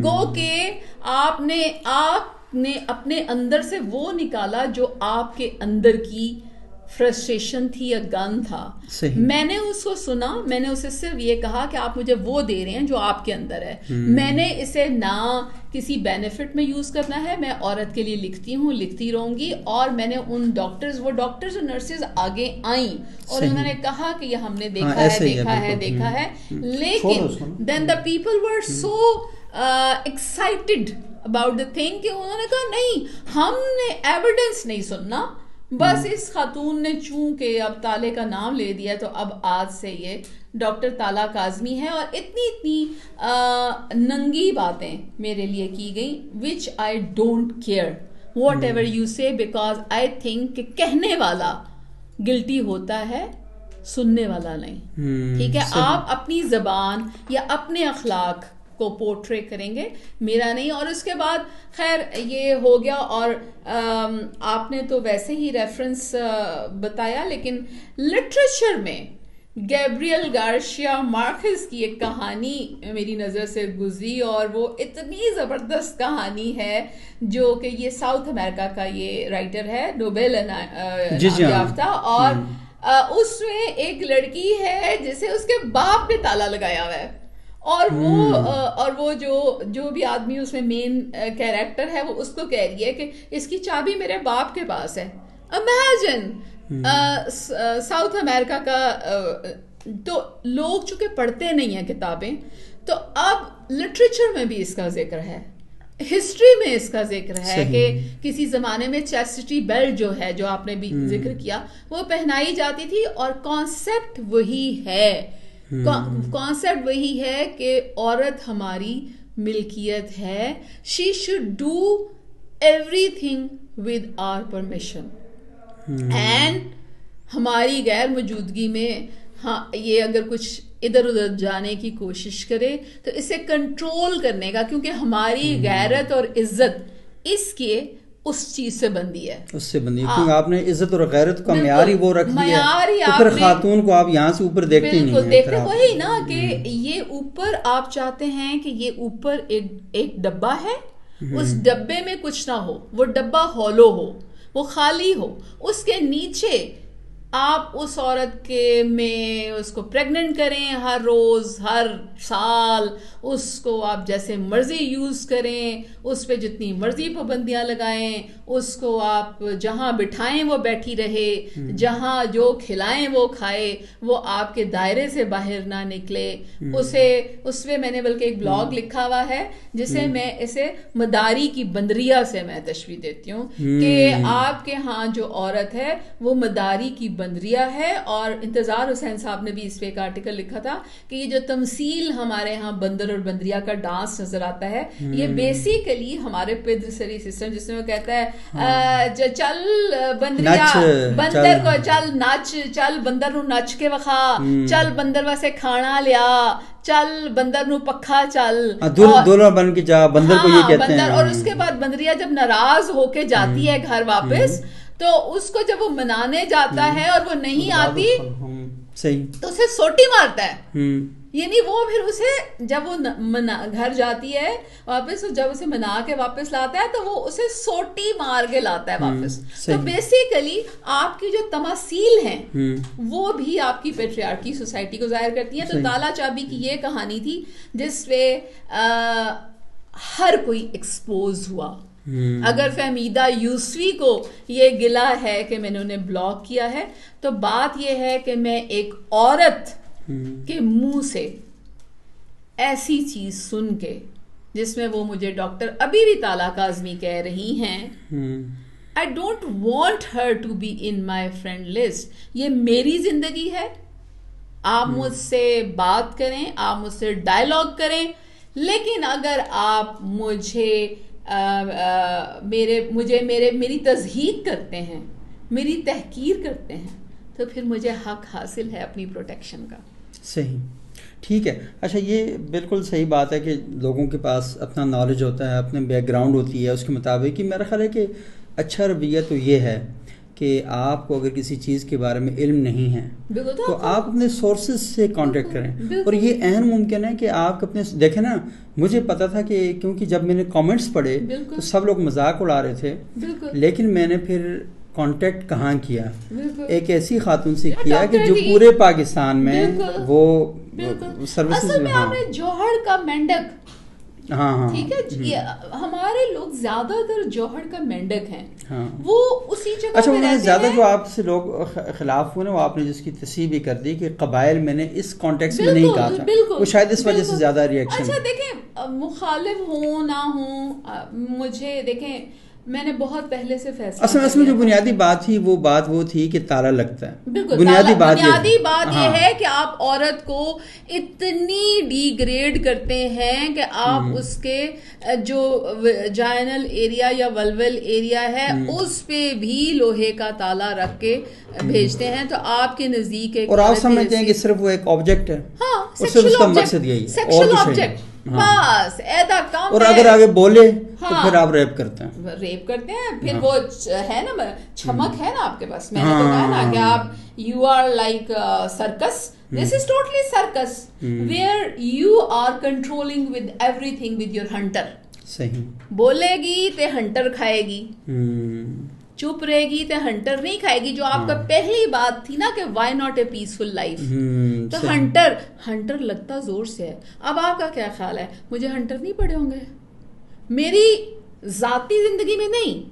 گو کہ آپ نے اپنے اندر سے وہ نکالا جو آپ کے اندر کی فرسٹریشن تھی یا گن تھا. میں نے اس کو سنا, میں نے اسے صرف یہ کہا کہ آپ مجھے وہ دے رہے ہیں جو آپ کے اندر ہے, میں نے اسے نہ کسی بینیفٹ میں یوز کرنا ہے, میں عورت کے لیے لکھتی ہوں, لکھتی رہوں گی. اور میں نے ان ڈاکٹرز, وہ ڈاکٹرز اور نرسز آگے آئیں اور انہوں نے کہا کہ یہ ہم نے دیکھا ہے. لیکن then the people were so excited about the thing کہ انہوں نے کہا نہیں, ہم نے ایویڈنس نہیں سننا, بس اس خاتون نے چونکہ اب تالے کا نام لے دیا تو اب آج سے یہ ڈاکٹر تالا کاظمی ہے. اور اتنی ننگی باتیں میرے لیے کی گئی which I don't care whatever you say, because I think کہ کہنے والا گلٹی ہوتا ہے, سننے والا نہیں. ٹھیک ہے, آپ اپنی زبان یا اپنے اخلاق کو پورٹرے کریں گے, میرا نہیں. اور اس کے بعد خیر یہ ہو گیا. اور آپ نے تو ویسے ہی ریفرنس بتایا, لیکن لٹریچر میں گیبریل گارشیا مارکیز کی ایک کہانی میری نظر سے گزری, اور وہ اتنی زبردست کہانی ہے جو کہ یہ ساؤتھ امریکہ کا یہ رائٹر ہے, نوبل یافتہ, اور اس میں ایک لڑکی ہے جسے اس کے باپ نے تالا لگایا ہوا ہے, اور وہ جو بھی آدمی اس میں مین کیریکٹر ہے وہ اس کو کہہ رہی ہے کہ اس کی چابی میرے باپ کے پاس ہے. امیجن ساؤتھ امریکہ کا, تو لوگ چونکہ پڑھتے نہیں ہیں کتابیں, تو اب لٹریچر میں بھی اس کا ذکر ہے, ہسٹری میں اس کا ذکر ہے کہ کسی زمانے میں چیسٹی بیلٹ جو ہے, جو آپ نے بھی ذکر کیا, وہ پہنائی جاتی تھی. اور کانسیپٹ وہی ہے, کانسیپٹ وہی ہے کہ عورت ہماری ملکیت ہے, she should do every thing with our permission, and ہماری غیر موجودگی میں ہاں یہ اگر کچھ ادھر ادھر جانے کی کوشش کرے تو اسے کنٹرول کرنے کا, کیونکہ ہماری غیرت اور عزت اس کے اس چیز سے بندی ہے, اس سے بندی ہے, کیونکہ آپ نے عزت اور غیرت کا معیار ہی وہ رکھ دیا ہے, تو پھر خاتون کو آپ یہاں سے اوپر دیکھتے ہی نہیں ہیں. دیکھتے وہی نا کہ یہ اوپر آپ چاہتے ہیں کہ یہ اوپر ایک ڈبہ ہے, اس ڈبے میں کچھ نہ ہو, وہ ڈبہ ہولو ہو, وہ خالی ہو, اس کے نیچے آپ اس عورت کے میں اس کو پریگننٹ کریں ہر روز ہر سال, اس کو آپ جیسے مرضی یوز کریں, اس پہ جتنی مرضی پابندیاں لگائیں, اس کو آپ جہاں بٹھائیں وہ بیٹھی رہے, جہاں جو کھلائیں وہ کھائے, وہ آپ کے دائرے سے باہر نہ نکلے. اس پہ میں نے بلکہ ایک بلاگ لکھا ہوا ہے جسے میں اسے مداری کی بندریا سے میں تشبیہ دیتی ہوں کہ آپ کے ہاں جو عورت ہے وہ مداری کی بندریا ہے. اور انتظار حسین صاحب نے بھی اس پہ ایک آرٹیکل لکھا تھا کہ یہ جو تمثیل ہمارے ہاں بندر اور بندریا کا ڈانس نظر آتا ہے, یہ بیسیکلی ہمارے پیدرسری سسٹم, جس میں وہ کہتا ہے چل بندریا بندر کو چل نچ, چل بندر نو نچ کے وکھا, چل بندر واسے کھانا لیا, چل بندر نو پکھا, چل دولہا بن کے جا, بندر کو یہ کہتے ہیں. اور اس کے بعد بندریا جب ناراض ہو کے جاتی ہے گھر واپس, تو اس کو جب وہ منانے جاتا ہے اور وہ نہیں آتی تو اسے سوٹی مارتا ہے. یعنی وہ پھر اسے جب وہ گھر جاتی ہے واپس, جب اسے منا کے واپس لاتا ہے تو وہ اسے سوٹی مار کے لاتا ہے واپس. تو بیسیکلی آپ کی جو تماثیل ہیں وہ بھی آپ کی پیٹریارکی سوسائٹی کو ظاہر کرتی ہیں. تو تالا چابی کی یہ کہانی تھی جس پہ ہر کوئی ایکسپوز ہوا. اگر فہمیدہ یوسفی کو یہ گلہ ہے کہ میں نے انہیں بلاک کیا ہے, تو بات یہ ہے کہ میں ایک عورت کے منہ سے ایسی چیز سن کے جس میں وہ مجھے ڈاکٹر ابھی بھی تالا کاظمی کہہ رہی ہیں, I don't want her to be in my friend list. یہ میری زندگی ہے, آپ مجھ سے بات کریں, آپ مجھ سے ڈائلاگ کریں, لیکن اگر آپ میری تضحیق کرتے ہیں, میری تحقیر کرتے ہیں, تو پھر مجھے حق حاصل ہے اپنی پروٹیکشن کا. صحیح, ٹھیک ہے. اچھا, یہ بالکل صحیح بات ہے کہ لوگوں کے پاس اپنا نالج ہوتا ہے, اپنے بیک گراؤنڈ ہوتی ہے, اس کے مطابق کہ میرا خیال ہے کہ اچھا رویہ تو یہ ہے کہ آپ کو اگر کسی چیز کے بارے میں علم نہیں ہے تو آپ اپنے سورسز سے کانٹیکٹ کریں. اور یہ عین ممکن ہے کہ آپ اپنے دیکھیں نا, مجھے پتا تھا کہ کیونکہ جب میں نے کامنٹس پڑھے تو سب لوگ مذاق اڑا رہے تھے, لیکن میں نے پھر کانٹیکٹ کہاں کیا؟ بالکل. ایک ایسی خاتون سے کیا کہ ڈاکٹر جو جی. پورے پاکستان میں بالکل. وہ بالکل. سروسز. اصل میں آپ نے جوہر کا مینڈک, ہاں ہاں ٹھیک ہے, ہمارے لوگ زیادہ تر جوہر کا مینڈک ہیں, ہاں وہ اسی جگہ اچھا. پہ انہوں نے رہتے زیادہ ہیں. جو آپ سے لوگ خلاف ہوئے نا, وہ آپ نے جس کی تصحیح بھی کر دی کہ قبائل میں نے اس کانٹیکس میں نہیں کہا تھا, وہ شاید اس وجہ سے زیادہ ریئیکشن. اچھا دیکھیں, مخالف ہوں نہ ہوں, مجھے دیکھیں میں نے بہت پہلے سے فیصلہ اصل میں جو بنیادی بات تھی وہ تھی کہ تالا لگتا ہے. بالکل بنیادی بات یہ ہے کہ آپ عورت کو اتنی ڈی گریڈ کرتے ہیں کہ آپ اس کے جو ویجائنل ایریا یا ولول ایریا ہے اس پہ بھی لوہے کا تالا رکھ کے بھیجتے ہیں, تو آپ کے نزدیک اور آپ سمجھتے ہیں کہ صرف وہ ایک آبجیکٹ ہے. ہاں, اور صرف اس کا مقصد یہی ہے, سیکشل آبجیکٹ بس, ایدا کام. اور اگر آگے بولے تو پھر آپ ریپ کرتے ہیں. پھر وہ ہے نا چھمک ہے نا آپ کے پاس. میں نے تو کہا نا کہ آپ you are like circus. This is totally circus where you are controlling with everything with your hunter. صحیح. بولے گی تے ہنٹر کھائے گی, چپ رہے گی تے ہنٹر نہیں کھائے گی. جو آپ کا پہلی بات تھی نا کہ why not a peaceful life, تو ہنٹر لگتا زور سے ہے. اب آپ کا کیا خیال ہے, مجھے ہنٹر نہیں پڑے ہوں گے میری ذاتی زندگی میں؟ نہیں.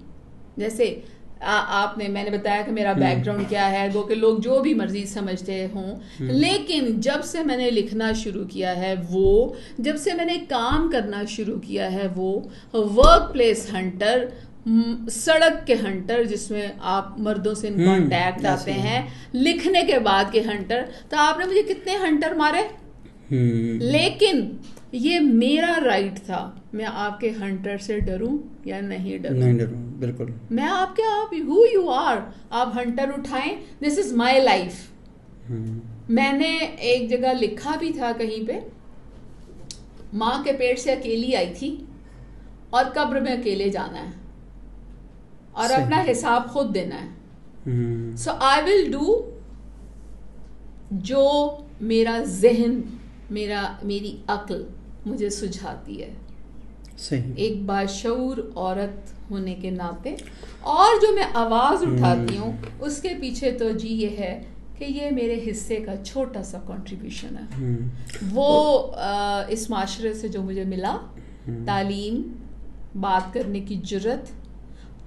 جیسے آپ نے, میں نے بتایا کہ میرا بیک گراؤنڈ کیا ہے, گو کہ لوگ جو بھی مرضی سمجھتے ہوں, لیکن جب سے میں نے لکھنا شروع کیا ہے, وہ جب سے میں نے کام کرنا شروع کیا ہے, وہ ورک پلیس ہنٹر, سڑک کے ہنٹر جس میں آپ مردوں سے ان کانٹیکٹ آتے ہیں, لکھنے کے بعد کے ہنٹر, تو آپ نے مجھے کتنے ہنٹر مارے, لیکن یہ میرا رائٹ تھا. میں آپ کے ہنٹر سے ڈروں یا نہیں ڈروں؟ نہیں ڈروں, بالکل. میں آپ کے, آپ ہو یو آر, آپ ہنٹر اٹھائیں, دس از مائی لائف. میں نے ایک جگہ لکھا بھی تھا کہیں پہ, ماں کے پیٹ سے اکیلی آئی تھی اور قبر میں اکیلے جانا ہے اور اپنا حساب خود دینا ہے. سو آئی ول ڈو جو میرا ذہن, میری عقل مجھے سجھاتی ہے, ایک باشعور عورت ہونے کے ناطے. اور جو میں آواز اٹھاتی ہوں اس کے پیچھے توجہ یہ ہے کہ یہ میرے حصے کا چھوٹا سا کنٹریبیوشن ہے. وہ اس معاشرے سے جو مجھے ملا, تعلیم, بات کرنے کی جرت,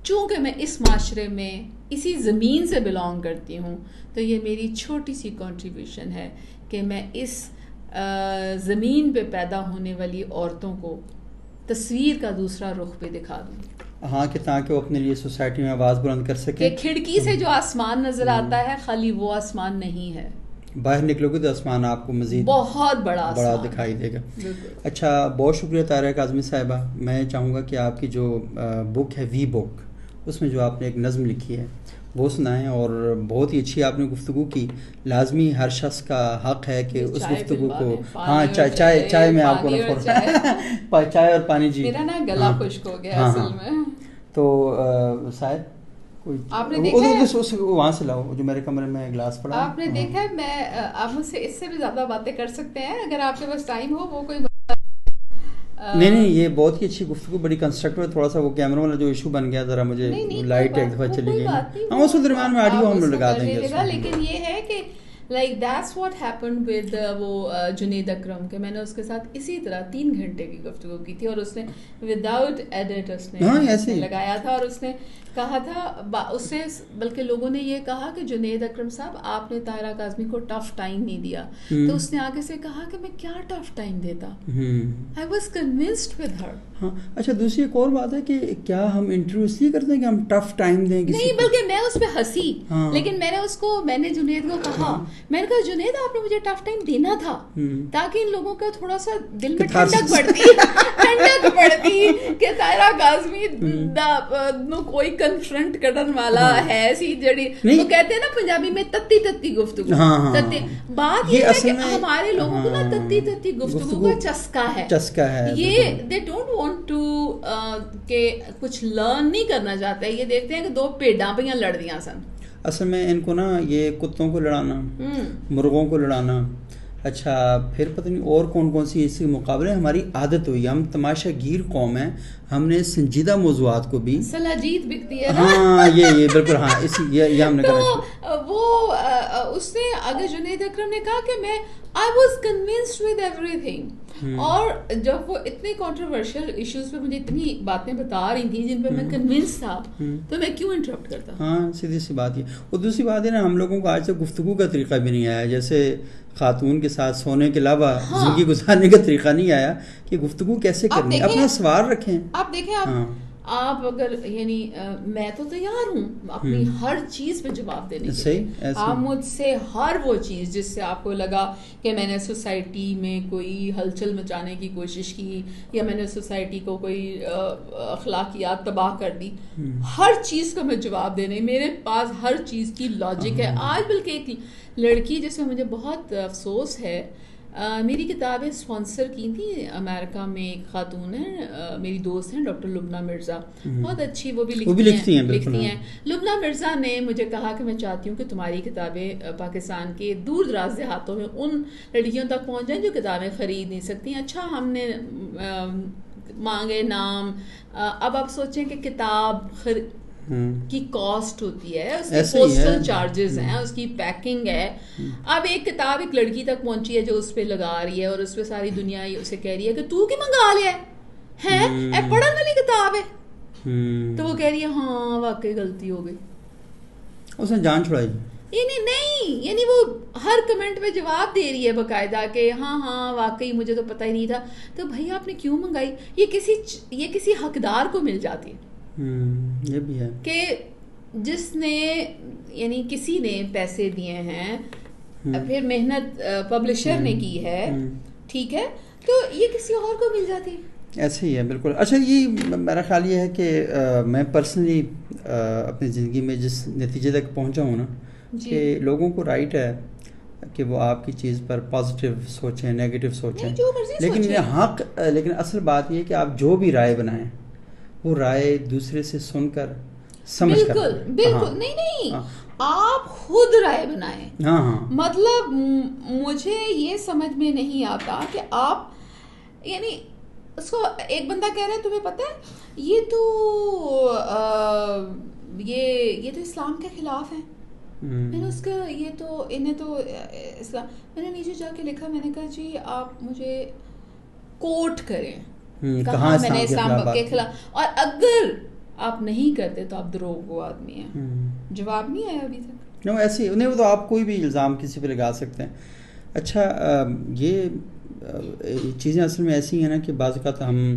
چونکہ میں اس معاشرے میں اسی زمین سے بلانگ کرتی ہوں, تو یہ میری چھوٹی سی کنٹریبیوشن ہے کہ میں اس زمین پہ پیدا ہونے والی عورتوں کو تصویر کا دوسرا رخ پہ دکھا دوں. ہاں, کہ تاکہ وہ اپنے لیے سوسائٹی میں آواز بلند کر سکے. کہ کھڑکی سے جو آسمان نظر آتا ہے خالی وہ آسمان نہیں ہے, باہر نکلو گے تو آسمان آپ کو مزید بہت بڑا دکھائی دے گا. اچھا, بہت شکریہ طاہرہ کاظمی صاحبہ. میں چاہوں گا کہ آپ کی جو بک ہے وی بک, اس میں جو آپ نے ایک نظم لکھی ہے وہ سنائیں, اور بہت ہی اچھی آپ نے گفتگو کی. لازمی ہر شخص کا حق ہے کہ اس گفتگو کو, ہاں چائے میں آپ کو چائے اور پانی. جی, میرا نا گلا خشک ہو گیا اصل میں. تو شاید آپ نے دیکھا وہاں سے لاؤ جو میرے کمرے میں گلاس پڑا. آپ نے دیکھا, میں آپ مجھ سے اس سے بھی زیادہ باتیں کر سکتے ہیں اگر آپ کے پاس ٹائم ہو. وہ کوئی نہیں, یہ بہت ہی اچھی گفتگو, بڑی کنسٹرکٹیو. تھوڑا سا وہ کیمرہ والا جو ایشو بن گیا, ذرا مجھے لائٹ ایک دفعہ چلی گئی. ہاں, اس درمیان میں آڈیو ہم لوگ لگا دیں گے. لیکن یہ ہے کہ like that's what happened with وہ جنید اکرم, کہ میں نے اس کے ساتھ اسی طرح 3 گھنٹے کی گفتگو کی تھی, اور اس نے وداؤٹ ایڈٹ اس نے لگایا تھا, اور اس نے کہا تھا, اس سے بلکہ لوگوں نے یہ کہا کہ جنید اکرم صاحب آپ نے طاہرہ کاظمی کو ٹف ٹائم نہیں دیا. تو اس نے آگے سے کہا کہ میں کیا ٹف ٹائم دیتا. I was convinced with her. ہاں, اچھا, دوسری ایک اور بات ہے کہ کیا ہم انٹرویو اس لیے کرتے ہیں کہ ہم ٹف ٹائم دیں کسی کو؟ نہیں, بلکہ میں اس پہ ہنسی, لیکن میں نے جنید کو کہا, میں نے کہا جنید آپ نے مجھے ٹف ٹائم دینا تھا تاکہ ان لوگوں کا تھوڑا سا دل میں ٹھنڈک پڑتی کہ طاہرہ کاظمی نو کوئی کنفرنٹ کرن والا ہے سی جڑی وہ کہتے ہیں نا پنجابی میں تتی تتی گفتگو. بات یہ ہے کہ ہمارے لوگوں کو نا تتی تتی گفتگو کا چسکا ہے. یہ دے ڈونٹ وانٹ ٹو کہ کچھ لرن نہیں کرنا چاہتے, یہ دیکھتے ہیں کہ 2 بھیڑاں پہ لڑدیاں سن. اصل میں ان کو نا یہ کتوں کو لڑانا, مرغوں کو لڑانا, اچھا پھر پتہ نہیں اور کون کون سی اس کے مقابلے ہماری عادت ہوئی، ہم تماشا گیر قوم ہیں، ہم نے سنجیدہ موضوعات کو بھی سلاجید بکتی ہے نا، ہاں یہ بالکل ہاں یہ ہم نے تو کرنا وہ اس نے اگر جنید اکرم نے کہا کہ میں I was convinced with every thing, اور جب وہ اتنے کنٹروورشل ایشوز پہ مجھے اتنی باتیں بتا رہی تھیں جن پہ میں کنونس تھا، تو میں کیوں انٹرپٹ کرتا. ہاں سیدھی سی بات ہے. اور دوسری بات ہے نا، ہم لوگوں کو آج تک گفتگو کا طریقہ بھی نہیں آیا، جیسے خاتون کے ساتھ سونے کے علاوہ زندگی گزارنے کا طریقہ نہیں آیا کہ گفتگو کیسے کرنی ہے، اپنا سوال رکھیں. آپ دیکھیں آپ اگر یعنی میں تو تیار ہوں اپنی ہر چیز پہ جواب دینے کے لیے، آپ مجھ سے ہر وہ چیز جس سے آپ کو لگا کہ میں نے سوسائٹی میں کوئی ہلچل مچانے کی کوشش کی یا میں نے سوسائٹی کو کوئی اخلاقیات تباہ کر دی، ہر چیز کا میں جواب دینے، میرے پاس ہر چیز کی لاجک ہے. آج بلکہ ایک لڑکی جس میں مجھے بہت افسوس ہے، میری کتابیں اسپانسر کی تھیں امریکہ میں، ایک خاتون ہیں میری دوست ہیں ڈاکٹر لبنہ مرزا، بہت اچھی وہ بھی لکھتی ہیں. لبنہ مرزا نے مجھے کہا کہ میں چاہتی ہوں کہ تمہاری کتابیں پاکستان کے دور دراز دیہاتوں میں ان لڑکیوں تک پہنچ جائیں جو کتابیں خرید نہیں سکتی. اچھا ہم نے مانگے نام، اب آپ سوچیں کہ کتاب کی کاسٹ ہوتی ہے، اس کے پوسٹل چارجز ہیں، اس کی پیکنگ ہے. اب ایک کتاب ایک لڑکی تک پہنچی ہے جو اس پہ لگا رہی ہے اور اس پہ ساری دنیا اسے کہہ رہی ہے کہ تو کی منگا لیا ہے پڑھن والی کتاب ہے، تو وہ کہہ رہی ہے ہاں واقعی غلطی ہو گئی، اس نے جان چھڑائی. یعنی نہیں، یعنی وہ ہر کمنٹ پہ جواب دے رہی ہے باقاعدہ کہ ہاں واقعی مجھے تو پتہ ہی نہیں تھا. تو بھائی آپ نے کیوں منگائی؟ یہ کسی حقدار کو مل جاتی ہے. یہ بھی ہے کہ جس نے یعنی کسی نے پیسے دیے ہیں، پھر محنت پبلشر نے کی ہے، ٹھیک ہے، تو یہ کسی اور کو مل جاتی ہے. ایسے ہی ہے بالکل. اچھا یہ میرا خیال یہ ہے کہ میں پرسنلی اپنی زندگی میں جس نتیجے تک پہنچا ہوں نا کہ لوگوں کو رائٹ ہے کہ وہ آپ کی چیز پر پازیٹیو سوچیں، نیگیٹو سوچیں، لیکن حق، لیکن اصل بات یہ کہ آپ جو بھی رائے بنائیں وہ رائے دوسرے سے سن کر سمجھ کر. بالکل نہیں آپ خود رائے بنائیں. مطلب مجھے یہ سمجھ میں نہیں آتا کہ آپ یعنی اس کو ایک بندہ کہہ رہا ہے تمہیں پتہ ہے یہ تو اسلام کے خلاف ہے. میں نے اس کا یہ تو انہیں تو اسلام، میں نے نیچے جا کے لکھا، میں نے کہا جی آپ مجھے کوٹ کریں کہاں میں نے اسلام کے خلاف، اور اگر آپ نہیں کرتے تو آپ دروغگو آدمی ہیں. جواب نہیں آیا ابھی تک. نو ایسی نہیں، وہ تو آپ کوئی بھی الزام کسی پہ لگا سکتے ہیں. اچھا یہ چیزیں اصل میں ایسی ہیں نا کہ بعض اوقات ہم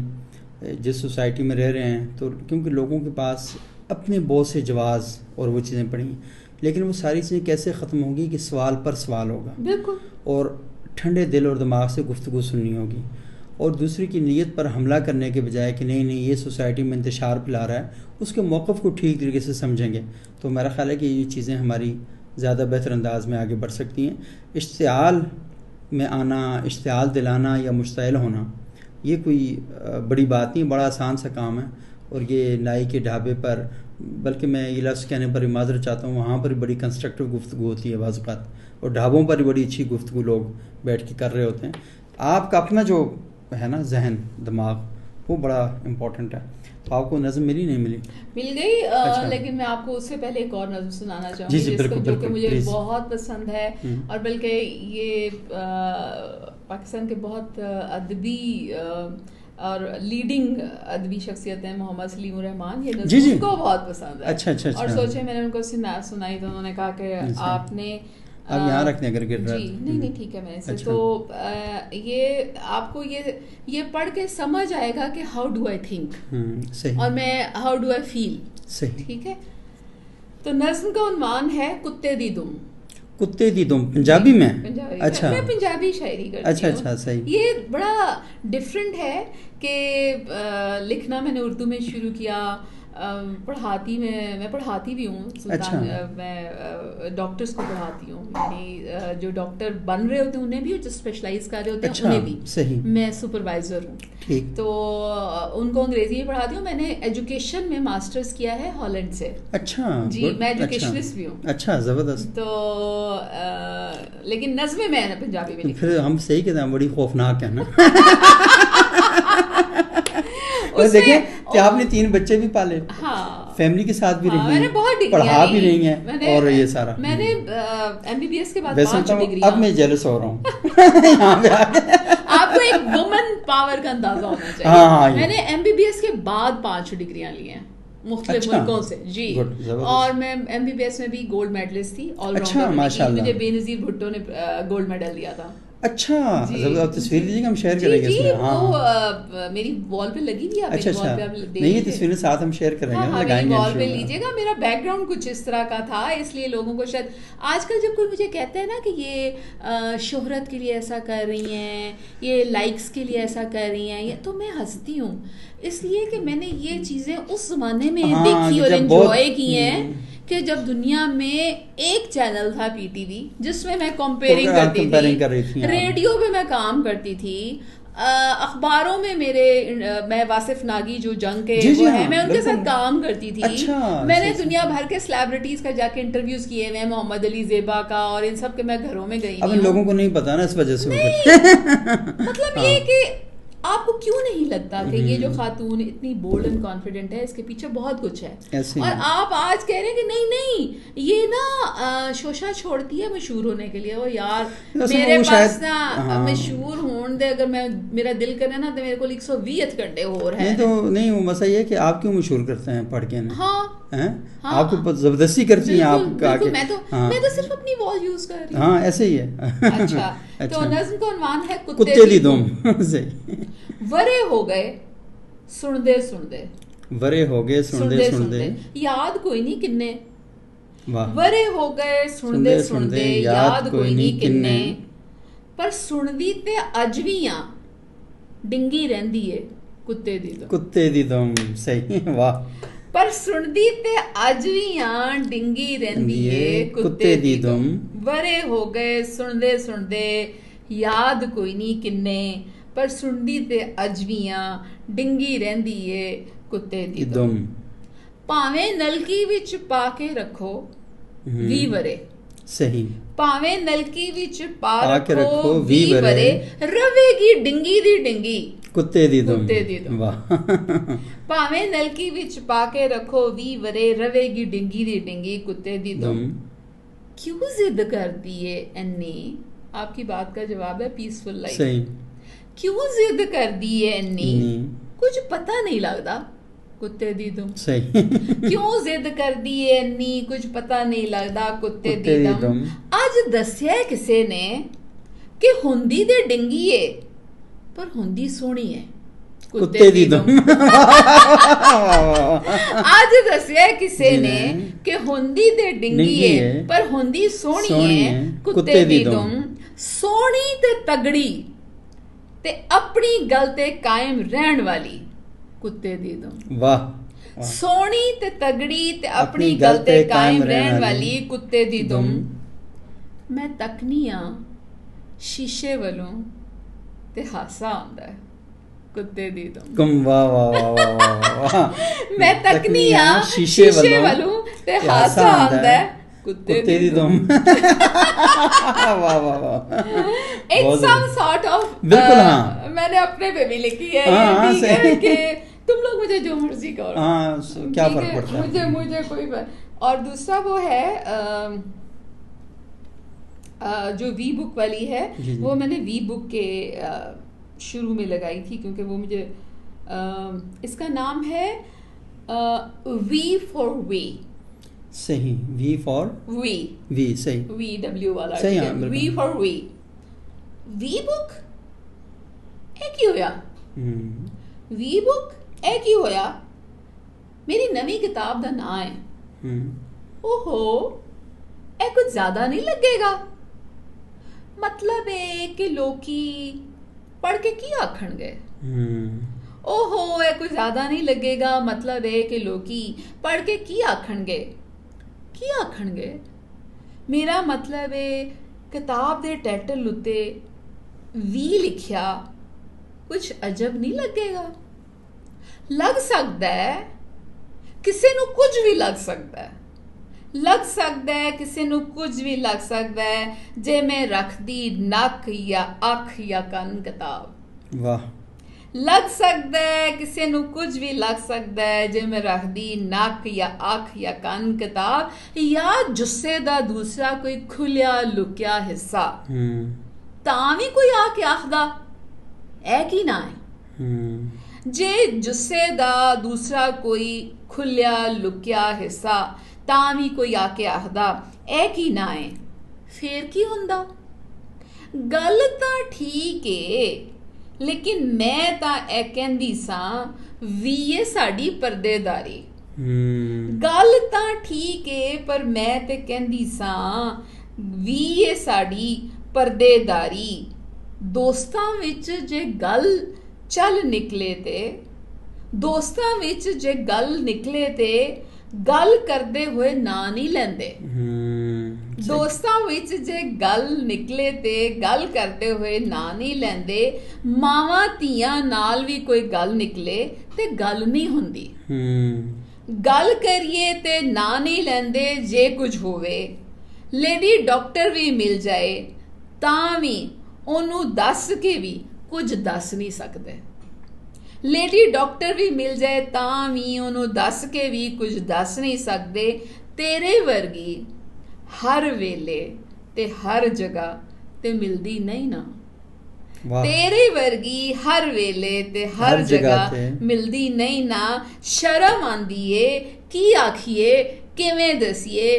جس سوسائٹی میں رہ رہے ہیں تو کیونکہ لوگوں کے پاس اپنے بہت سے جواز اور وہ چیزیں پڑی ہیں، لیکن وہ ساری چیزیں کیسے ختم ہوگی کہ سوال پر سوال ہوگا، بالکل، اور ٹھنڈے دل اور دماغ سے گفتگو سننی ہوگی، اور دوسری کی نیت پر حملہ کرنے کے بجائے کہ نہیں یہ سوسائٹی میں انتشار پھیلا رہا ہے، اس کے موقف کو ٹھیک طریقے سے سمجھیں گے تو میرا خیال ہے کہ یہ چیزیں ہماری زیادہ بہتر انداز میں آگے بڑھ سکتی ہیں. اشتعال میں آنا، اشتعال دلانا یا مشتعل ہونا یہ کوئی بڑی بات نہیں، بڑا آسان سا کام ہے. اور یہ نائی کے ڈھابے پر، بلکہ میں یہ لفظ کہنے پر معذرت چاہتا ہوں، وہاں پر بڑی کنسٹرکٹیو گفتگو ہوتی ہے بعض اوقات، اور ڈھابوں پر بھی بڑی اچھی گفتگو لوگ بیٹھ کے کر رہے ہوتے ہیں. آپ کا اپنا جو ہے نا ذہن، دماغ، وہ بڑا امپورٹنٹ ہے. تو آپ کو نظم ملی نہیں ملی؟ مل گئی، لیکن میں آپ کو اس سے پہلے ایک اور نظم سنانا چاہوں گی جو کہ مجھے بہت پسند ہے، اور بلکہ یہ پاکستان کے بہت ادبی اور لیڈنگ ادبی شخصیت ہیں، محمد سلیم الرحمان، یہ نظم ان کو بہت پسند ہے. اچھا اور سوچے میں نے ان کو سنائی تو انہوں نے کہا کہ آپ نے اب یہاں رکھنے اگر گر رہا ہے جی نہیں ٹھیک ہے میں سے تو یہ آپ کو یہ پڑھ کے سمجھ آئے گا کہ ہاؤ ڈو آئی تھنک اور میں ہاؤ ڈو آئی فیل. ٹھیک ہے، تو نظم کا عنوان ہے کتے دی دم. کتے دی دم پنجابی میں؟ اچھا میں پنجابی شاعری کرتی ہوں. اچھا صحیح. یہ بڑا ڈفرینٹ ہے کہ لکھنا میں نے اردو میں شروع کیا، پڑھاتی میں پڑھاتی بھی ہوں سلطان. میں ڈاکٹرس کو پڑھاتی ہوں, یعنی جو ڈاکٹر بن رہے ہوتے ہیں انہیں بھی, اور جو اسپیشلائز کر رہے ہوتے ہیں انہیں بھی. میں سپروائزر ہوں, تو ان کو انگریزی میں پڑھاتی ہوں. میں نے ایجوکیشن میں ماسٹرز کیا ہے ہالینڈ سے. اچھا جی, میں ایجوکیشنسٹ بھی ہوں. اچھا, زبردست. تو لیکن نظمیں میں نے پنجابی میں لکھی. پھر ہم صحیح کہتے ہیں, بڑی خوفناک ہے نا. دیکھیں کہ آپ نے 3 بچے بھی پالے, فیملی کے ساتھ بھی رہی ہیں, پڑھا بھی رہی ہیں, اور یہ سارا. میں نے MBBS کے بعد 5 ڈگریاں. اب میں جیلس ہو رہا ہوں یہاں پہ آ کے. آپ کو ایک وومن پاور کا اندازہ ہونا چاہیے. میں نے MBBS کے بعد 5 ڈگریاں لی ہیں مختلف ملکوں سے. جی, اور میں MBBS میں بھی گولڈ میڈلسٹ تھی, آل راؤنڈر. مجھے بے نظیر بھٹو نے گولڈ میڈل دیا تھا. اچھا, تصویر لیجیے گا, ہم شیئر کریں گے. جی, وہ میری وال پہ لگی ہوئی ہے. اچھا, نہیں یہ تصویریں ساتھ ہم شیئر کریں گے, میری وال پہ لیجیے گا. میرا بیک گراؤنڈ کچھ اس طرح کا تھا, اس لیے لوگوں کو شاید آج کل جب کوئی مجھے کہتا ہے نا کہ یہ شہرت کے لیے ایسا کر رہی ہیں, یہ لائکس کے لیے ایسا کر رہی ہیں, تو میں ہنستی ہوں, اس لیے کہ میں نے یہ چیزیں اس زمانے میں دیکھی اور انجوائے کی ہیں کہ جب دنیا میں ایک چینل تھا PTV جس میں میں کمپیئرنگ کرتی تھی, ریڈیو پہ میں کام کرتی تھی, اخباروں میں میں واصف ناگی جو جنگ کے وہ ہیں, میں ان کے ساتھ کام کرتی تھی. میں نے دنیا بھر کے سیلیبریٹیز کا جا کے انٹرویوز کیے ہوئے, محمد علی زیبا کا, اور ان سب کے میں گھروں میں گئی. اب ان لوگوں کو نہیں پتا نا, اس وجہ سے مطلب یہ کہ آپ کو کیوں نہیں لگتا کہ یہ جو خاتون اتنی بولڈ اینڈ کانفیڈنٹ ہے, اس کے پیچھے بہت کچھ ہے, اور آپ آج کہہ رہے ہیں کہ نہیں یہ نا شوشا چھوڑتی ہے مشہور ہونے کے لیے. وہ یار میرے پاس نا مشہور ہون دے, اگر میں میرا دل کرے نا تو میرے کو 120 گھنٹے ہو رہے ہیں. تو نہیں, وہ مسئلہ یہ ہے کہ آپ کیوں مشہور کرتے ہیں پڑھ کے. آپ کو زبردستی کرتی ہیں آپ کا. میں تو صرف اپنی وال یوز کر رہی ہوں. ہاں ایسے ہی ہے. اچھا, تو نظم کا عنوان ہے کتے دی دم. ورے ہو گئے سندے سندے, ورے ہو گئے سندے سندے, یاد کوئی نہیں کنے. ورے ہو گئے سندے سندے, یاد کوئی نہیں کنے, پر سندی تے اج وی آں ڈنگی رہندی ہے کتے دی دم. کتے دی دم, صحیح, واہ. پر سندی تے اج وی آں ڈنگی رہندی ہے کتے دی دم. ورے ہو گئے سندے سندے, یاد کوئی نہیں کنے, پر سندی تے اجویاں ڈنگی رہندی ہے کتے دی دم. پاویں نلکی وچ پا کے رکھو 20 ورے, صحیح, پاویں نلکی وچ پا رکھو 20 ورے, روے گی ڈنگی دی ڈنگی کتے دی دم. پاویں نلکی وچ پا کے رکھو 20 ورے, روے گی ڈنگی دی ڈنگی کتے دی دم. کیوں ضد کرتی ہے انی, آپ کی بات کا جواب ہے پیسفل لائف. صحیح, کیوں ضد کر دی ہے انی, کچھ پتہ نہیں لگتا کتے دی دم. صحیح, کیوں ضد کر دی ہے انی, کچھ پتہ نہیں لگتا کتے دی دم. اج دسیا کسے نے کہ ہوندی تے ڈنگی ہے پر ہوندی سونی ہے کتے دی دم. اج دسیا کسے نے کہ ہوندی تے ڈنگی ہے پر ہوندی سونی ہے کتے دی دم. سونی تے تگڑی تے اپنی گل تے قائم رہن والی کتے دی دم. واہ. سونی تے تگڑی تے اپنی گل تے قائم رہن والی کتے دی دم. میں تکنی ہاں شیشے والوں تے ہاسا آندا ہے کتے دی دم. کم واہ واہ واہ واہ. میں تکنی ہاں شیشے والوں تے ہاسا آندا ہے کتے دی دم. واہ واہ واہ. It's some sort of, بالکل, ہاں میں نے اپنے پہ بھی لکھی ہے کہ تم لوگ مجھے جو مرضی کرو, کیا فرق پڑتا ہے, مجھے کوئی فرق. اور دوسرا وہ ہے جو وی بک والی ہے, وہ میں نے وی بک کے شروع میں لگائی تھی کیونکہ وہ مجھے, اس کا نام ہے وی فار وی. صحیح, وی فار وی, صحیح, وی ڈبلیو والا, وی فار وی. وی بک ایک ہی ہویا, وی بک ایک ہی ہویا. میری نویں کتاب دا نام ہے. اوہو, اے کچھ زیادہ نہیں لگے گا. مطلب ہے کہ لوکی پڑھ کے کی آکھن گے, ਓਹੋ ਇਹ ਕੋਈ ਜ਼ਿਆਦਾ ਨਹੀਂ ਲੱਗੇਗਾ, ਮਤਲਬ ਇਹ ਕਿ ਲੋਕੀ ਪੜ੍ਹ ਕੇ ਕੀ ਆਖਣਗੇ। ਮੇਰਾ ਮਤਲਬ ਹੈ ਕਿਤਾਬ ਦੇ ਟਾਈਟਲ ਉੱਤੇ ਵੀ ਲਿਖਿਆ ਕੁਝ ਅਜਬ ਨਹੀਂ ਲੱਗੇਗਾ। ਲੱਗ ਸਕਦਾ ਹੈ ਕਿਸੇ ਨੂੰ ਕੁਝ ਵੀ ਲੱਗ ਸਕਦਾ ਹੈ, ਕਿਸੇ ਨੂੰ ਕੁਝ ਵੀ ਲੱਗ ਸਕਦਾ ਹੈ ਜੇ ਮੈਂ ਰੱਖਦੀ ਨੱਕ ਜਾਂ ਅੱਖ ਜਾਂ ਕੰਨ ਕਿਤਾਬ। ਵਾਹ। ਲੱਗ ਸਕਦਾ ਹੈ ਕਿਸੇ ਨੂੰ ਕੁਝ ਵੀ ਲੱਗ ਸਕਦਾ ਹੈ ਜੇ ਮੈਂ ਰੱਖਦੀ ਨੱਕ ਜਾਂ ਅੱਖ ਜਾਂ ਕੰਨ ਕਿਤਾਬ, ਜਾਂ ਜੁੱਸੇ ਦਾ ਦੂਸਰਾ ਕੋਈ ਖੁੱਲਿਆ ਲੁਕਿਆ ਹਿੱਸਾ, ਤਾਂ ਵੀ ਕੋਈ ਆ ਕੇ ਆਖਦਾ ਇਹ ਕੀ ਨਾ ਹੈ। ਜੇ ਜੁੱਸੇ ਦਾ ਦੂਸਰਾ ਕੋਈ ਖੁੱਲਿਆ ਲੁਕਿਆ ਹਿੱਸਾ ਤਾਂ ਵੀ ਕੋਈ ਆ ਕੇ ਆਖਦਾ ਇਹ ਕੀ ਨਾ ਹੈ, ਫੇਰ ਕੀ ਹੁੰਦਾ? ਗੱਲ ਤਾਂ ਠੀਕ ਏ, ਲੇਕਿਨ ਮੈਂ ਤਾਂ ਇਹ ਕਹਿੰਦੀ ਸਾਂ ਵੀ ਇਹ ਸਾਡੀ ਪਰਦੇਦਾਰੀ। ਗੱਲ ਤਾਂ ਠੀਕ ਏ, ਪਰ ਮੈਂ ਤੇ ਕਹਿੰਦੀ ਸਾਂ ਵੀ ਇਹ ਸਾਡੀ ਪਰਦੇਦਾਰੀ। ਦੋਸਤਾਂ ਵਿੱਚ ਜੇ ਗੱਲ ਚੱਲ ਨਿਕਲੇ ਤੇ ਗੱਲ ਕਰਦੇ ਹੋਏ ਨਾਂ ਨਹੀਂ ਲੈਂਦੇ। ਦੋਸਤਾਂ ਵਿੱਚ ਜੇ ਗੱਲ ਨਿਕਲੇ ਤੇ ਗੱਲ ਕਰਦੇ ਹੋਏ ਨਾਂ ਨਹੀਂ ਲੈਂਦੇ। ਮਾਵਾਂ ਧੀਆਂ ਨਾਲ ਵੀ ਕੋਈ ਗੱਲ ਨਿਕਲੇ ਤੇ ਗੱਲ ਨਹੀਂ ਹੁੰਦੀ। ਗੱਲ ਕਰੀਏ ਤੇ ਨਾਂ ਨਹੀਂ ਲੈਂਦੇ ਜੇ ਕੁਝ ਹੋਵੇ। ਲੇਡੀ ਡਾਕਟਰ ਵੀ ਮਿਲ ਜਾਏ ਤਾਂ ਵੀ ਉਹਨੂੰ ਦੱਸ ਕੇ ਵੀ ਕੁਝ ਦੱਸ ਨਹੀਂ ਸਕਦੇ। ਲੇਡੀ ਡਾਕਟਰ ਵੀ ਮਿਲ ਜਾਏ ਤਾਂ ਵੀ ਉਹਨੂੰ ਦੱਸ ਕੇ ਵੀ ਕੁਝ ਦੱਸ ਨਹੀਂ ਸਕਦੇ। ਤੇਰੇ ਵਰਗੀ ਹਰ ਵੇਲੇ ਤੇ ਹਰ ਜਗ੍ਹਾ ਤੇ ਮਿਲਦੀ ਨਹੀਂ ਨਾ। ਤੇਰੇ ਵਰਗੀ ਹਰ ਵੇਲੇ ਤੇ ਹਰ ਜਗ੍ਹਾ ਮਿਲਦੀ ਨਹੀਂ ਨਾ। ਸ਼ਰਮ ਆਂਦੀ ਏ ਕੀ ਆਖੀਏ, ਕਿਵੇਂ ਦਸੀਏ।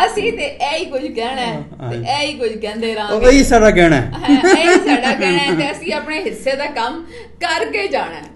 ਅਸੀਂ ਤੇ ਇਹੀ ਕੁਝ ਕਹਿਣਾ ਹੈ ਤੇ ਇਹੀ ਕੁਝ ਕਹਿੰਦੇ ਰਹਾਂਗੇ। ਇਹੀ ਸਾਡਾ ਕਹਿਣਾ ਹੈ, ਇਹੀ ਸਾਡਾ ਕਹਿਣਾ ਹੈ ਤੇ ਅਸੀਂ ਆਪਣੇ ਹਿੱਸੇ ਦਾ ਕੰਮ ਕਰਕੇ ਜਾਣਾ ਹੈ।